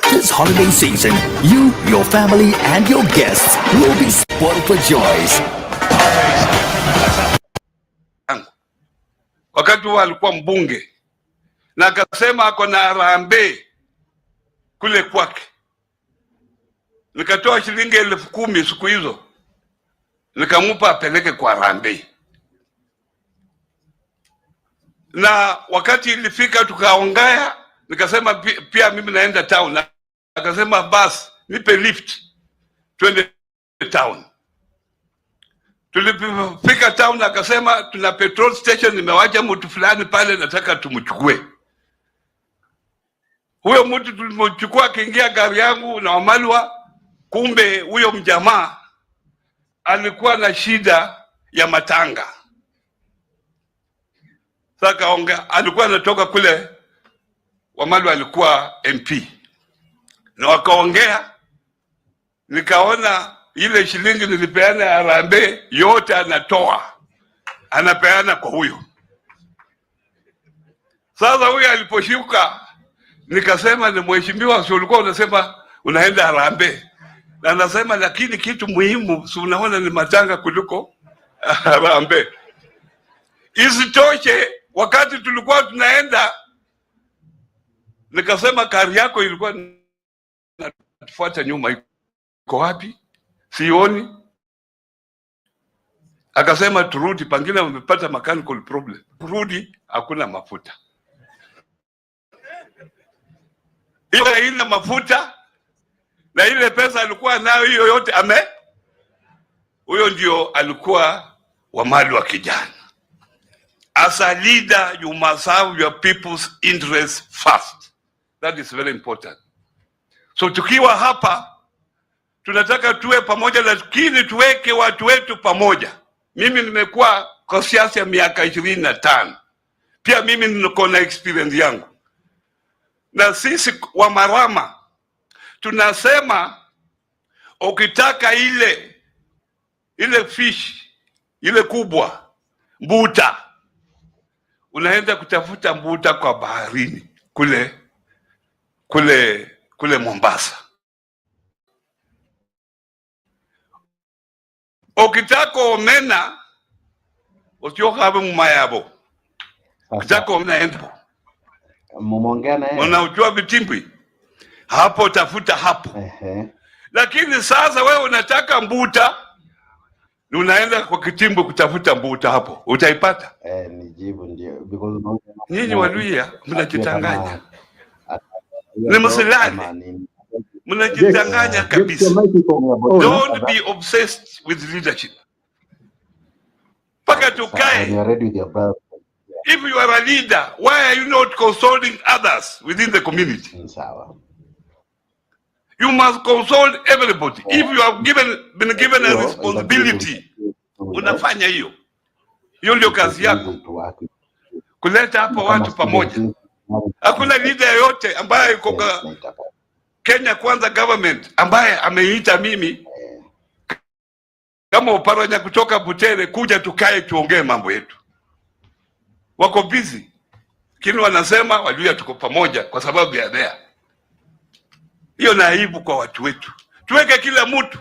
This holiday season, you, your family and your guests will be spoiled for joys. Wakati huo alikuwa mbunge na akasema ako na harambee kule kwake. Nikatoa shilingi 10,000 siku hizo, nikamupa apeleke kwa harambee. Na wakati ilifika tukaongea, nikasema pia mimi naenda town. Akasema basi nipe lift twende town. Tulipofika town akasema tuna petrol station, nimewacha mtu fulani pale, nataka tumchukue. Huyo mtu tulimchukua, akiingia gari yangu na Wamalwa, kumbe huyo mjamaa alikuwa na shida ya matanga. Sasa alikuwa anatoka kule, Wamalwa alikuwa MP, na wakaongea, nikaona ile shilingi nilipeana ya harambee yote anatoa, anapeana kwa huyo. Sasa huyo aliposhuka, nikasema ni mheshimiwa, si ulikuwa unasema unaenda harambee? Na anasema lakini kitu muhimu si unaona ni matanga kuliko harambee. Isitoshe, wakati tulikuwa tunaenda, nikasema kari yako ilikuwa natufuata nyuma, iko wapi? Sioni. Akasema turudi, pengine wamepata mechanical problem. Turudi, hakuna mafuta. Ile ina mafuta na ile pesa alikuwa nayo hiyo yote huyo ndio alikuwa Wamalwa kijana. As a leader, you must have your people's interests first. That is very important. So tukiwa hapa, tunataka tuwe pamoja, lakini tuweke watu wetu pamoja. Mimi nimekuwa kwa siasa ya miaka 25. Pia mimi niko na experience yangu. Na sisi wa Marama tunasema ukitaka ile fish ile kubwa, mbuta, unaenda kutafuta mbuta kwa baharini kule Mombasa. Ukitaka omena usiokabe mumayabo. Ukitaka omena endo Mumongea na yeye. Unaujua vitimbwi hapo, tafuta hapo. Lakini sasa wewe unataka mbuta, unaenda kwa kitimbwi kutafuta mbuta, hapo utaipata? Nijibu ndio, because nyinyi Waluhya mnajitanganya, ni msilali, mnajitanganya kabisa. Don't be obsessed with leadership. Paka tukae. If you are a leader, why are you not consulting others within the community? You must consult everybody. If you have been given a responsibility, unafanya hiyo. Hiyo ndio kazi yako. Kuleta hapa watu pamoja. Hakuna leader yote ambaye yuko Kenya Kwanza government ambaye ameita mimi kama Oparanya kutoka Butere kuja tukae tuongee mambo yetu. Wako busy. Kini wanasema Waluhya tuko pamoja kwa sababu ya there. Hiyo na aibu kwa watu wetu. Tuweke kila mtu,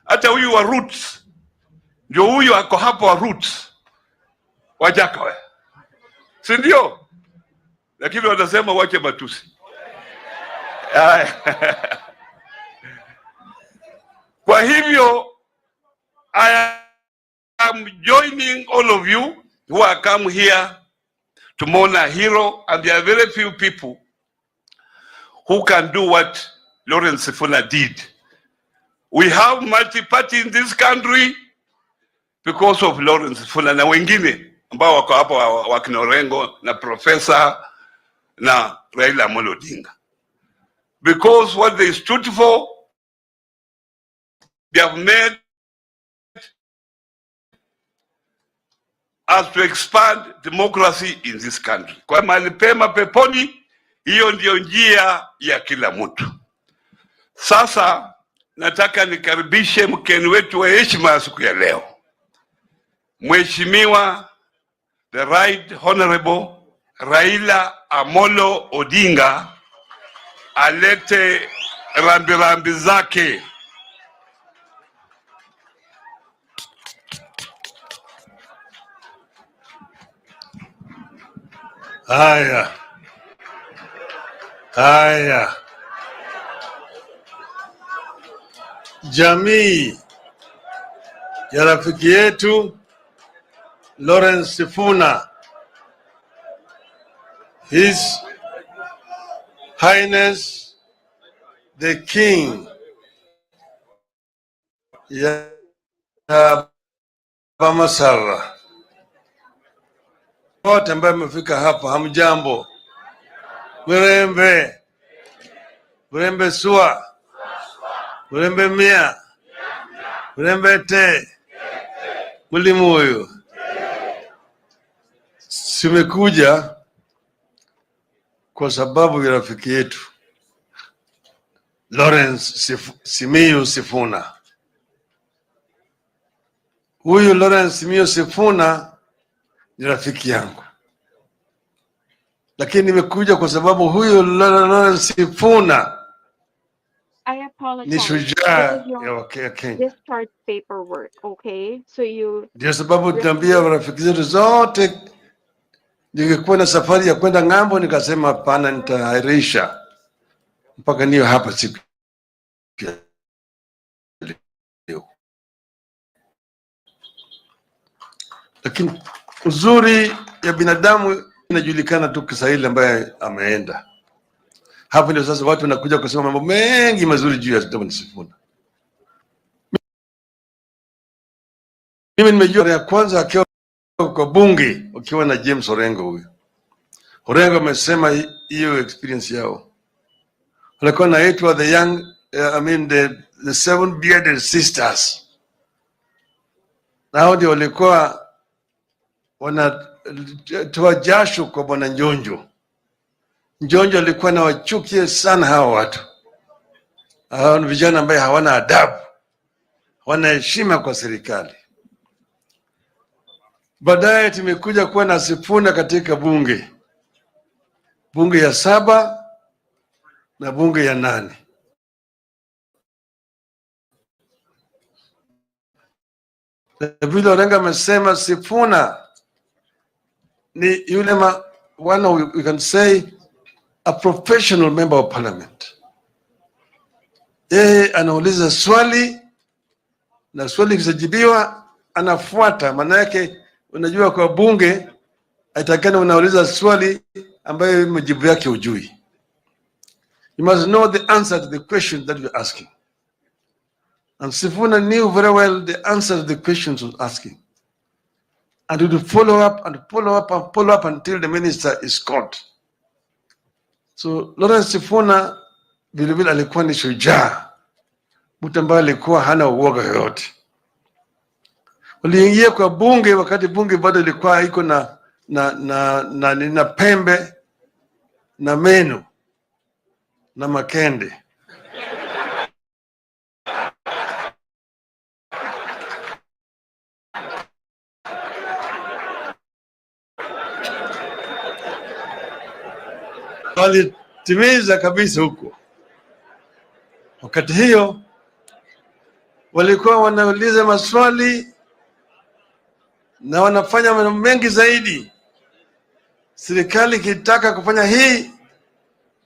hata huyu wa roots. Ndio huyu ako hapo wa roots. Wajaka we. Si ndio? Lakini wanasema wache matusi. Kwa hivyo, I am joining all of you who are come here to mourn a hero, and there are very few people who can do what Lawrence Sifuna did. We have multi-party in this country because of Lawrence Sifuna na wengine ambao wako hapo wakina Orengo na Professor na Raila Uhuru. Because what they stood for, they have made us to expand democracy in this country. Kwa mahali pema peponi, hiyo ndio njia ya kila mtu. Sasa nataka nikaribishe mgeni wetu wa heshima siku ya leo, Mheshimiwa the Right Honorable Raila Amolo Odinga, alete rambirambi zake. Haya, jamii ya rafiki yetu Lawrence Sifuna, His Highness the King ya Masara wote ambaye mmefika hapa, hamjambo. Mrembe mrembe sua mrembe mia mrembe te mulimu huyu. Simekuja kwa sababu ya rafiki yetu Lawrence Simiyu Sifuna. Huyu Lawrence Simiyu Sifuna ni rafiki yangu, lakini nimekuja kwa sababu huyu Lawrence Sifuna I ni apologize. This shujaa is your ya Kenya. discharge paperwork, okay? So you Ndio sababu nitaambia rafiki zetu zote, ningekuwa na safari ya kwenda ng'ambo, nikasema hapana, nitaahirisha mpaka niyo hapa siku ya leo. Lakini uzuri ya binadamu inajulikana tu Kiswahili ambaye ameenda hapo. Ndio sasa watu wanakuja kusema mambo mengi mazuri juu ya Lawrence Sifuna. Mimi nimejua ya kwanza akiwa kwa bunge ukiwa na James Orengo. Huyo Orengo amesema hiyo experience yao, walikuwa naitwa the young the seven bearded sisters, na hao ndio walikuwa wanatoa jasho kwa bwana Njonjo. Njonjo alikuwa na wachukie sana hawa watu. Hao ni vijana ambaye hawana adabu, hawana heshima kwa serikali. Baadaye tumekuja kuwa na Sifuna katika bunge ya 7 na bunge ya 8. Vile Orengo amesema, Sifuna ni yule one we can say a professional member of parliament. Yeye anauliza swali na swali kisajibiwa anafuata. Maana yake unajua kwa bunge aitakana unauliza swali ambayo majibu yake hujui. You must know the answer to the question that you're asking. And Sifuna knew very well the answer to the questions he was asking. And he would follow up and follow up and follow up until the minister is caught. So Lawrence Sifuna vilevile alikuwa ni shujaa, mtu ambaye alikuwa hana uoga yoyote. Waliingia kwa bunge wakati bunge bado ilikuwa iko na pembe na meno na makende. Walitimiza kabisa huko. Wakati hiyo walikuwa wanauliza maswali na wanafanya mambo mengi zaidi. Serikali ikitaka kufanya hii,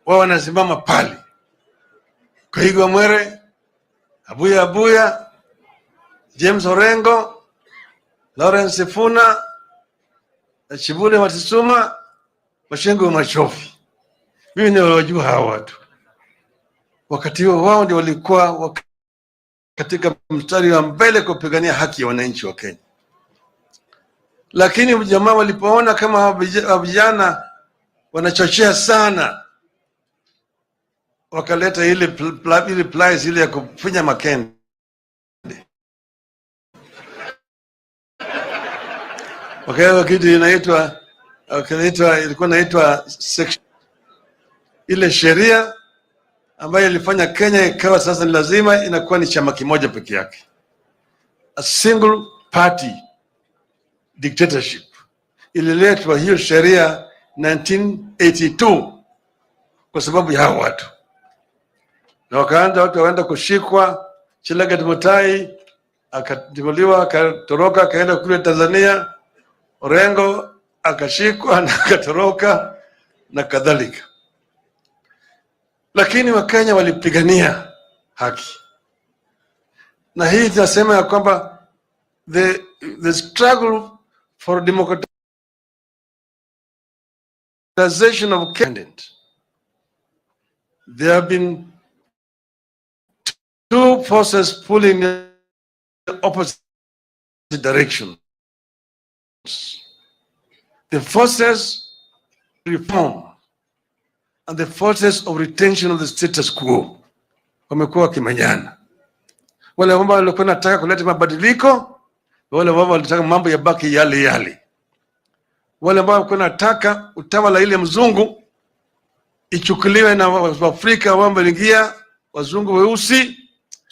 wao wanasimama pale. Kaigwa Mwere, Abuya, James Orengo, Lawrence Sifuna, Chibule Watisuma, Mashengo Machofi. Mimi ndio wajua hawa watu. Wakati huo wao ndio walikuwa katika mstari wa mbele kupigania haki ya wananchi wa Kenya. Lakini jamaa walipoona kama vijana wanachochea sana, wakaleta ile plies ile ya kufinya makende. Wakawa kitu ilikuwa inaitwa section, ile sheria ambayo ilifanya Kenya ikawa sasa ni lazima inakuwa ni chama kimoja peke yake, a single party dictatorship. Ililetwa hiyo sheria 1982 kwa sababu ya hao watu, na wakaanza watu waenda kushikwa. Chelagat Mutai akatimuliwa, akatoroka, akaenda kule Tanzania. Orengo akashikwa na akatoroka na kadhalika. Lakini Wakenya walipigania haki, na hii tunasema ya kwamba the struggle for democratization of Kenya, there have been two forces pulling the opposite directions. The forces reform and the forces of retention of the status quo wamekuwa wakimenyana. Wale ambao walikuwa wanataka kuleta mabadiliko, wale ambao walitaka mambo yabaki yale yale. Wale ambao walikuwa wanataka utawala ile mzungu ichukuliwe na Waafrika ambao wameingia wazungu weusi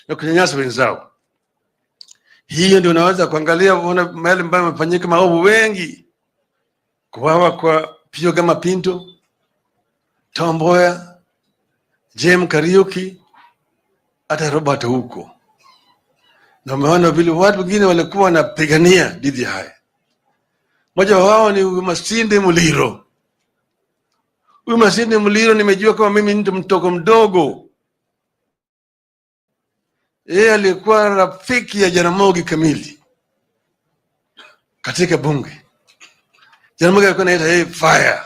na kunyanyasa wenzao. Hiyo ndio unaweza kuangalia uone mahali ambayo yamefanyika maovu wengi. Kuwawa kwa Pio Gama Pinto, Tom Mboya, Jem Kariuki, hata Robert huko. Na umeona vile watu wengine walikuwa wanapigania dhidi haya. Mmoja wao ni Masinde Muliro. Huyu Masinde Muliro nimejua kama mimi ni mtoko mdogo. Yeye alikuwa rafiki ya Jaramogi kamili katika bunge. Jaramogi alikuwa anaita yeye fire.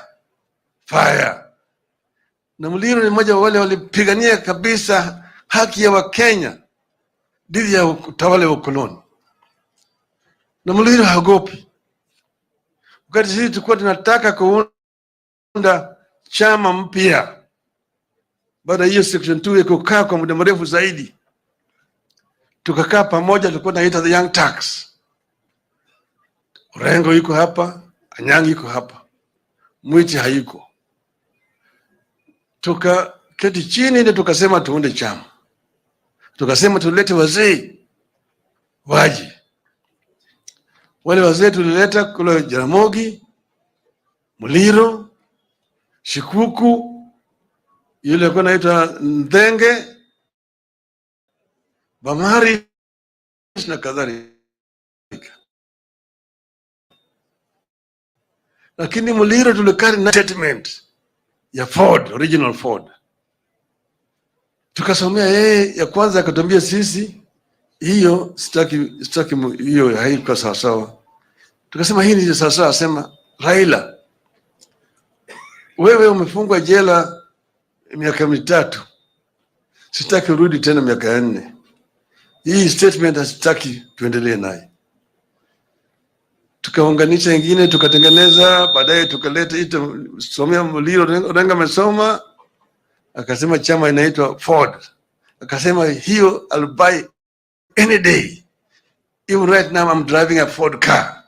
Na Muliro ni mmoja wa wale walipigania kabisa haki ya Wakenya dhidi ya utawala wa ukoloni. Na Muliro haogopi. Wakati sisi tulikuwa tunataka kuunda chama mpya, baada hiyo section 2 ya kukaa kwa muda mrefu zaidi, tukakaa pamoja, tulikuwa tunaita the Young Turks. Orengo yuko hapa, Anyang' yuko hapa, Mwiti hayuko. Tukaketi chini na tukasema tuunde chama. Tukasema tulete wazee waje. Wale wazee tulileta kule Jaramogi, Muliro, Shikuku, yule alikuwa anaitwa Ndenge, Bamari na kadhalika. Lakini Muliro tulikari na statement ya Ford, original Ford. Tukasomea yeye ya kwanza, akatuambia sisi hiyo sitaki hiyo haiko sawa sawa. Tukasema hii ni sawa sawa. Asema Raila, wewe umefungwa jela miaka 3, sitaki urudi tena miaka 4. Hii statement hasitaki tuendelee naye. Tukaunganisha ingine, tukatengeneza, baadaye tukaleta ito somea Muliro. Orengo amesoma, akasema chama inaitwa Ford. Akasema hiyo I'll buy any day. Even right now I'm driving a Ford car.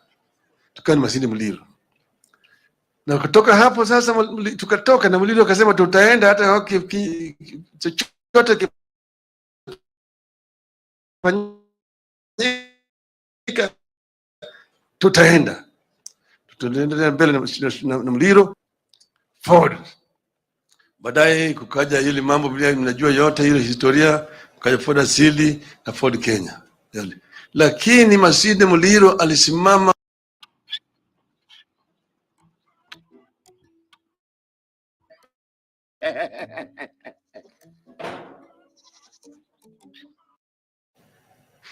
Tukani Masinde Muliro. Na kutoka hapo sasa tukatoka na Muliro akasema tutaenda hata chochote kifanyika tutaenda. Tutaenda mbele na Muliro Ford. Baadaye kukaja ile mambo bila mnajua yote ile historia, kukaja Ford asili na Ford Kenya. Lakini Masinde Muliro alisimama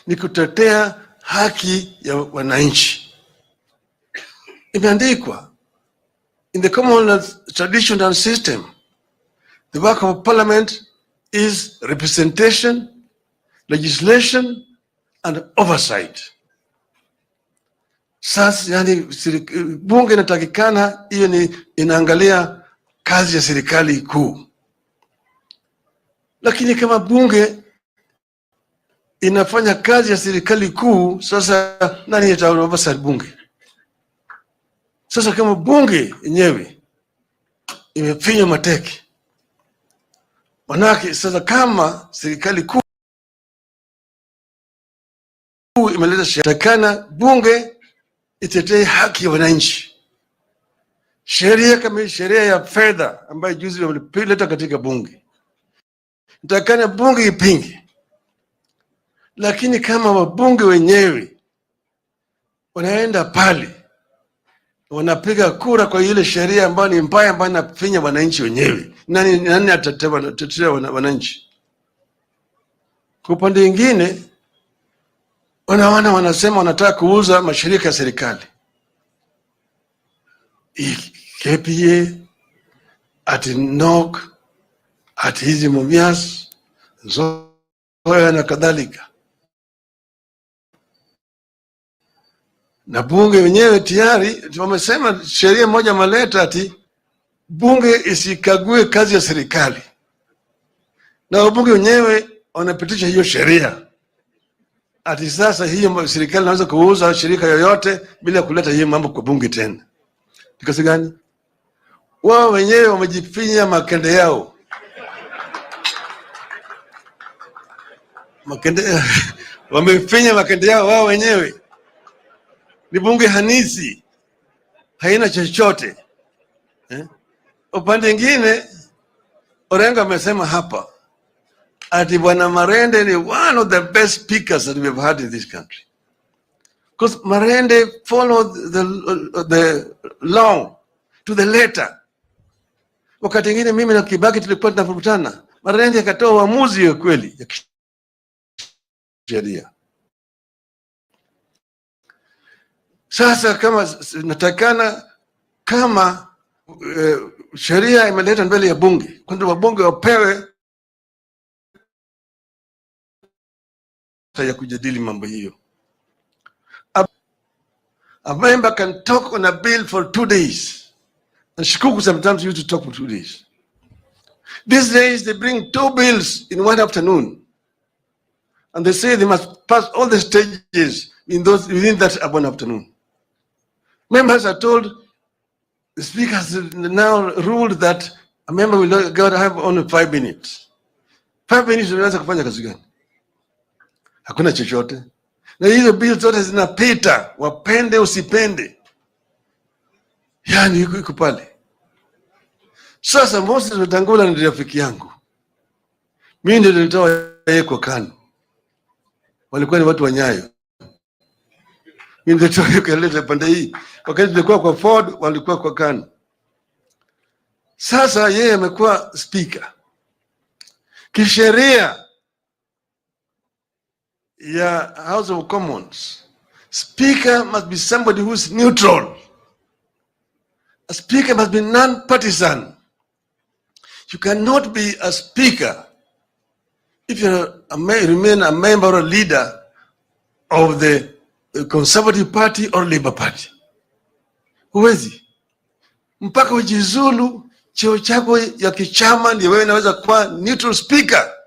ni kutetea haki ya wananchi. Imeandikwa in the Commonwealth tradition and system, the work of parliament is representation, legislation and oversight. Sasa yani bunge inatakikana hiyo ni inaangalia kazi ya serikali kuu. Lakini kama bunge inafanya kazi ya serikali kuu, sasa nani ataoversight bunge? Sasa kama bunge yenyewe imefinya mateke, manake sasa kama serikali kuu imeleta sheria, bunge itetee haki ya wananchi. Sheria kama sheria ya fedha ambayo juzi walipileta katika bunge, nitakana bunge ipinge. Lakini kama wabunge wenyewe wanaenda pale wanapiga kura kwa ile sheria ambayo ni mbaya, ambayo inafinya wananchi wenyewe, nani atatetea wananchi? Kwa upande mwingine wanasema wanataka kuuza mashirika ya serikali, KPA, ati NOC, ati hizi Mumias, Nzoia na kadhalika. na bunge wenyewe tayari wamesema sheria moja maleta ati bunge isikague kazi ya serikali, na wabunge wenyewe wanapitisha hiyo sheria ati sasa hiyo serikali inaweza kuuza shirika yoyote bila kuleta hiyo mambo kwa bunge tena. Because gani? Wao wenyewe wamejifinya makende yao. Makende wamefinya makende yao wao wenyewe. Ni bunge hanisi, haina chochote. Upande mwingine Orengo amesema hapa ati Bwana Marende ni one of the best speakers that we have had in this country. Because Marende followed the law to the letter. Wakati mwingine mimi na Kibaki tulikuwa tunavutana, Marende akatoa uamuzi wa kweli ya sheria. Sasa kama natakana kama sheria imeleta mbele ya bunge, kwamba wabunge wapewe ya kujadili mambo hiyo. A member can talk on a bill for 2 days. And Shikuku sometimes used to talk for 2 days. These days they bring 2 bills in one afternoon. And they say they must pass all the stages within that one afternoon. Members are told, the speaker has now ruled that a member will go to have only 5 minutes. 5 minutes unaweza kufanya kazi gani? Hakuna chochote. Na hizo bill zote zinapita, wapende usipende. Yani iko pale. Sasa Moses Wetangula ni rafiki yangu. Mimi ndio nilitoa yeye kwa KANU. Walikuwa ni watu wa Nyayo. Mimi ndio nilitoa yeye pande hii. Wakati tulikuwa kwa Ford walikuwa kwa KANU. Sasa yeye amekuwa speaker. Kisheria ya House of Commons, speaker must be somebody who is neutral. A speaker must be non-partisan. You cannot be a speaker if you remain a member or a leader of the Conservative Party or Labour Party. Huwezi. Mpaka ujizulu cheo chako ya kichama ndio wewe unaweza kuwa neutral speaker.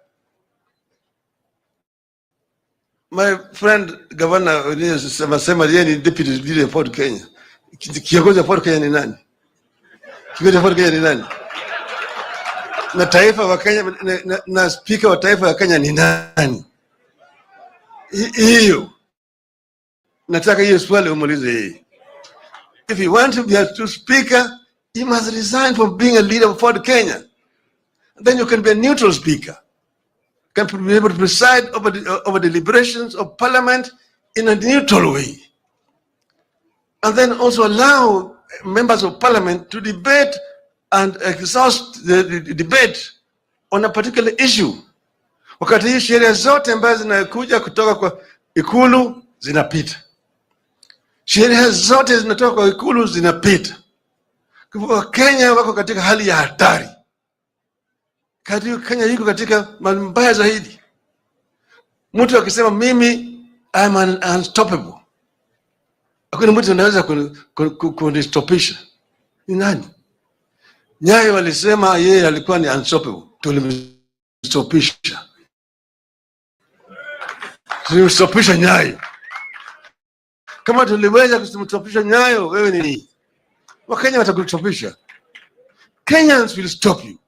My friend Governor sema yeye ni deputy leader for Kenya. Kiongozi wa Kenya ni nani? Kiongozi wa Kenya ni nani? Na taifa wa Kenya na speaker wa taifa wa Kenya ni nani? Hiyo nataka hiyo swali umuulize yeye. If you want to be a true speaker, you must resign from being a leader of Ford Kenya. And then you can be a neutral speaker. Can be able to preside over deliberations of parliament in a neutral way. And then also allow members of parliament to debate and exhaust the debate on a particular issue. Wakati hii sheria zote ambazo zinakuja kutoka kwa ikulu zinapita. Sheria zote zinatoka kwa ikulu zinapita. Kwa hivyo Kenya wako katika hali ya hatari. Kenya yuko katika mbaya zaidi. Mtu akisema mimi I'm unstoppable, hakuna mtu anaweza kunistopisha. Ni nani? Nyayo walisema yeye alikuwa ni unstoppable, tulimstopisha. Tulimstopisha Nyayo. Kama tuliweza kumstopisha Nyayo, wewe ni nini? Wakenya watakustopisha. Kenyans will stop you.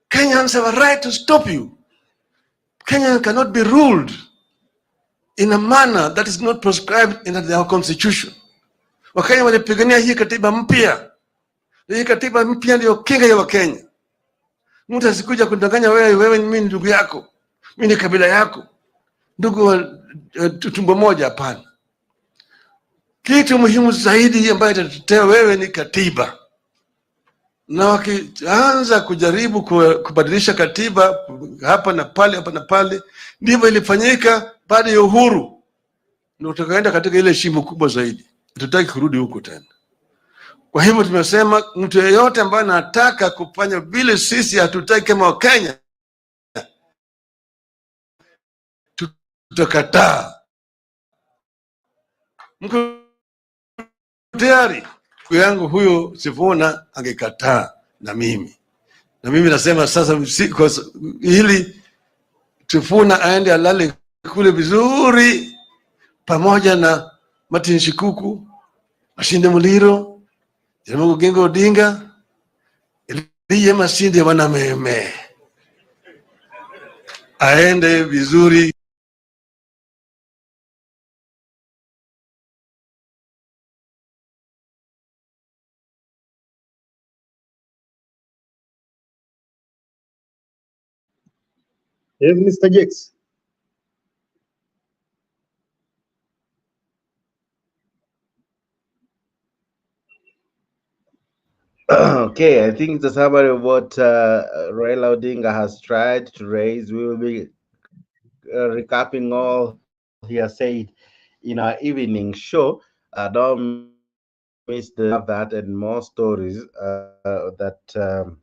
Kenyans have a right to stop you. Kenya cannot be ruled in a manner that is not prescribed in our constitution. Wakenya walipigania hii katiba mpya. Hii katiba mpya ndio kinga ya Wakenya. Mtu asikuja kundanganya wewe mimi ni ndugu yako. Mimi ni kabila yako. Ndugu wa tumbo moja, hapana. Kitu muhimu zaidi ambayo itatetea wewe ni katiba. Na wakianza kujaribu kubadilisha katiba hapa na pale, ndivyo ilifanyika baada ya uhuru. Ndio tukaenda katika ile shimo kubwa zaidi. Tutaki kurudi huko tena. Kwa hivyo tumesema mtu yeyote ambaye anataka kufanya vile sisi hatutaki kama Wakenya, tutakataa. tayari yangu huyo Sifuna angekataa na mimi nasema sasa ili Sifuna aende alale kule vizuri pamoja na Martin Shikuku, Mashinde Muliro, Jaramogi Oginga Odinga, Elie Masinde Wanameme, aende vizuri. Yes, Mr. Jakes. Okay, I think the summary of what Raila Odinga has tried to raise. We will be recapping all he has said in our evening show. Don't miss the that and more stories that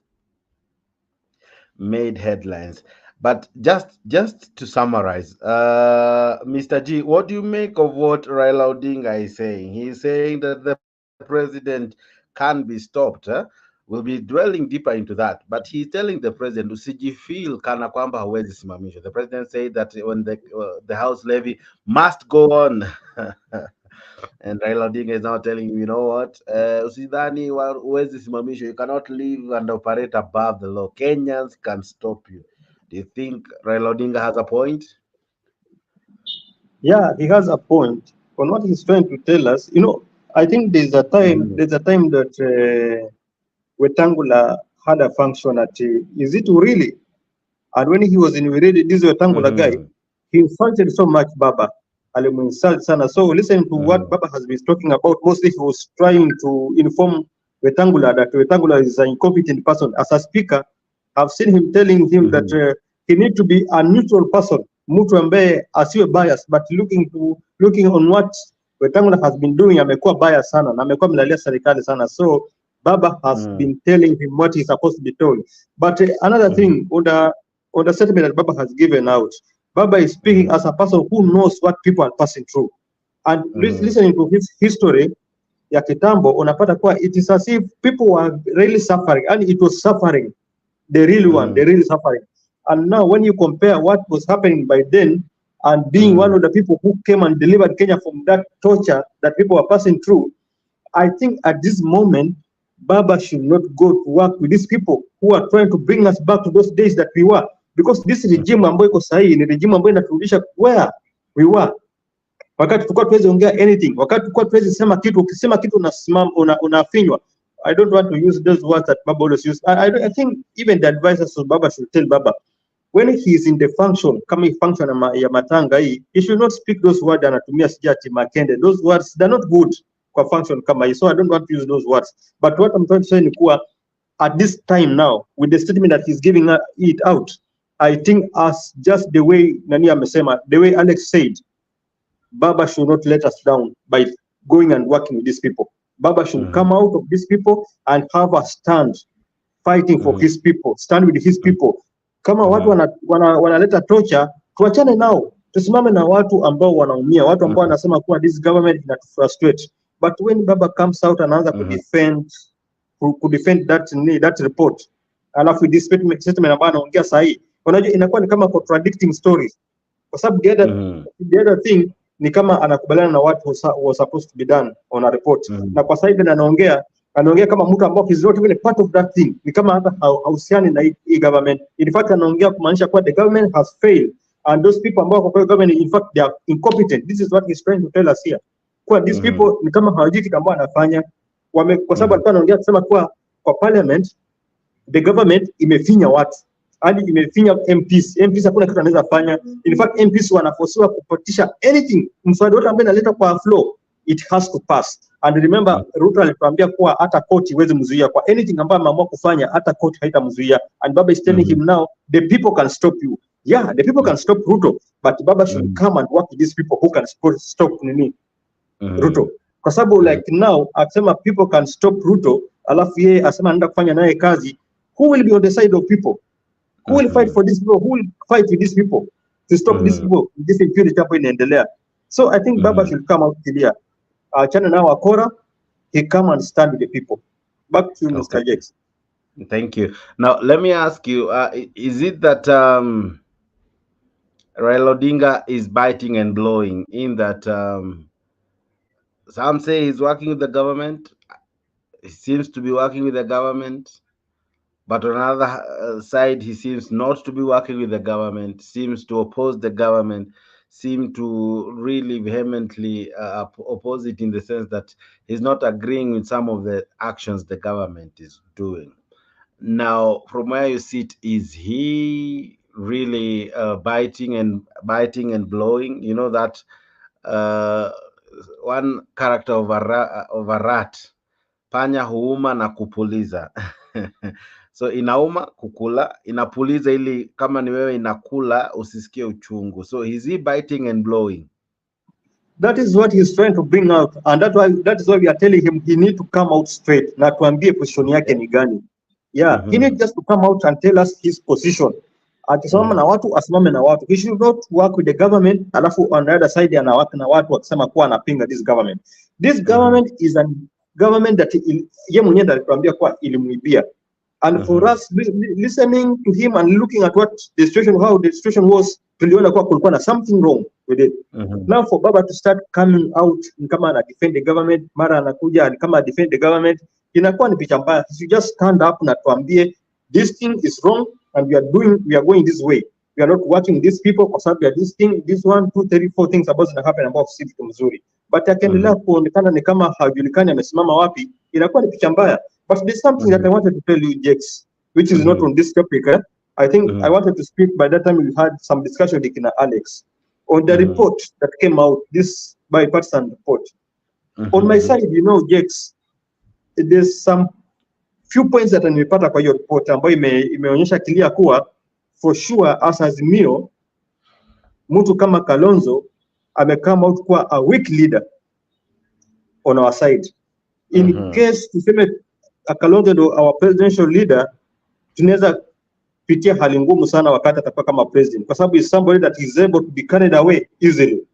made headlines. But just to summarize, Mr. G, what do you make of what Raila Odinga is saying? He's saying that the president can be stopped. We'll be dwelling deeper into that, but he's telling the president, usijifeel kana kwamba hawezi simamishwa. The president said that when the house levy must go on. And Raila Odinga is now telling you know what? Usidhani huwezi simamishwa. You cannot live and operate above the law. Kenyans can stop you. Do you think Raila Odinga has a point? Yeah, he has a point on what he's trying to tell us. I think there's a time that Wetangula had a function at is it really? And when he was in Wiredi, this Wetangula guy, he insulted so much Baba. Alimuinsult sana. So listen to what Baba has been talking about. Mostly he was trying to inform Wetangula that Wetangula is an incompetent person. As a speaker, I've seen him telling him that he need to be a neutral person, mtu ambaye asiwe bias, but looking on what Wetangula has been doing, amekuwa bias sana na amekuwa mlalia serikali sana. So Baba has been telling him what he's supposed to be told. But another thing, on the statement that Baba has given out, Baba is speaking as a person who knows what people are passing through. And listening to his history ya kitambo, unapata kuwa it is as if people were really suffering, and it was suffering, the real one, the real suffering. And now when you compare what was happening by then and being one of the people who came and delivered Kenya from that torture that people were passing through, I think at this moment, Baba should not go to work with these people who are trying to bring us back to those days that we were. Because this regime ambayo iko sahihi ni regime ambayo inaturudisha where we were. Wakati tulikuwa tuwezi ongea anything, wakati tulikuwa tuwezi sema kitu, ukisema kitu unasimama unafinywa. I don't want to use those words that Baba always used. I think even the advisors of Baba should tell Baba, when he is in the function, kama hii function ya matanga hii, he should not speak those words anatumia sijati makende. Those words, they're not good kwa function kama hii. So I don't want to use those words. But what I'm trying to say ni kuwa, at this time now, with the statement that he's giving it out, I think as just the way Nani amesema, the way Alex said, Baba should not let us down by going and working with these people. Baba should come out of these people and have a stand fighting for his people, stand with his people. Kama watu wanaleta torture, tuachane nao. Tusimame na watu ambao wanaumia, watu ambao wanasema kuwa this government inatufrustrate. But when Baba comes out and anaanza kudefend that report, alafu with this statement ambayo anaongea sahi, unajua inakuwa ni kama contradicting stories. Kwa sababu the other thing ni kama anakubaliana na what was supposed to be done on a report. Na kwa sasa hivi anaongea kama mtu ambao he's not even part of that thing. Ni kama hata hauhusiani na hii government. In fact anaongea kumaanisha kuwa the government has failed and those people ambao kwa government in fact they are incompetent. This is what he's trying to tell us here. Kwa these people ni kama hawajui kitu ambao anafanya. Kwa sababu alikuwa anaongea kusema kuwa kwa parliament the government imefinya watu. Hadi imefinya MPs hakuna kitu anaweza fanya. In fact MPs wanaforcewa kupitisha anything, mswada wote ambao inaleta kwa floor, it has to pass. And remember Ruto alituambia kuwa hata court iweze mzuia kwa anything ambayo ameamua kufanya, hata court haitamzuia. And Baba is telling him now the people can stop you. Yeah, the people can stop Ruto, but Baba should come and work with these people who can stop Ruto. Kwa sababu like now akisema people can stop Ruto, alafu yeye asema anaenda kufanya naye kazi, who will be on the side of people? Who will fight for these people? Who will fight with these people to stop these people? This impunity hapo inaendelea. So I think Baba should come out clear. Achana nao wakora, he come and stand with the people. Back to you, Okay. Mr. Jakes. Thank you. Now, let me ask you, is it that Raila Odinga is biting and blowing in that some say he's working with the government, he seems to be working with the government, but on another side, he seems not to be working with the government, seems to oppose the government, seem to really vehemently oppose it in the sense that he's not agreeing with some of the actions the government is doing. Now, from where you sit, is he really biting and blowing? You know that uh, one character of a rat, panya huuma na kupuliza. So inauma kukula, inapuliza ili kama ni wewe inakula usisikie uchungu. So is he biting and blowing? That is what he's trying to bring out, and that is why we are telling him he need to come out straight na tuambie position yake ni gani. Yeah, he need just to come out and tell us his position. Akisimama na watu asimame na watu. He should not work with the government alafu on the other side anawaka na watu wakisema kuwa anapinga this government. This government is a government that yeye mwenyewe ndiye alituambia kuwa ilimwibia. And for us listening to him and looking at what the situation, how the situation was, tuliona kuwa kulikuwa na something wrong with it. Now for Baba to start coming out kama ana defend the government, mara anakuja kama defend the government, inakuwa ni picha mbaya. He should just stand up na tuambie this thing is wrong and we are going this way. We are not watching these people kwa sababu ya this thing, this 1 2 3 4 things ambazo zina happen ambao si vitu mzuri. But akiendelea kuonekana ni kama hajulikani amesimama wapi, inakuwa ni picha mbaya. But there's something that I wanted to tell you, Jakes, which is not on this topic. I think I wanted to speak by that time we had some discussion with Alex on the report that came out, this bipartisan report. On my side, you know, Jakes, there's some few points that nimepata kwa hiyo report ambayo imeonyesha clear kuwa for sure as Azimio mtu kama Kalonzo amecome out kuwa a weak leader on our side. In case tuseme Kalonzo ndo our presidential leader, tunaweza pitia hali ngumu sana wakati atakuwa kama president, kwa sababu is somebody that is able to be carried away easily.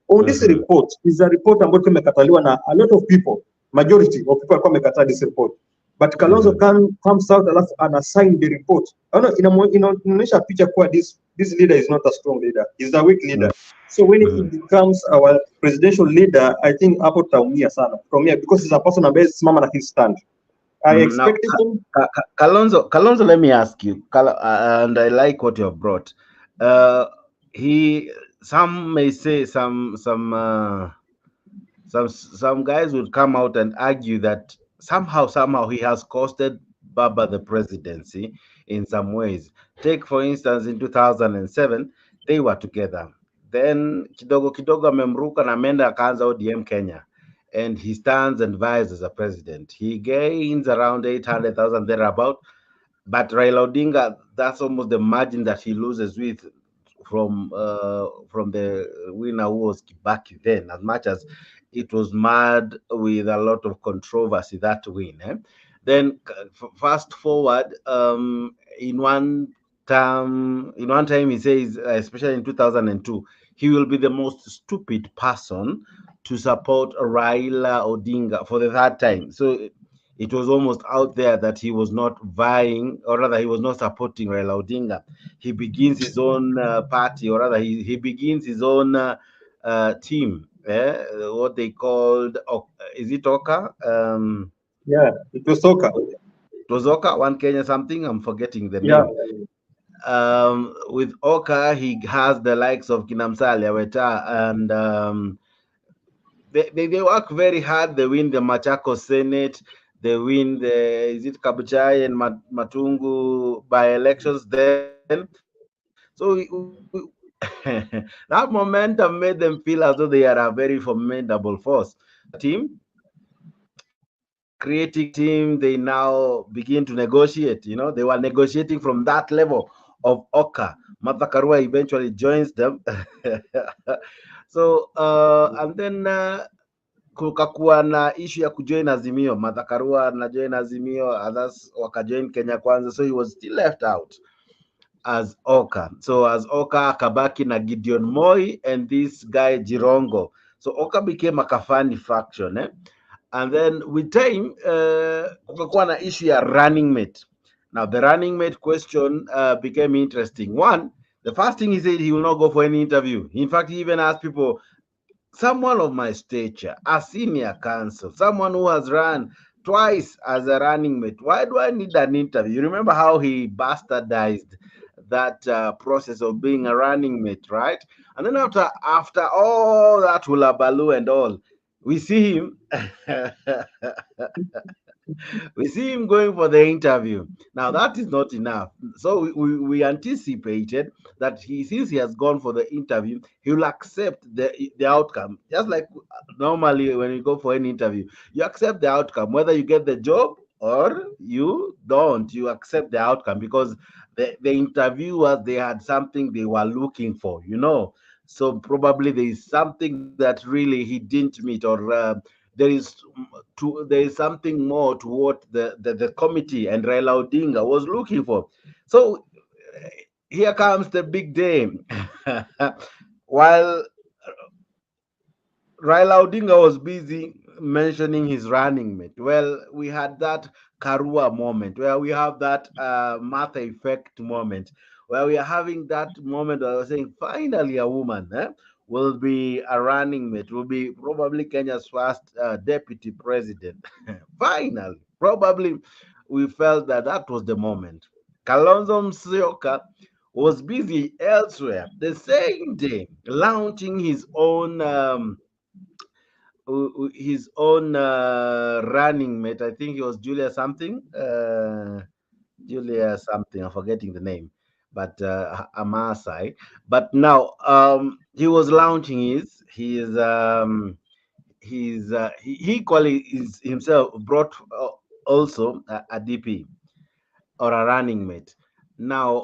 On this report is a report ambayo imekataliwa na a lot of people, majority of people walikuwa wamekataa this report, but Kalonzo comes out alafu ana sign the report. Inaonyesha picha kuwa this leader is not a strong leader, he's a weak leader. So when he becomes our presidential leader, I think hapo tutaumia sana, because he's a person ambaye simama na his stand. I expected him. Kalonzo, let me ask you, and I like what you have brought. Some may say some guys would come out and argue that somehow he has costed Baba the presidency in some ways. Take for instance, in 2007 they were together. Then kidogo amemruka na ameenda akaanza ODM Kenya, and he stands and vies as a president. He gains around 800,000 thereabout, but Raila Odinga, that's almost the margin that he loses with from the winner who was Kibaki then, as much as it was mad with a lot of controversy that win. Then fast forward, in one time he says, especially in 2002, he will be the most stupid person to support Raila Odinga for the third time. So it was almost out there that he was not vying, or rather he was not supporting Raila Odinga. He begins his own party, or rather he begins his own team, what they called, is it Oka? Yeah, it was Oka. It was Oka, One Kenya something, I'm forgetting the name. With Oka, he has the likes of Kinamsali, Aweta, and they work very hard. They win the Machako Senate. They win the Kabuchai and Matungu by elections then. So that momentum made them feel as though they are a very formidable force. Team, creating team, they now begin to negotiate. You know, they were negotiating from that level of Oka. Martha Karua eventually joins them. So and then kukakuwa na issue ya kujoin Azimio. Martha Karua na join Azimio, others wakajoin Kenya Kwanza, so he was still left out as Oka. So as Oka akabaki na Gideon Moi and this guy Jirongo. So Oka became a Kafani faction. And then with time, kukakuwa na issue ya running mate. Now the running mate question became interesting. One, the first thing he said, he will not go for any interview. In fact, he even asked people, someone of my stature, a senior counsel, someone who has run twice as a running mate, why do I need an interview? You remember how he bastardized that process of being a running mate, right? And then after all that hullabaloo and all, we see him we see him going for the interview. Now that is not enough. So we anticipated that since he has gone for the interview, he will accept the outcome. Just like normally when you go for an interview, you accept the outcome, whether you get the job or you don't. You accept the outcome because the interviewers, they had something they were looking for, So probably there is something that really he didn't meet, or there is there is something more to what the committee and Raila Odinga was looking for. So here comes the big day. While Raila Odinga was busy mentioning his running mate, well, we had that Karua moment where we have that Martha effect moment where we are having that moment where we're saying, finally, a woman will be a running mate, will be probably Kenya's first deputy president. Finally, probably we felt that that was the moment. Kalonzo Musyoka was busy elsewhere the same day, launching his own running mate. I think it was Julia something. Julia something. I'm forgetting the name, but a Maasai. But now he was launching he equally is himself brought also a DP or a running mate. Now,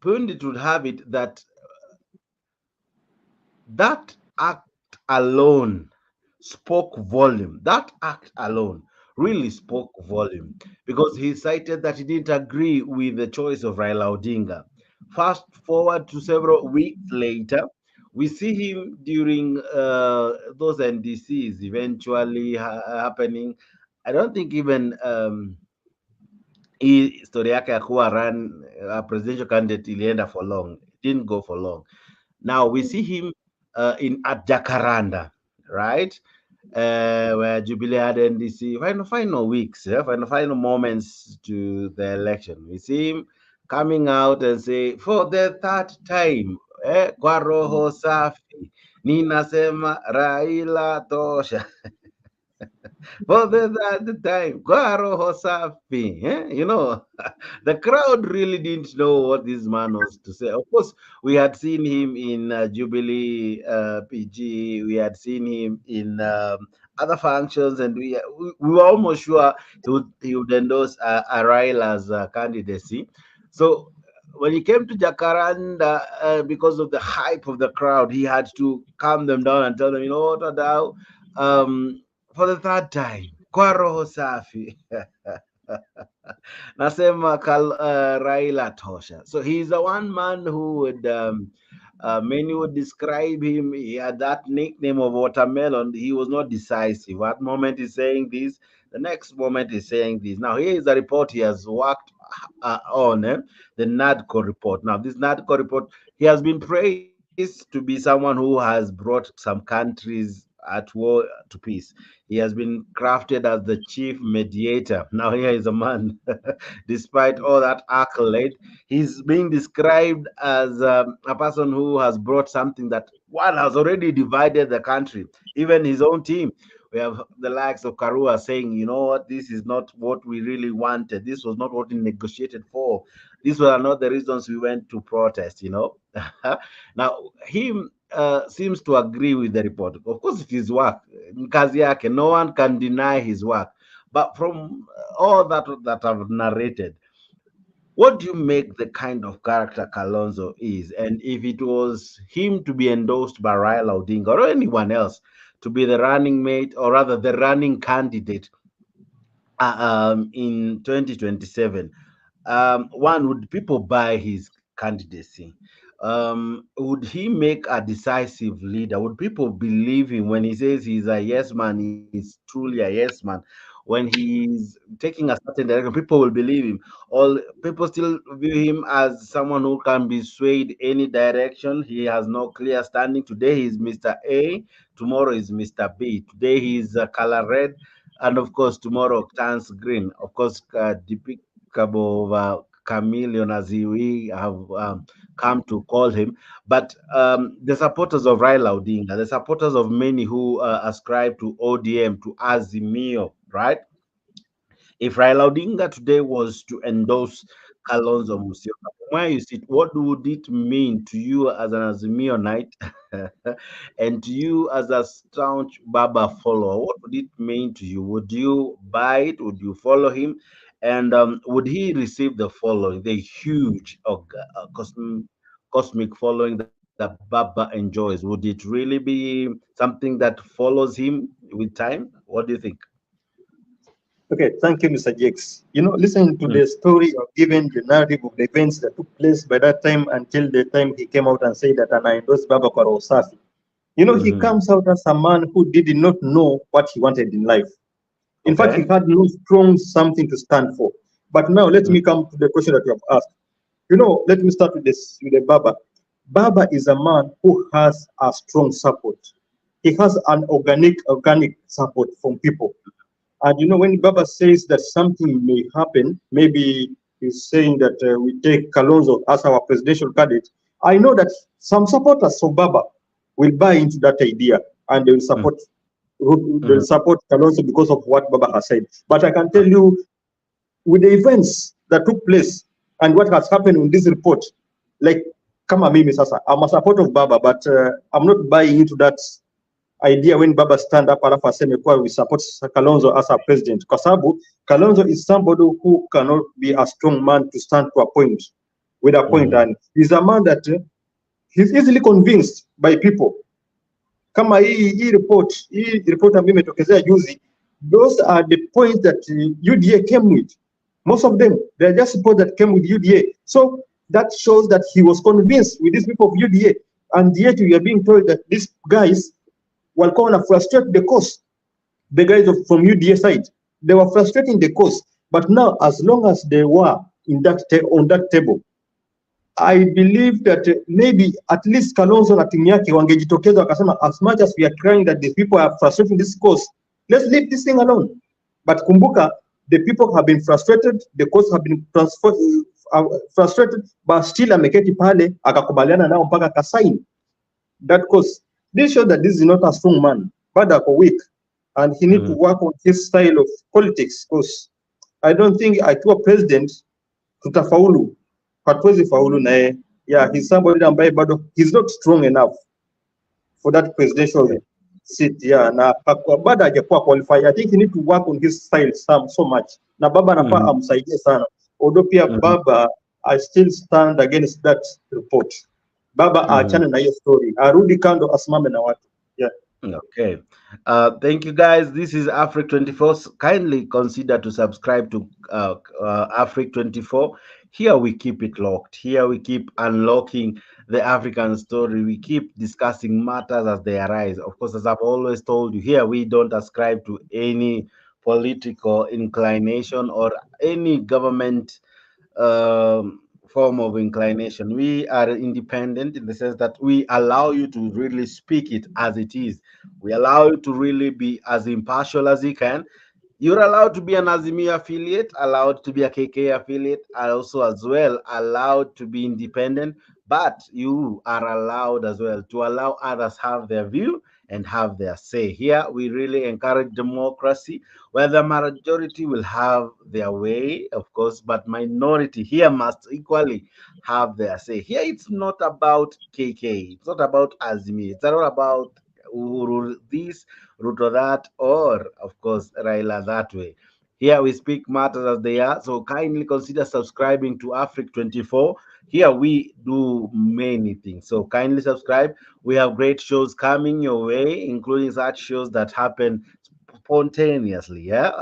Pundit would have it that that act alone spoke volume. That act alone really spoke volume because he cited that he didn't agree with the choice of Raila Odinga. Fast forward to several weeks later, we see him during those NDCs eventually happening. I don't think even hii story yake ya kuwa run presidential candidate ilienda for long, it didn't go for long. Now we see him at Jacaranda, right? Where Jubilee had NDC, final weeks, final moments to the election. We see him coming out and say, for the third time, kwa roho safi, ninasema Raila tosha. For the third time, kwa roho safi. The crowd really didn't know what this man was to say. Of course, we had seen him in Jubilee PG, we had seen him in other functions, and we were almost sure he would endorse Raila's candidacy. So when he came to Jacaranda, because of the hype of the crowd, he had to calm them down and tell them, you know what, Adao, for the third time, kwa roho safi. Nasema Raila tosha. So he's the one man who would many would describe him. He had that nickname of watermelon. He was not decisive. One moment he's saying this, the next moment he's saying this. Now here is a report he has worked on, the NADCO report. Now this NADCO report, he has been praised to be someone who has brought some countries at war to peace. He has been crafted as the chief mediator. Now here is a man, despite all that accolade, he's being described as a person who has brought something that one has already divided the country, even his own team. We have the likes of Karua saying, you know what, this is not what we really wanted. This was not what we negotiated for. These were not the reasons we went to protest. Now, him seems to agree with the report. Of course, it is work. Kazi yake, no one can deny his work. But from all that I've narrated, what do you make the kind of character Kalonzo is? And if it was him to be endorsed by Raila Odinga or anyone else to be the running mate, or rather the running candidate in 2027, one, would people buy his candidacy. Would he make a decisive leader? Would people believe him when he says he's a yes man? He's truly a yes man. When he's taking a certain direction, people will believe him. All people still view him as someone who can be swayed any direction. He has no clear standing. Today he's Mr. A, tomorrow is Mr. B. Today he's color red, and of course tomorrow turns green. Of course, depicable chameleon as we have come to call him. But the supporters of Raila Odinga, the supporters of many who ascribe to ODM, to Azimio, right? If Raila Odinga today was to endorse Kalonzo Musyoka, from where you sit, what would it mean to you as an Azimionite and to you as a staunch Baba follower? What would it mean to you? Would you buy it? Would you follow him? And would he receive the following, the huge cosmic following that Baba enjoys? Would it really be something that follows him with time? What do you think? Okay, thank you, Mr. Jakes. You know, listening to Mm, the story of given the narrative of the events that took place by that time until the time he came out and said that and I endorsed Baba kwa roho safi. You know, he mhm. comes out as a man who did not know what he wanted in life. In fact, he Okay. had no strong something to stand for. But now let Mm, me come to the question that you have asked. You know, let me start with this with the Baba. Baba is a man who has a strong support. He has an organic support from people. And you know, when Baba says that something may happen, maybe he's saying that we take Kalonzo as our presidential candidate. I know that some supporters of Baba will buy into that idea and mm, they will mhm. support Kalonzo because of what Baba has said. But I can tell you, with the events that took place and what has happened in this report, like kama mimi sasa, I'm a supporter of Baba, but I'm not buying into that idea when Baba stand up alafu aseme kuwa we support Kalonzo as a president, kwa sababu Kalonzo is somebody who cannot be a strong man to stand to a point with a point, Mhm. and he's a man that he's easily convinced by people. Kama hii report ambayo imetokezea juzi, those are the points that UDA came with. Most of them, they are just reports that came with UDA. So that shows that he was convinced with these people of UDA, and yet we are being told that these guys walikuwa wana frustrate the cause. The guys from UDA side, they were frustrating the cause. But now, as long as they were on that table, I believe that maybe at least Kalonzo na timu yake wangejitokeza wakasema, as much as we are crying that the people are frustrating this cause, let's leave this thing alone. But kumbuka, the people have been frustrated, the cause have been frustrated, but still ameketi pale akakubaliana nao mpaka akasign that cause. This shows that this is not a strong man, but a weak, and he need to Mhm. work on his style of politics. Because I don't think akiwa president tutafaulu, hatuwezi faulu naye. Yeah, he's somebody ambaye bado he's not strong enough for that presidential Okay. seat. Yeah, na bado hajakuwa qualified. I think he need to work on his style so much, na baba anafaa Mhm. amsaidie sana. Although pia Mhm. baba, I still stand against that report. Baba Mhm. aachane na hiyo story, arudi kando, asimame na watu. Yeah. Okay. Thank you, guys. This is Afric 24. Kindly consider to subscribe to Afric 24. Here we keep it locked. Here we keep unlocking the African story. We keep discussing matters as they arise. Of course, as I've always told you, here we don't ascribe to any political inclination or any government form of inclination. We are independent in the sense that we allow you to really speak it as it is. We allow you to really be as impartial as you can. You're allowed to be an Azimio affiliate, allowed to be a KK affiliate, and also as well allowed to be independent, but you are allowed as well to allow others have their view and have their say. Here we really encourage democracy where the majority will have their way, of course, but minority here must equally have their say. Here it's not about KK, it's not about Azimio, it's not about Uhuru this, Ruto that, or of course Raila that way. Here we speak matters as they are, so kindly consider subscribing to Afric 24. Here we do many things, so kindly subscribe. We have great shows coming your way, including such shows that happen spontaneously, yeah,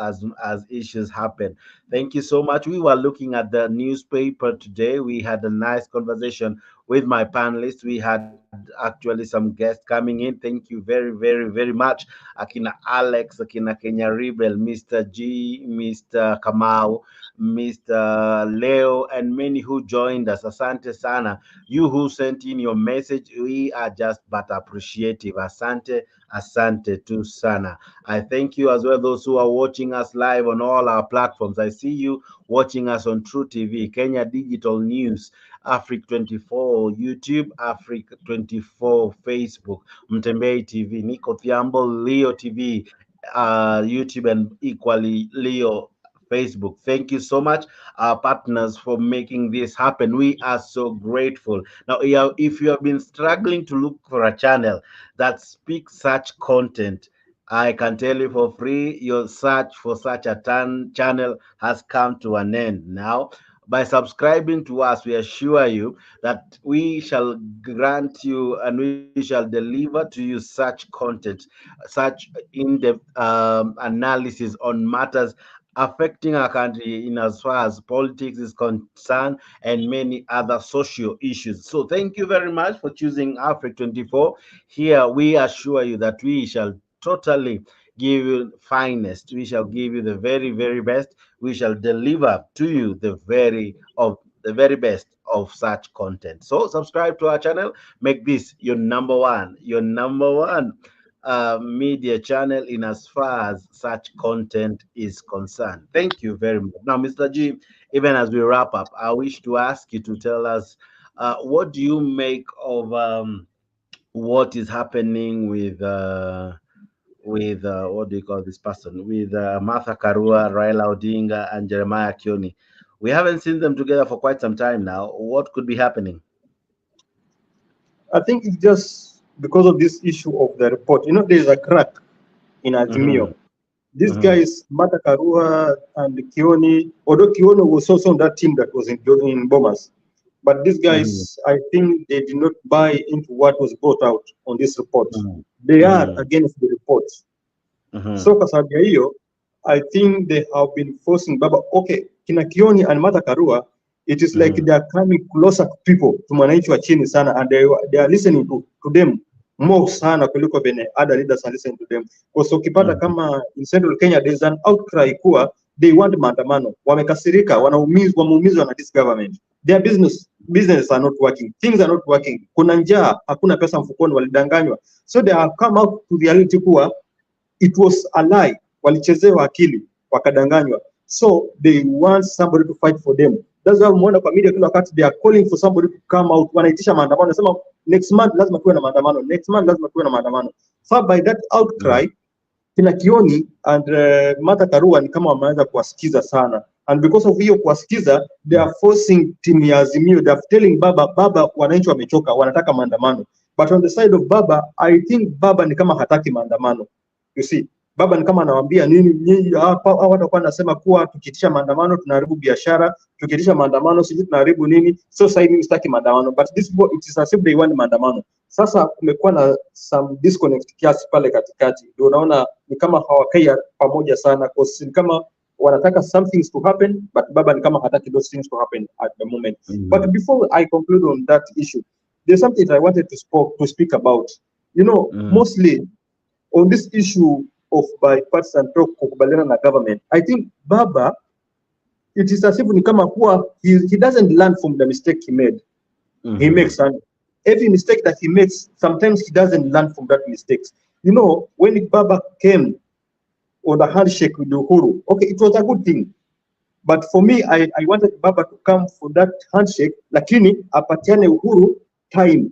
as issues happen. Thank you so much. We were looking at the newspaper today. We had a nice conversation with my panelists. We had actually some guests coming in. Thank you very, very, very much. Akina Alex, Akina Kenya Rebel, Mr. G, Mr. Kamau, Mr. Leo, and many who joined us. Asante sana. You who sent in your message, we are just but appreciative. Asante, asante tu sana. I thank you as well, those who are watching us live on all our platforms. I see you watching us on True TV, Kenya Digital News, Africa 24, YouTube, Africa 24, Facebook, Mtembei TV, Nico Thiambo, Leo TV, YouTube, and equally Leo Facebook. Thank you so much, our partners, for making this happen. We are so grateful. Now, if you have been struggling to look for a channel that speaks such content, I can tell you for free, your search for such a channel has come to an end now. By subscribing to us, we assure you that we shall grant you and we shall deliver to you such content, such in-depth analysis on matters affecting our country in as far as politics is concerned and many other social issues. So thank you very much for choosing Africa 24. Here we assure you that we shall totally give you finest. We shall give you the very, very best. We shall deliver to you the very best of such content. So subscribe to our channel. Make this your number one media channel in as far as such content is concerned. Thank you very much. Now, Mr. G, even as we wrap up, I wish to ask you to tell us what do you make of what is happening with what do you call this person, with Martha Karua, Raila Odinga, and Jeremiah Kioni. We haven't seen them together for quite some time now. What could be happening? I think it's just because of this issue of the report. You know, there's a crack in Azimio. These guys, Martha Karua and Kioni, although Kioni was also on that team that was in Bomas, but these guys, I think they did not buy into what was brought out on this report. They are against the report. So kasabia hiyo, I think they have been forcing Baba. Okay, kina Kioni and Martha Karua, it is like they are coming closer to people, to mwananchi wa chini sana, and they are listening to them more sana kuliko vene other leaders are listening to them. Because ukipata kama in Central Kenya, there's an outcry kuwa they want maandamano, wamekasirika, wameumizwa na this government. Their business are not working, things are not working, kuna njaa, hakuna pesa mfukoni, walidanganywa. So they have come out to the reality kuwa it was a lie, walichezewa akili, wakadanganywa. So they want somebody to fight for them. That's why umeona kwa media kila wakati they are calling for somebody to come out, wanaitisha maandamano, nasema next month lazima tuwe na maandamano, next month lazima tuwe na maandamano. So by that outcry, kina Kioni and Martha Karua ni kama wameanza kuwasikiza sana, and because of hiyo kuwasikiza, they are forcing team ya Azimio, they are telling Baba wananchi wamechoka, wanataka maandamano. But on the side of Baba, I think Baba ni kama hataki maandamano. You see, Baba ni kama anawaambia nyinyi hapa watu watakuwa nasema kuwa tukitisha maandamano tunaharibu biashara, tukitisha maandamano sisi tunaharibu nini. So sasa hivi sitaki maandamano, but this it is as if they want maandamano. Sasa kumekuwa na some disconnect kiasi pale katikati. Ndio unaona ni kama hawakai pamoja sana, cause ni kama wanataka some things to happen, but Baba ni kama hataki those things to happen at the moment. But before I conclude on that issue, there's something that I wanted to speak about. You know, mostly on this issue of bipartisan talk kukubaliana na government, I think Baba, it is as if ni kama kuwa he doesn't learn from the mistake he made. He makes every mistake that he makes, sometimes he doesn't learn from that mistakes. You know, when Baba came on the handshake with Uhuru, okay, it was a good thing. But for me, I wanted Baba to come for that handshake, lakini apatiane Uhuru time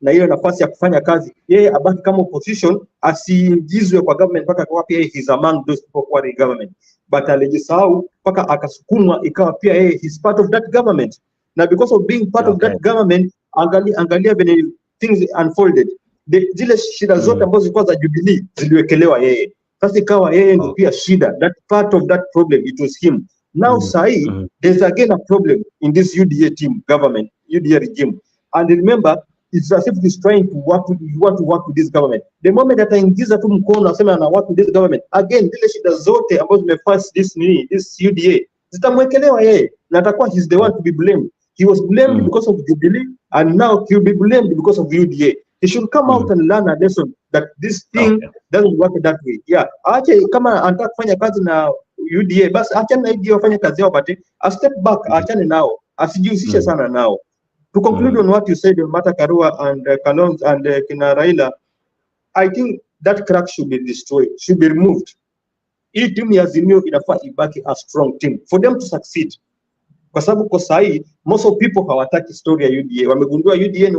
na hiyo nafasi ya kufanya kazi, yeye abaki kama opposition, asiingizwe kwa government mpaka kwa pia he's among those people who are in government. But alijisahau mpaka akasukumwa ikawa pia yeye he's part of that government. Now because of being part of that government, angalia when things unfolded, zile shida zote ambazo zilikuwa za Jubilee ziliwekelewa yeye. Sasa ikawa yeye ndio pia shida, that part of that problem, it was him. Now there's again a problem in this UDA team government, UDA regime. And remember, it's as if he's trying to work with this government. The moment ataingiza tu mkono asema ana work with this government, again zile shida zote ambazo zimeface this UDA zitamwekelewa yeye, na atakuwa he's the one to be blamed. He was blamed because of Jubilee, and now he'll be blamed because of UDA. He should come out and learn a lesson that this thing doesn't work that way. Yeah, ache kama anataka kufanya kazi na UDA, basi achane na UDA wafanye kazi yao, but a step back, achane nao, asijihusishe sana nao. To conclude on what you said on Martha Karua and Kalonzo and Kina Raila, I think that crack should be destroyed, should be removed. Hii timu ya Azimio inafaa ibaki a strong team for them to succeed. Kwa sababu kwa sahi, most of people hawataki story ya UDA. Wamegundua UDA ni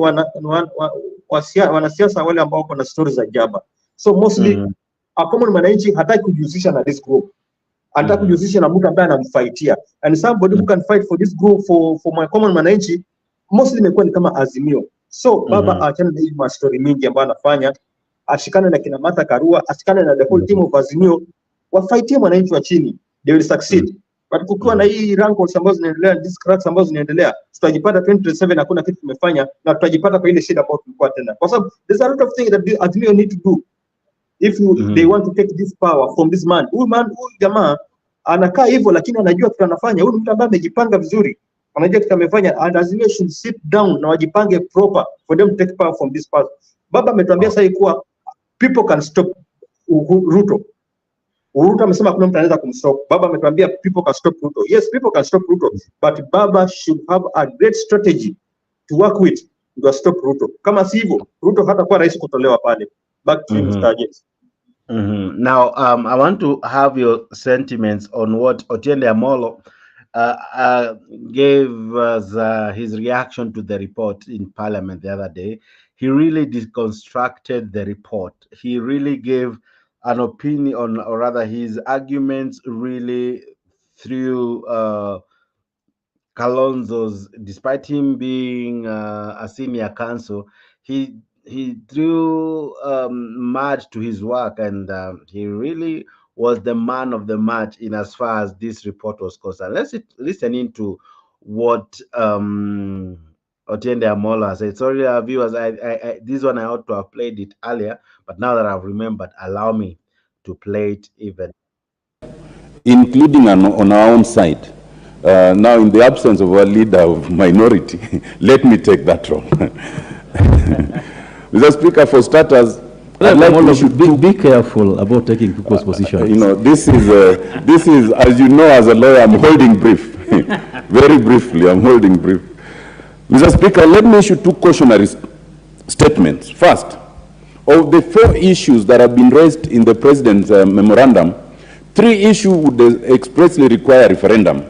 wanasiasa wale ambao wako na stories za jaba. So mostly, a common mwananchi hataki kujihusisha na this group. Anataka kujihusisha na mtu ambaye anamfightia. And somebody who can fight for this group, for my common mwananchi, mostly imekuwa ni kama Azimio. So baba achana na hii story mingi ambayo anafanya, ashikane na kina Martha Karua, ashikane na the whole team of Azimio, wafightie mwananchi wa chini, they will succeed. But kukiwa na hii rankles ambazo zinaendelea, these cracks ambazo zinaendelea, tutajipata 2027 hakuna kitu tumefanya, na tutajipata kwa ile shida ambayo tulikuwa tena. Kwa sababu there's a lot of things that Azimio need to do if they want to take this power from this man. Huyu jamaa anakaa hivyo, lakini anajua kitu anafanya. Huyu mtu ambaye amejipanga vizuri, anajua kitu amefanya, and Azimio should sit down na wajipange proper for them to take power from this person. Baba ametuambia sasa kuwa people can stop Ruto. Ruto amesema hakuna mtu anaweza kumstop. Baba ametuambia people can stop Ruto. Yes, people can stop Ruto, but Baba should have a great strategy to work with to stop Ruto. Kama si hivyo, Ruto hatakuwa rais kutolewa pale. Back to Mr. James. Now, I want to have your sentiments on what Otiende Amolo gave us his reaction to the report in Parliament the other day. He really deconstructed the report. He really gave an opinion, or rather his arguments really through Kalonzo's, despite him being a senior counsel, he threw mud to his work, and he really was the man of the match in as far as this report was concerned. Let's listen into what Otiende Amolo said. Sorry, viewers, I this one I ought to have played it earlier, but now that I've remembered, allow me to play it even. Including on our own side. Now, in the absence of a leader of minority, let me take that role. Mr. Speaker, for starters, I'd like to be careful about taking people's positions. You know, this is, as you know, as a lawyer, I'm holding brief. Very briefly, I'm holding brief. Mr. Speaker, let me issue two cautionary statements. First, of the 4 issues that have been raised in the President's memorandum, 3 issues would expressly require referendum.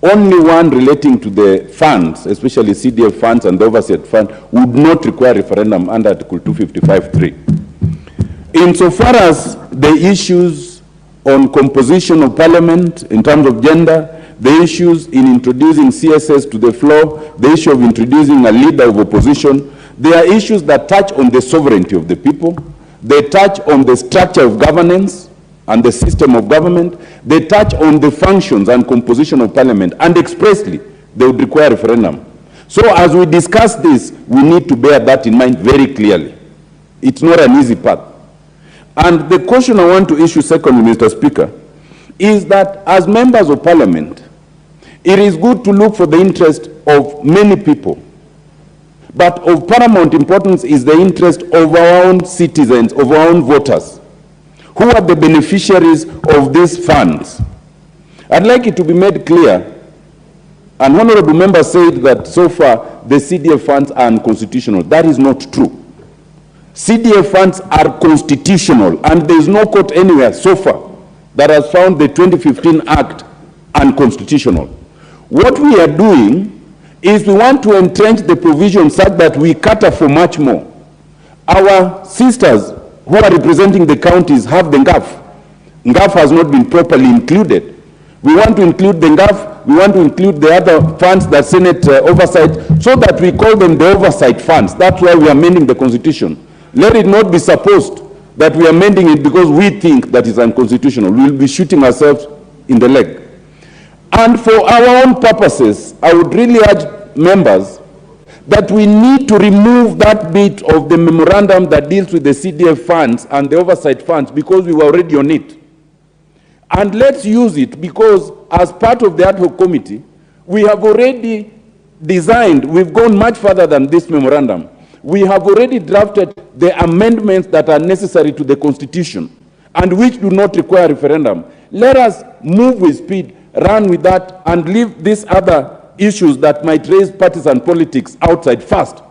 Only one relating to the funds, especially CDF funds and the oversight fund, would not require referendum under Article 255(3). Insofar as the issues on composition of parliament in terms of gender, the issues in introducing CSS to the floor, the issue of introducing a leader of opposition, there are issues that touch on the sovereignty of the people, they touch on the structure of governance and the system of government, they touch on the functions and composition of parliament, and expressly they would require referendum. So as we discuss this, we need to bear that in mind very clearly. It's not an easy path. And the question I want to issue secondly, Mr. Speaker, is that as members of parliament, it is good to look for the interest of many people. But of paramount importance is the interest of our own citizens, of our own voters, who are the beneficiaries of these funds. I'd like it to be made clear, and honorable member said that so far the CDF funds are unconstitutional. That is not true. CDF funds are constitutional, and there is no court anywhere so far that has found the 2015 Act unconstitutional. What we are doing is we want to entrench the provision such that we cater for much more. Our sisters who are representing the counties have the NGAF. NGAF has not been properly included. We want to include the NGAF, we want to include the other funds that Senate oversight, so that we call them the oversight funds. That's why we are amending the Constitution. Let it not be supposed that we are amending it because we think that it's unconstitutional. We will be shooting ourselves in the leg. And for our own purposes, I would really urge members that we need to remove that bit of the memorandum that deals with the CDF funds and the oversight funds because we were already on it. And let's use it because as part of the ad hoc committee, we have already designed, we've gone much further than this memorandum. We have already drafted the amendments that are necessary to the Constitution and which do not require referendum. Let us move with speed, run with that, and leave these other issues that might raise partisan politics outside first.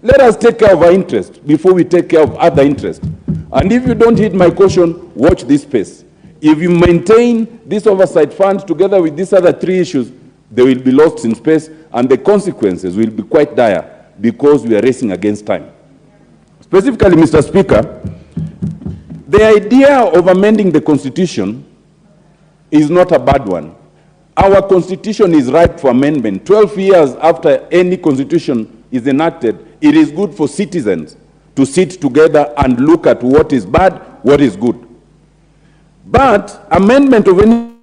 Let us take care of our interest before we take care of other interests. And if you don't heed my caution, watch this space. If you maintain this oversight fund together with these other three issues, they will be lost in space and the consequences will be quite dire because we are racing against time. Specifically, Mr. Speaker, the idea of amending the Constitution is not a bad one. Our Constitution is ripe for amendment. 12 years after any Constitution is enacted, it is good for citizens to sit together and look at what is bad, what is good. But amendment of any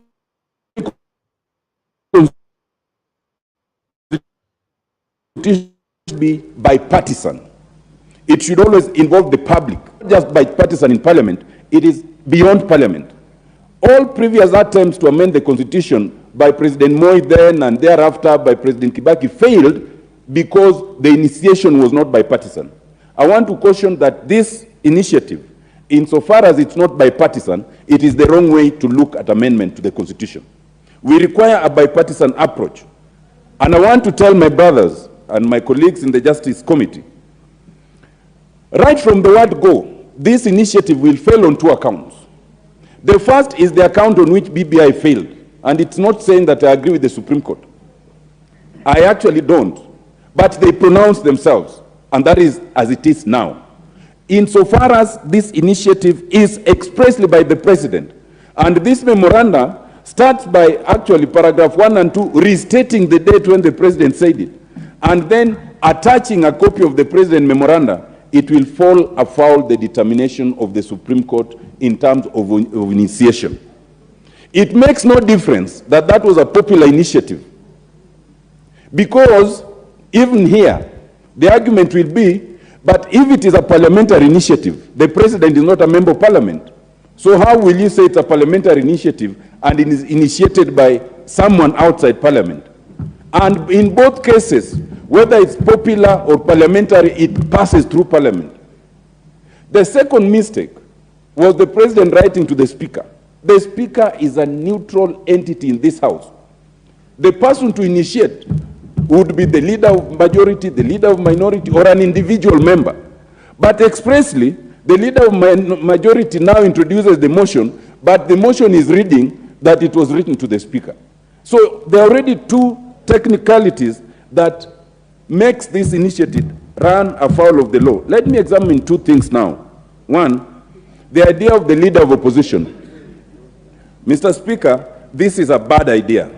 Constitution should be bipartisan. It should always involve the public, not just bipartisan in Parliament. It is beyond Parliament. All previous attempts to amend the Constitution by President Moi then and thereafter by President Kibaki failed because the initiation was not bipartisan. I want to caution that this initiative, insofar as it's not bipartisan, it is the wrong way to look at amendment to the Constitution. We require a bipartisan approach. And I want to tell my brothers and my colleagues in the Justice Committee, right from the word go, this initiative will fail on two accounts. The first is the account on which BBI failed. And it's not saying that I agree with the Supreme Court. I actually don't. But they pronounce themselves. And that is as it is now. Insofar as this initiative is expressly by the President, and this memorandum starts by actually paragraph 1 and 2 restating the date when the President said it, and then attaching a copy of the President memoranda, it will fall afoul the determination of the Supreme Court in terms of initiation. It makes no difference that that was a popular initiative, because even here, the argument will be, but if it is a parliamentary initiative, the President is not a member of Parliament. So how will you say it's a parliamentary initiative and it is initiated by someone outside Parliament? And in both cases, whether it's popular or parliamentary, it passes through Parliament. The second mistake was the President writing to the Speaker. The Speaker is a neutral entity in this House. The person to initiate would be the leader of majority, the leader of minority, or an individual member. But expressly, the leader of majority now introduces the motion, but the motion is reading that it was written to the Speaker. So there are already two technicalities that makes this initiative run afoul of the law. Let me examine two things now. One, the idea of the leader of opposition. Mr. Speaker, this is a bad idea.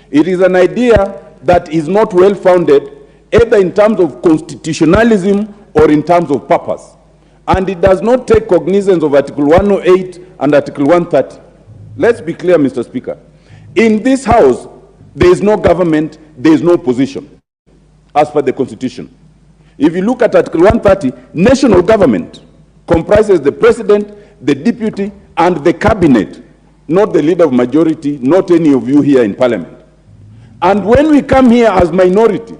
It is an idea that is not well-founded, either in terms of constitutionalism or in terms of purpose. And it does not take cognizance of Article 108 and Article 130. Let's be clear, Mr. Speaker. In this House, there is no government, there is no opposition, as per the Constitution. If you look at Article 130, national government comprises the President, the Deputy, and the Cabinet, not the leader of majority, not any of you here in Parliament. And when we come here as minority,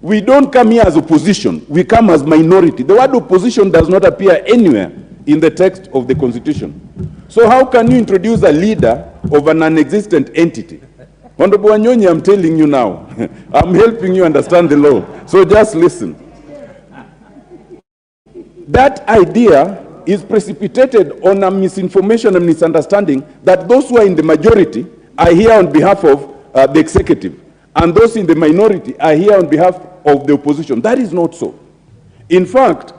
we don't come here as opposition, we come as minority. The word opposition does not appear anywhere in the text of the Constitution. So how can you introduce a leader of an non-existent entity? Honorable Wanyonyi, I'm telling you now, I'm helping you understand the law. So just listen. That idea is precipitated on a misinformation and misunderstanding that those who are in the majority are here on behalf of the executive, and those in the minority are here on behalf of the opposition. That is not so. In fact,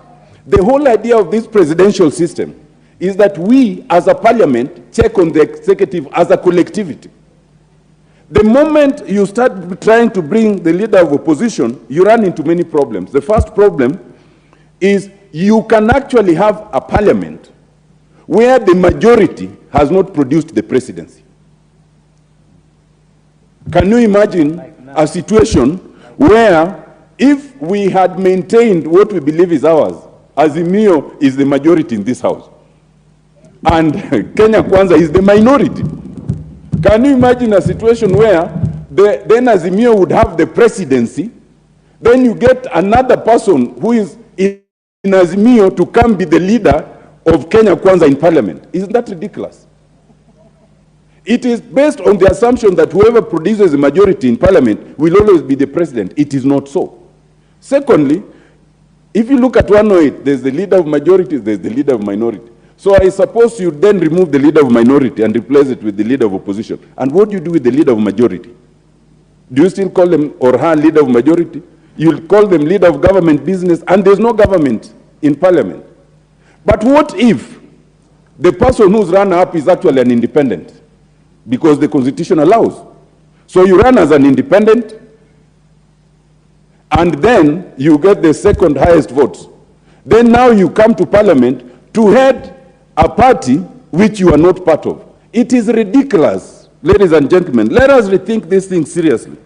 the whole idea of this presidential system is that we, as a parliament, check on the executive as a collectivity. The moment you start trying to bring the leader of opposition, you run into many problems. The first problem is you can actually have a parliament where the majority has not produced the presidency. Can you imagine a situation where if we had maintained what we believe is ours, Azimio is the majority in this house, and Kenya Kwanza is the minority. Can you imagine a situation where then Azimio would have the presidency, then you get another person who is in Azimio to come be the leader of Kenya Kwanza in parliament? Isn't that ridiculous? It is based on the assumption that whoever produces a majority in parliament will always be the president. It is not so. Secondly, if you look at 108, there's the leader of majority, there's the leader of minority. So I suppose you then remove the leader of minority and replace it with the leader of opposition. And what do you do with the leader of majority? Do you still call them or her leader of majority? You'll call them leader of government business, and there's no government in parliament. But what if the person who's run up is actually an independent? Because the constitution allows. So you run as an independent, and then you get the second highest votes. Then now you come to parliament to head a party which you are not part of. It is ridiculous, ladies and gentlemen. Let us rethink this thing seriously.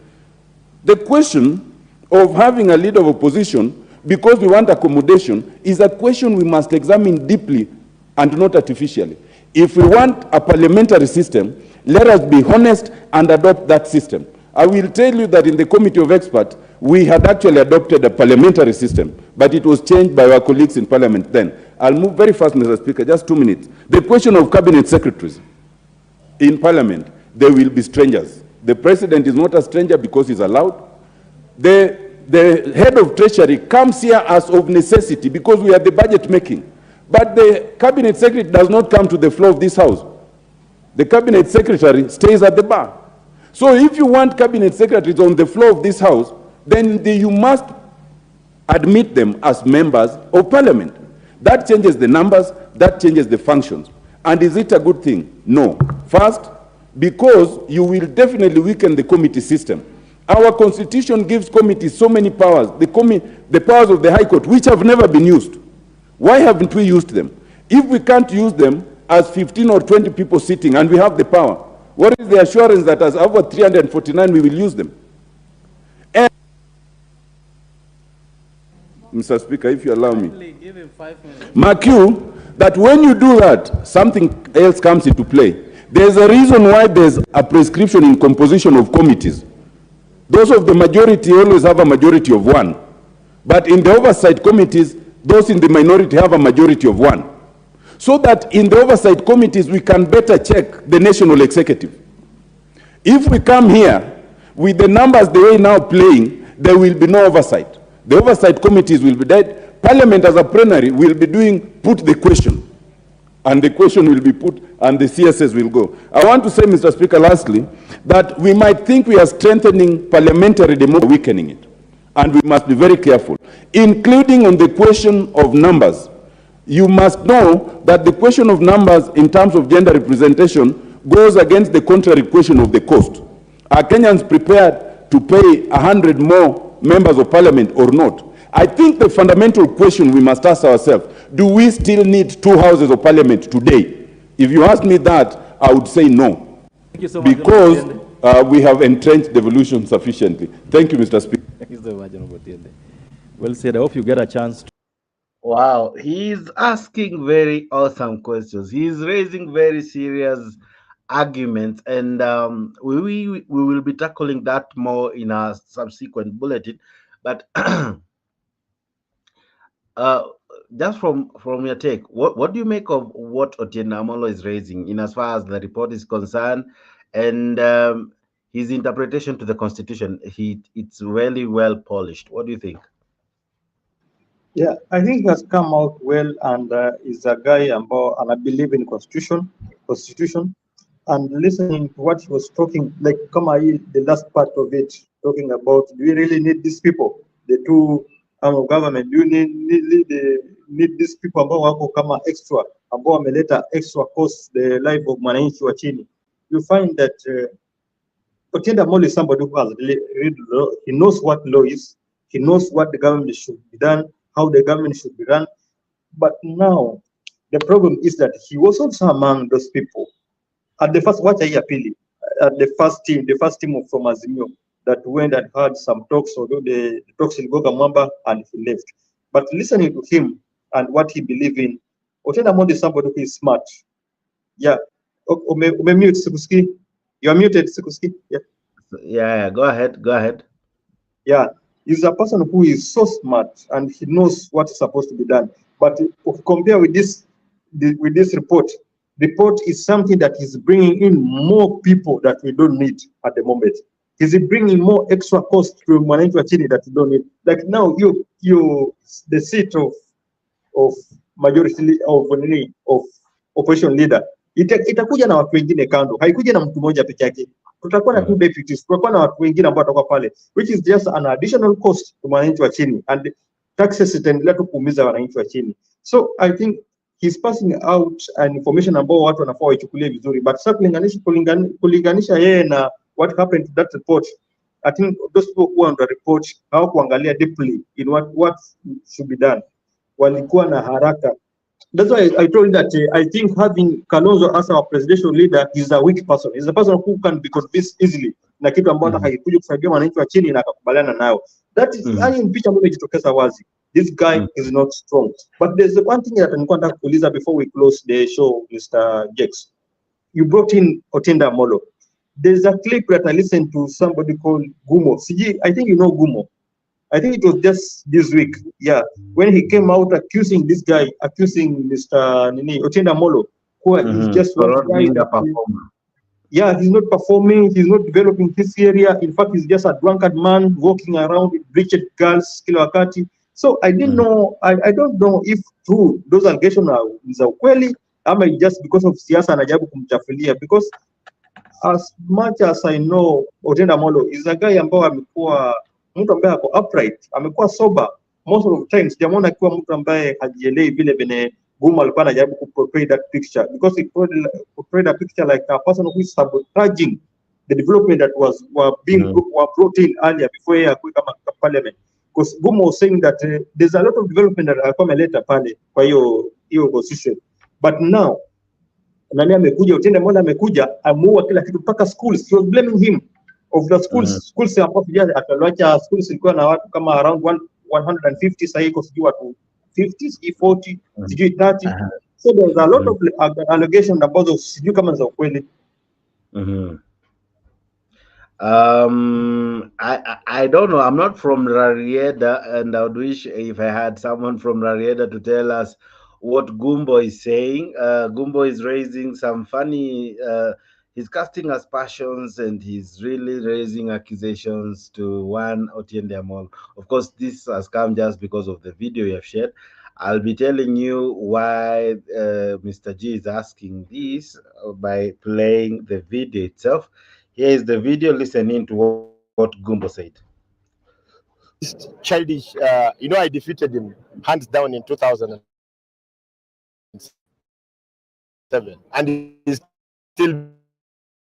The question of having a leader of opposition because we want accommodation is a question we must examine deeply and not artificially. If we want a parliamentary system, let us be honest and adopt that system. I will tell you that in the committee of experts, we had actually adopted a parliamentary system, but it was changed by our colleagues in parliament then. I'll move very fast, Mr. Speaker, just 2 minutes. The question of cabinet secretaries in parliament, they will be strangers. The president is not a stranger because he's allowed. The head of treasury comes here as of necessity because we are the budget making. But the cabinet secretary does not come to the floor of this house. The cabinet secretary stays at the bar. So if you want cabinet secretaries on the floor of this house, then you must admit them as members of parliament. That changes the numbers, that changes the functions. And is it a good thing? No. First, because you will definitely weaken the committee system. Our constitution gives committees so many powers, the powers of the High Court, which have never been used. Why haven't we used them? If we can't use them as 15 or 20 people sitting and we have the power, what is the assurance that as over 349 we will use them? And Mr. Speaker, if you allow me, mark you that when you do that, something else comes into play. There's a reason why there's a prescription in composition of committees. Those of the majority always have a majority of one. But in the oversight committees, those in the minority have a majority of one. So that in the oversight committees, we can better check the national executive. If we come here with the numbers the way now playing, there will be no oversight. The oversight committees will be dead. Parliament as a plenary will be doing put the question. And the question will be put and the CSS will go. I want to say, Mr. Speaker, lastly, that we might think we are strengthening parliamentary democracy, weakening it. And we must be very careful, including on the question of numbers. You must know that the question of numbers in terms of gender representation goes against the contrary question of the cost. Are Kenyans prepared to pay 100 more members of parliament or not? I think the fundamental question we must ask ourselves, do we still need 2 houses of parliament today? If you ask me that, I would say no. Thank you so much, because we have entrenched devolution sufficiently. Thank you, Mr. Speaker. Thank you so much, well said. I hope you get a chance to. Wow, he's asking very awesome questions. He's raising very serious arguments, and we will be tackling that more in our subsequent bulletin. But just from your take, what do you make of what Otieno Amolo is raising in as far as the report is concerned, and his interpretation to the constitution? It's really well polished. What do you think? Yeah, I think he has come out well, and is a guy and I believe in constitution. And listening to what he was talking, like the last part of it, talking about, do we really need these people? The two arm of government, do you need these people ambao wako kama extra, ambao wameleta extra cost the life of mwananchi wa chini? You find that Otieno Amolo is somebody who has read law. He knows what law is. He knows what the government should be done, how the government should be run. But now, the problem is that he was also among those people. At the first, at the first team from Azimio, that went and had some talks, although the talks will go Mwamba and he left. But listening to him and what he believed in, Otiende Amolo is somebody who is smart. Yeah. Mute Sikuski. You are muted, Sikuski. Yeah. Yeah, go ahead. Yeah. He's a person who is so smart and he knows what is supposed to be done. But if you compare with this report is something that is bringing in more people that we don't need at the moment. Is it bringing more extra cost to mwananchi wa chini that we don't need? Like now, you the seat of majority of opposition leader itakuja na watu wengine kando, haikuja na mtu mmoja peke yake. Tutakuwa na two deputies, tutakuwa na watu wengine ambao watakuwa pale, which is just an additional cost to mwananchi wa chini, and taxes itaendelea tu kuumiza wananchi wa chini. So I think he's passing out an information ambao watu wanafaa waichukulie vizuri, but sasa kulinganisha yeye na what happened to that report, I think those people who on the report hawakuangalia deeply in what should be done. Walikuwa na haraka. That's why I told you that I think having Kalonzo as our presidential leader is a weak person. He's a person who can be convinced easily na kitu ambacho haikuja kusaidia wananchi wa chini na akakubaliana nayo. That is yani picha ambayo imejitokeza wazi. This guy is not strong. But there's one thing that nilikuwa nataka kuuliza before we close the show, Mr. Jex. You brought in Otiende Amolo. There's a clip that I listened to somebody called Gumo. CG, I think you know Gumo. I think it was just this week, yeah, when he came out accusing this guy, accusing Mr. Otiende Amolo, who is just one guy that, yeah, he's not performing, he's not developing this area. In fact, he's just a drunkard man walking around with bleached girls, kila wakati. So I didn't know, I don't know if true those allegations are ukweli, ama just because of siasa anajaribu kumchafulia, because as much as I know, Otiende Amolo is a guy ambao amekuwa mtu ambaye ako upright, amekuwa sober most of the time. Sijamuona akiwa mtu ambaye hajielewi vile vile Gumo alikuwa anajaribu kuportray that picture, because he portrayed a picture like a person who is sabotaging the development that was brought in earlier before yeye akuwe kama parliament. Because Gumo was saying that there's a lot of development that alikuwa ameleta pale kwa hiyo position, but now nani amekuja, Otiende Amolo amekuja amuua kila kitu mpaka schools. He was blaming him of the schools hapo pia atalacha schools ilikuwa na watu kama around 150, sasa iko sijui watu 50 sijui 40 sijui 30. So there's a lot of allegations ambazo sijui kama za ukweli. I don't know. I'm not from Rarieda, and I would wish if I had someone from Rarieda to tell us what Gumbo is saying. Gumbo is raising some funny, he's casting aspersions, and he's really raising accusations to one Otiende Amolo. Of course, this has come just because of the video you have shared. I'll be telling you why Mr. G is asking this by playing the video itself. Here is the video. Listen in to what Gumbo said. Childish, I defeated him hands down in 2007, and he's still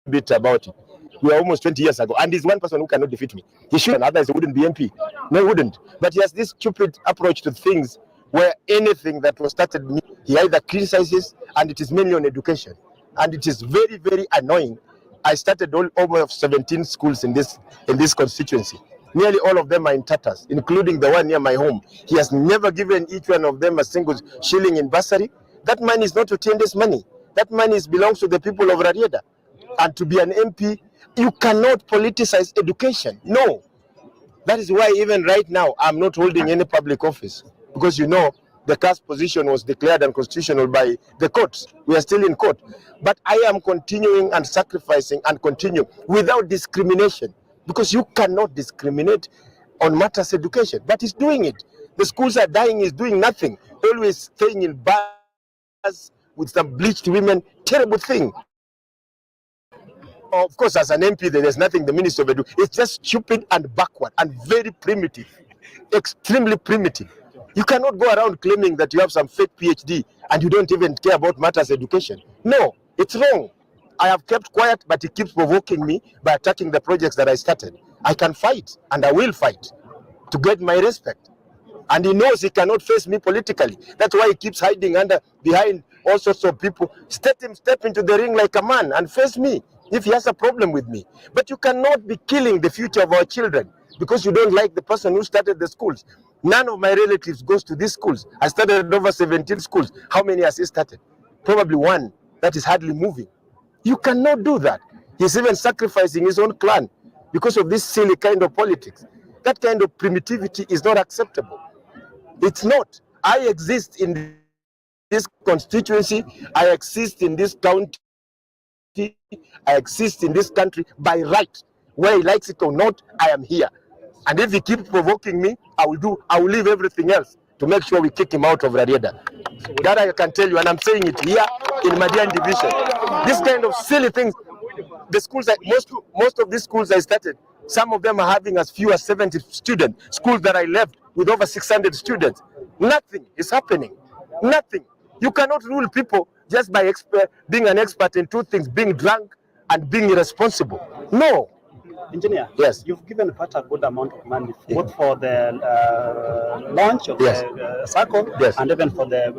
bitter about it. We are almost 20 years ago, and he's one person who cannot defeat me. He shouldn't, otherwise he wouldn't be MP. No, he wouldn't. But he has this stupid approach to things where anything that was started, he either criticizes, and it is mainly on education, and it is very, very annoying. I started almost 17 schools in this constituency. Nearly all of them are in tatters, including the one near my home. He has never given each one of them a single shilling in bursary. That money is not Otiende's money. That money belongs to the people of Rarieda. And to be an MP, you cannot politicize education. No. That is why even right now, I'm not holding any public office. Because the caste position was declared unconstitutional by the courts. We are still in court. But I am continuing and sacrificing and continue without discrimination. Because you cannot discriminate on matters education. But he's doing it. The schools are dying, he's doing nothing. Always staying in bars with some bleached women. Terrible thing. Of course, as an MP, there's nothing the Minister of Education. It's just stupid and backward and very primitive. Extremely primitive. You cannot go around claiming that you have some fake PhD and you don't even care about matters education. No, it's wrong. I have kept quiet, but he keeps provoking me by attacking the projects that I started. I can fight, and I will fight to get my respect. And he knows he cannot face me politically. That's why he keeps hiding behind all sorts of people. Step into the ring like a man and face me. if he has a problem with me. But you cannot be killing the future of our children because you don't like the person who started the schools. None of my relatives goes to these schools. I started over 17 schools. How many has he started? Probably one that is hardly moving. You cannot do that. He's even sacrificing his own clan because of this silly kind of politics. That kind of primitivity is not acceptable. It's not. I exist in this constituency. I exist in this county. I exist in this country by right. Whether he likes it or not, I am here. And if he keeps provoking me, I will leave everything else to make sure we kick him out of Rarieda. That I can tell you, and I'm saying it here in Madian division. This kind of silly things, the schools, most of these schools I started, some of them are having as few as 70 students. Schools that I left with over 600 students. Nothing is happening. Nothing. You cannot rule people just by being an expert in two things, being drunk and being irresponsible. No. Engineer, yes, you've given Pat a good amount of money, both for the launch of yes, the circle, yes, and even for the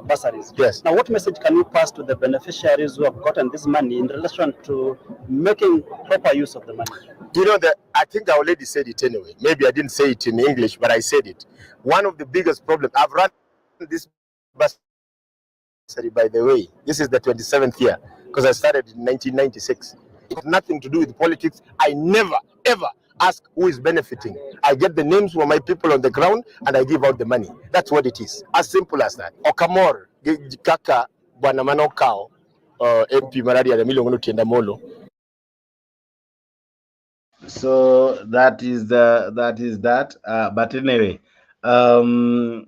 bursaries. Yes. Now, what message can you pass to the beneficiaries who have gotten this money in relation to making proper use of the money? You know that I think I already said it anyway. Maybe I didn't say it in English, but I said it. One of the biggest problems, I've run this bursary, by the way. This is the 27th year because I started in 1996. It has nothing to do with politics. I never, ever ask who is benefiting. I get the names of my people on the ground and I give out the money. That's what it is. As simple as that. Okamor, Kaka, Bwana Manokao, MP Maradia, the million tienda molo. So that is that. But anyway, um,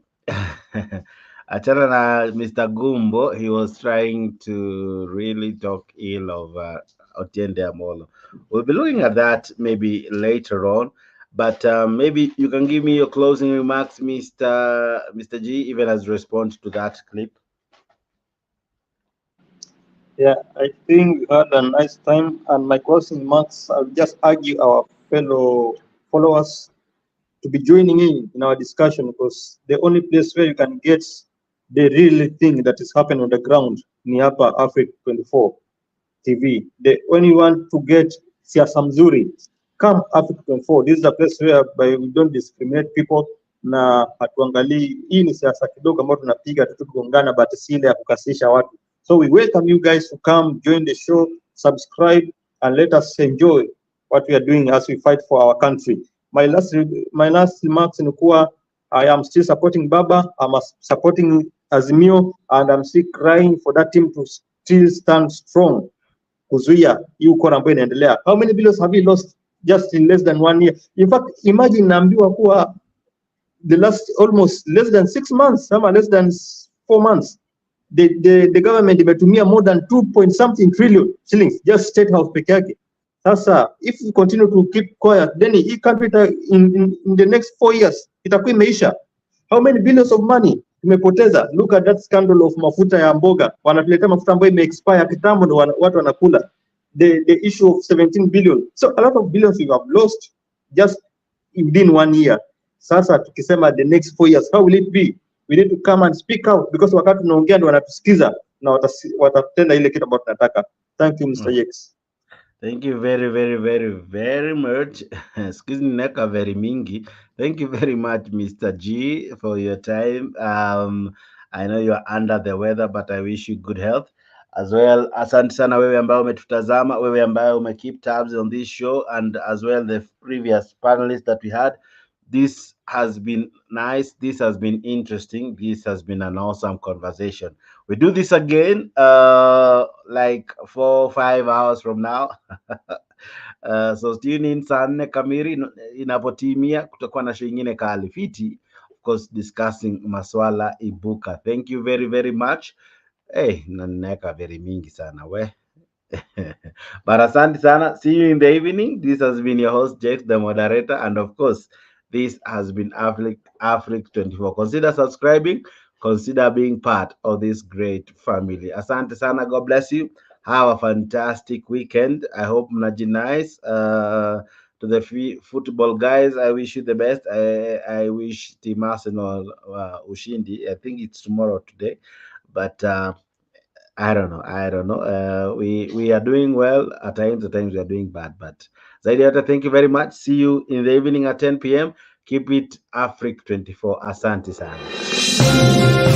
achana na Mr. Gumbo, he was trying to really talk ill of Otiende Amolo. We'll be looking at that maybe later on. But maybe you can give me your closing remarks, Mr. G, even as response to that clip. Yeah, I think we had a nice time. And my closing remarks, I'll just argue our fellow followers to be joining in our discussion, because the only place where you can get the real thing that is happening on the ground ni hapa Africa 24 TV. The only one to get siasa mzuri, come Africa 24. This is a place where we don't discriminate people na hatuangalii hii ni siasa kidogo ambayo tunapiga tu tukigongana, but si ile ya kukasisha watu. So we welcome you guys to come join the show, subscribe, and let us enjoy what we are doing as we fight for our country. My last remarks in kuwa I am still supporting Baba, I'm supporting Azimio, and I'm still crying for that team to still stand strong kuzuia hii ukora ambayo inaendelea. How many billions have we lost just in less than 1 year? In fact, imagine naambiwa kuwa the last almost less than 6 months, ama less than 4 months, the government imetumia more than 2 trillion shillings just state house peke yake. Sasa if we continue to keep quiet, then hii country in the next 4 years itakuwa imeisha. How many billions of money tumepoteza? Look at that scandal of mafuta ya mboga, wanatuletea mafuta ambayo ime-expire kitambo ndo watu wanakula. The issue of 17 billion, so a lot of billions we have lost just within 1 year. Sasa tukisema the next 4 years, how will it be? We need to come and speak out, because wakati tunaongea ndo wanatusikiza na watatenda ile kitu ambayo tunataka. Thank you, Mr. Yex. Thank you very, very, very, very much. Excuse me, Neka very mingi. Thank you very much, Mr. G, for your time. I know you're under the weather, but I wish you good health as well. Asante sana wewe ambaye umetutazama, wewe ambaye umekeep tabs on this show, and as well the previous panelists that we had. This has been nice. This has been interesting. This has been an awesome conversation. We do this again, like 4 or 5 hours from now. So tune in saa 4 kamili inapotimia, kutakuwa na show ingine kali fiti, of course discussing maswala ibuka. Thank you very, very much. Hey, naneka very mingi sana we. But asante sana. See you in the evening. This has been your host, Jake, the moderator, and of course, this has been Africa 24. Consider subscribing. Consider being part of this great family. Asante sana. God bless you. Have a fantastic weekend. I hope mnaji nice. To the football guys, I wish you the best. I wish Team Arsenal ushindi. I think it's tomorrow today, but I don't know. I don't know. We are doing well at times we are doing bad. But zaidi ya yote, thank you very much. See you in the evening at 10 p.m. Keep it Afric 24. Asante sana.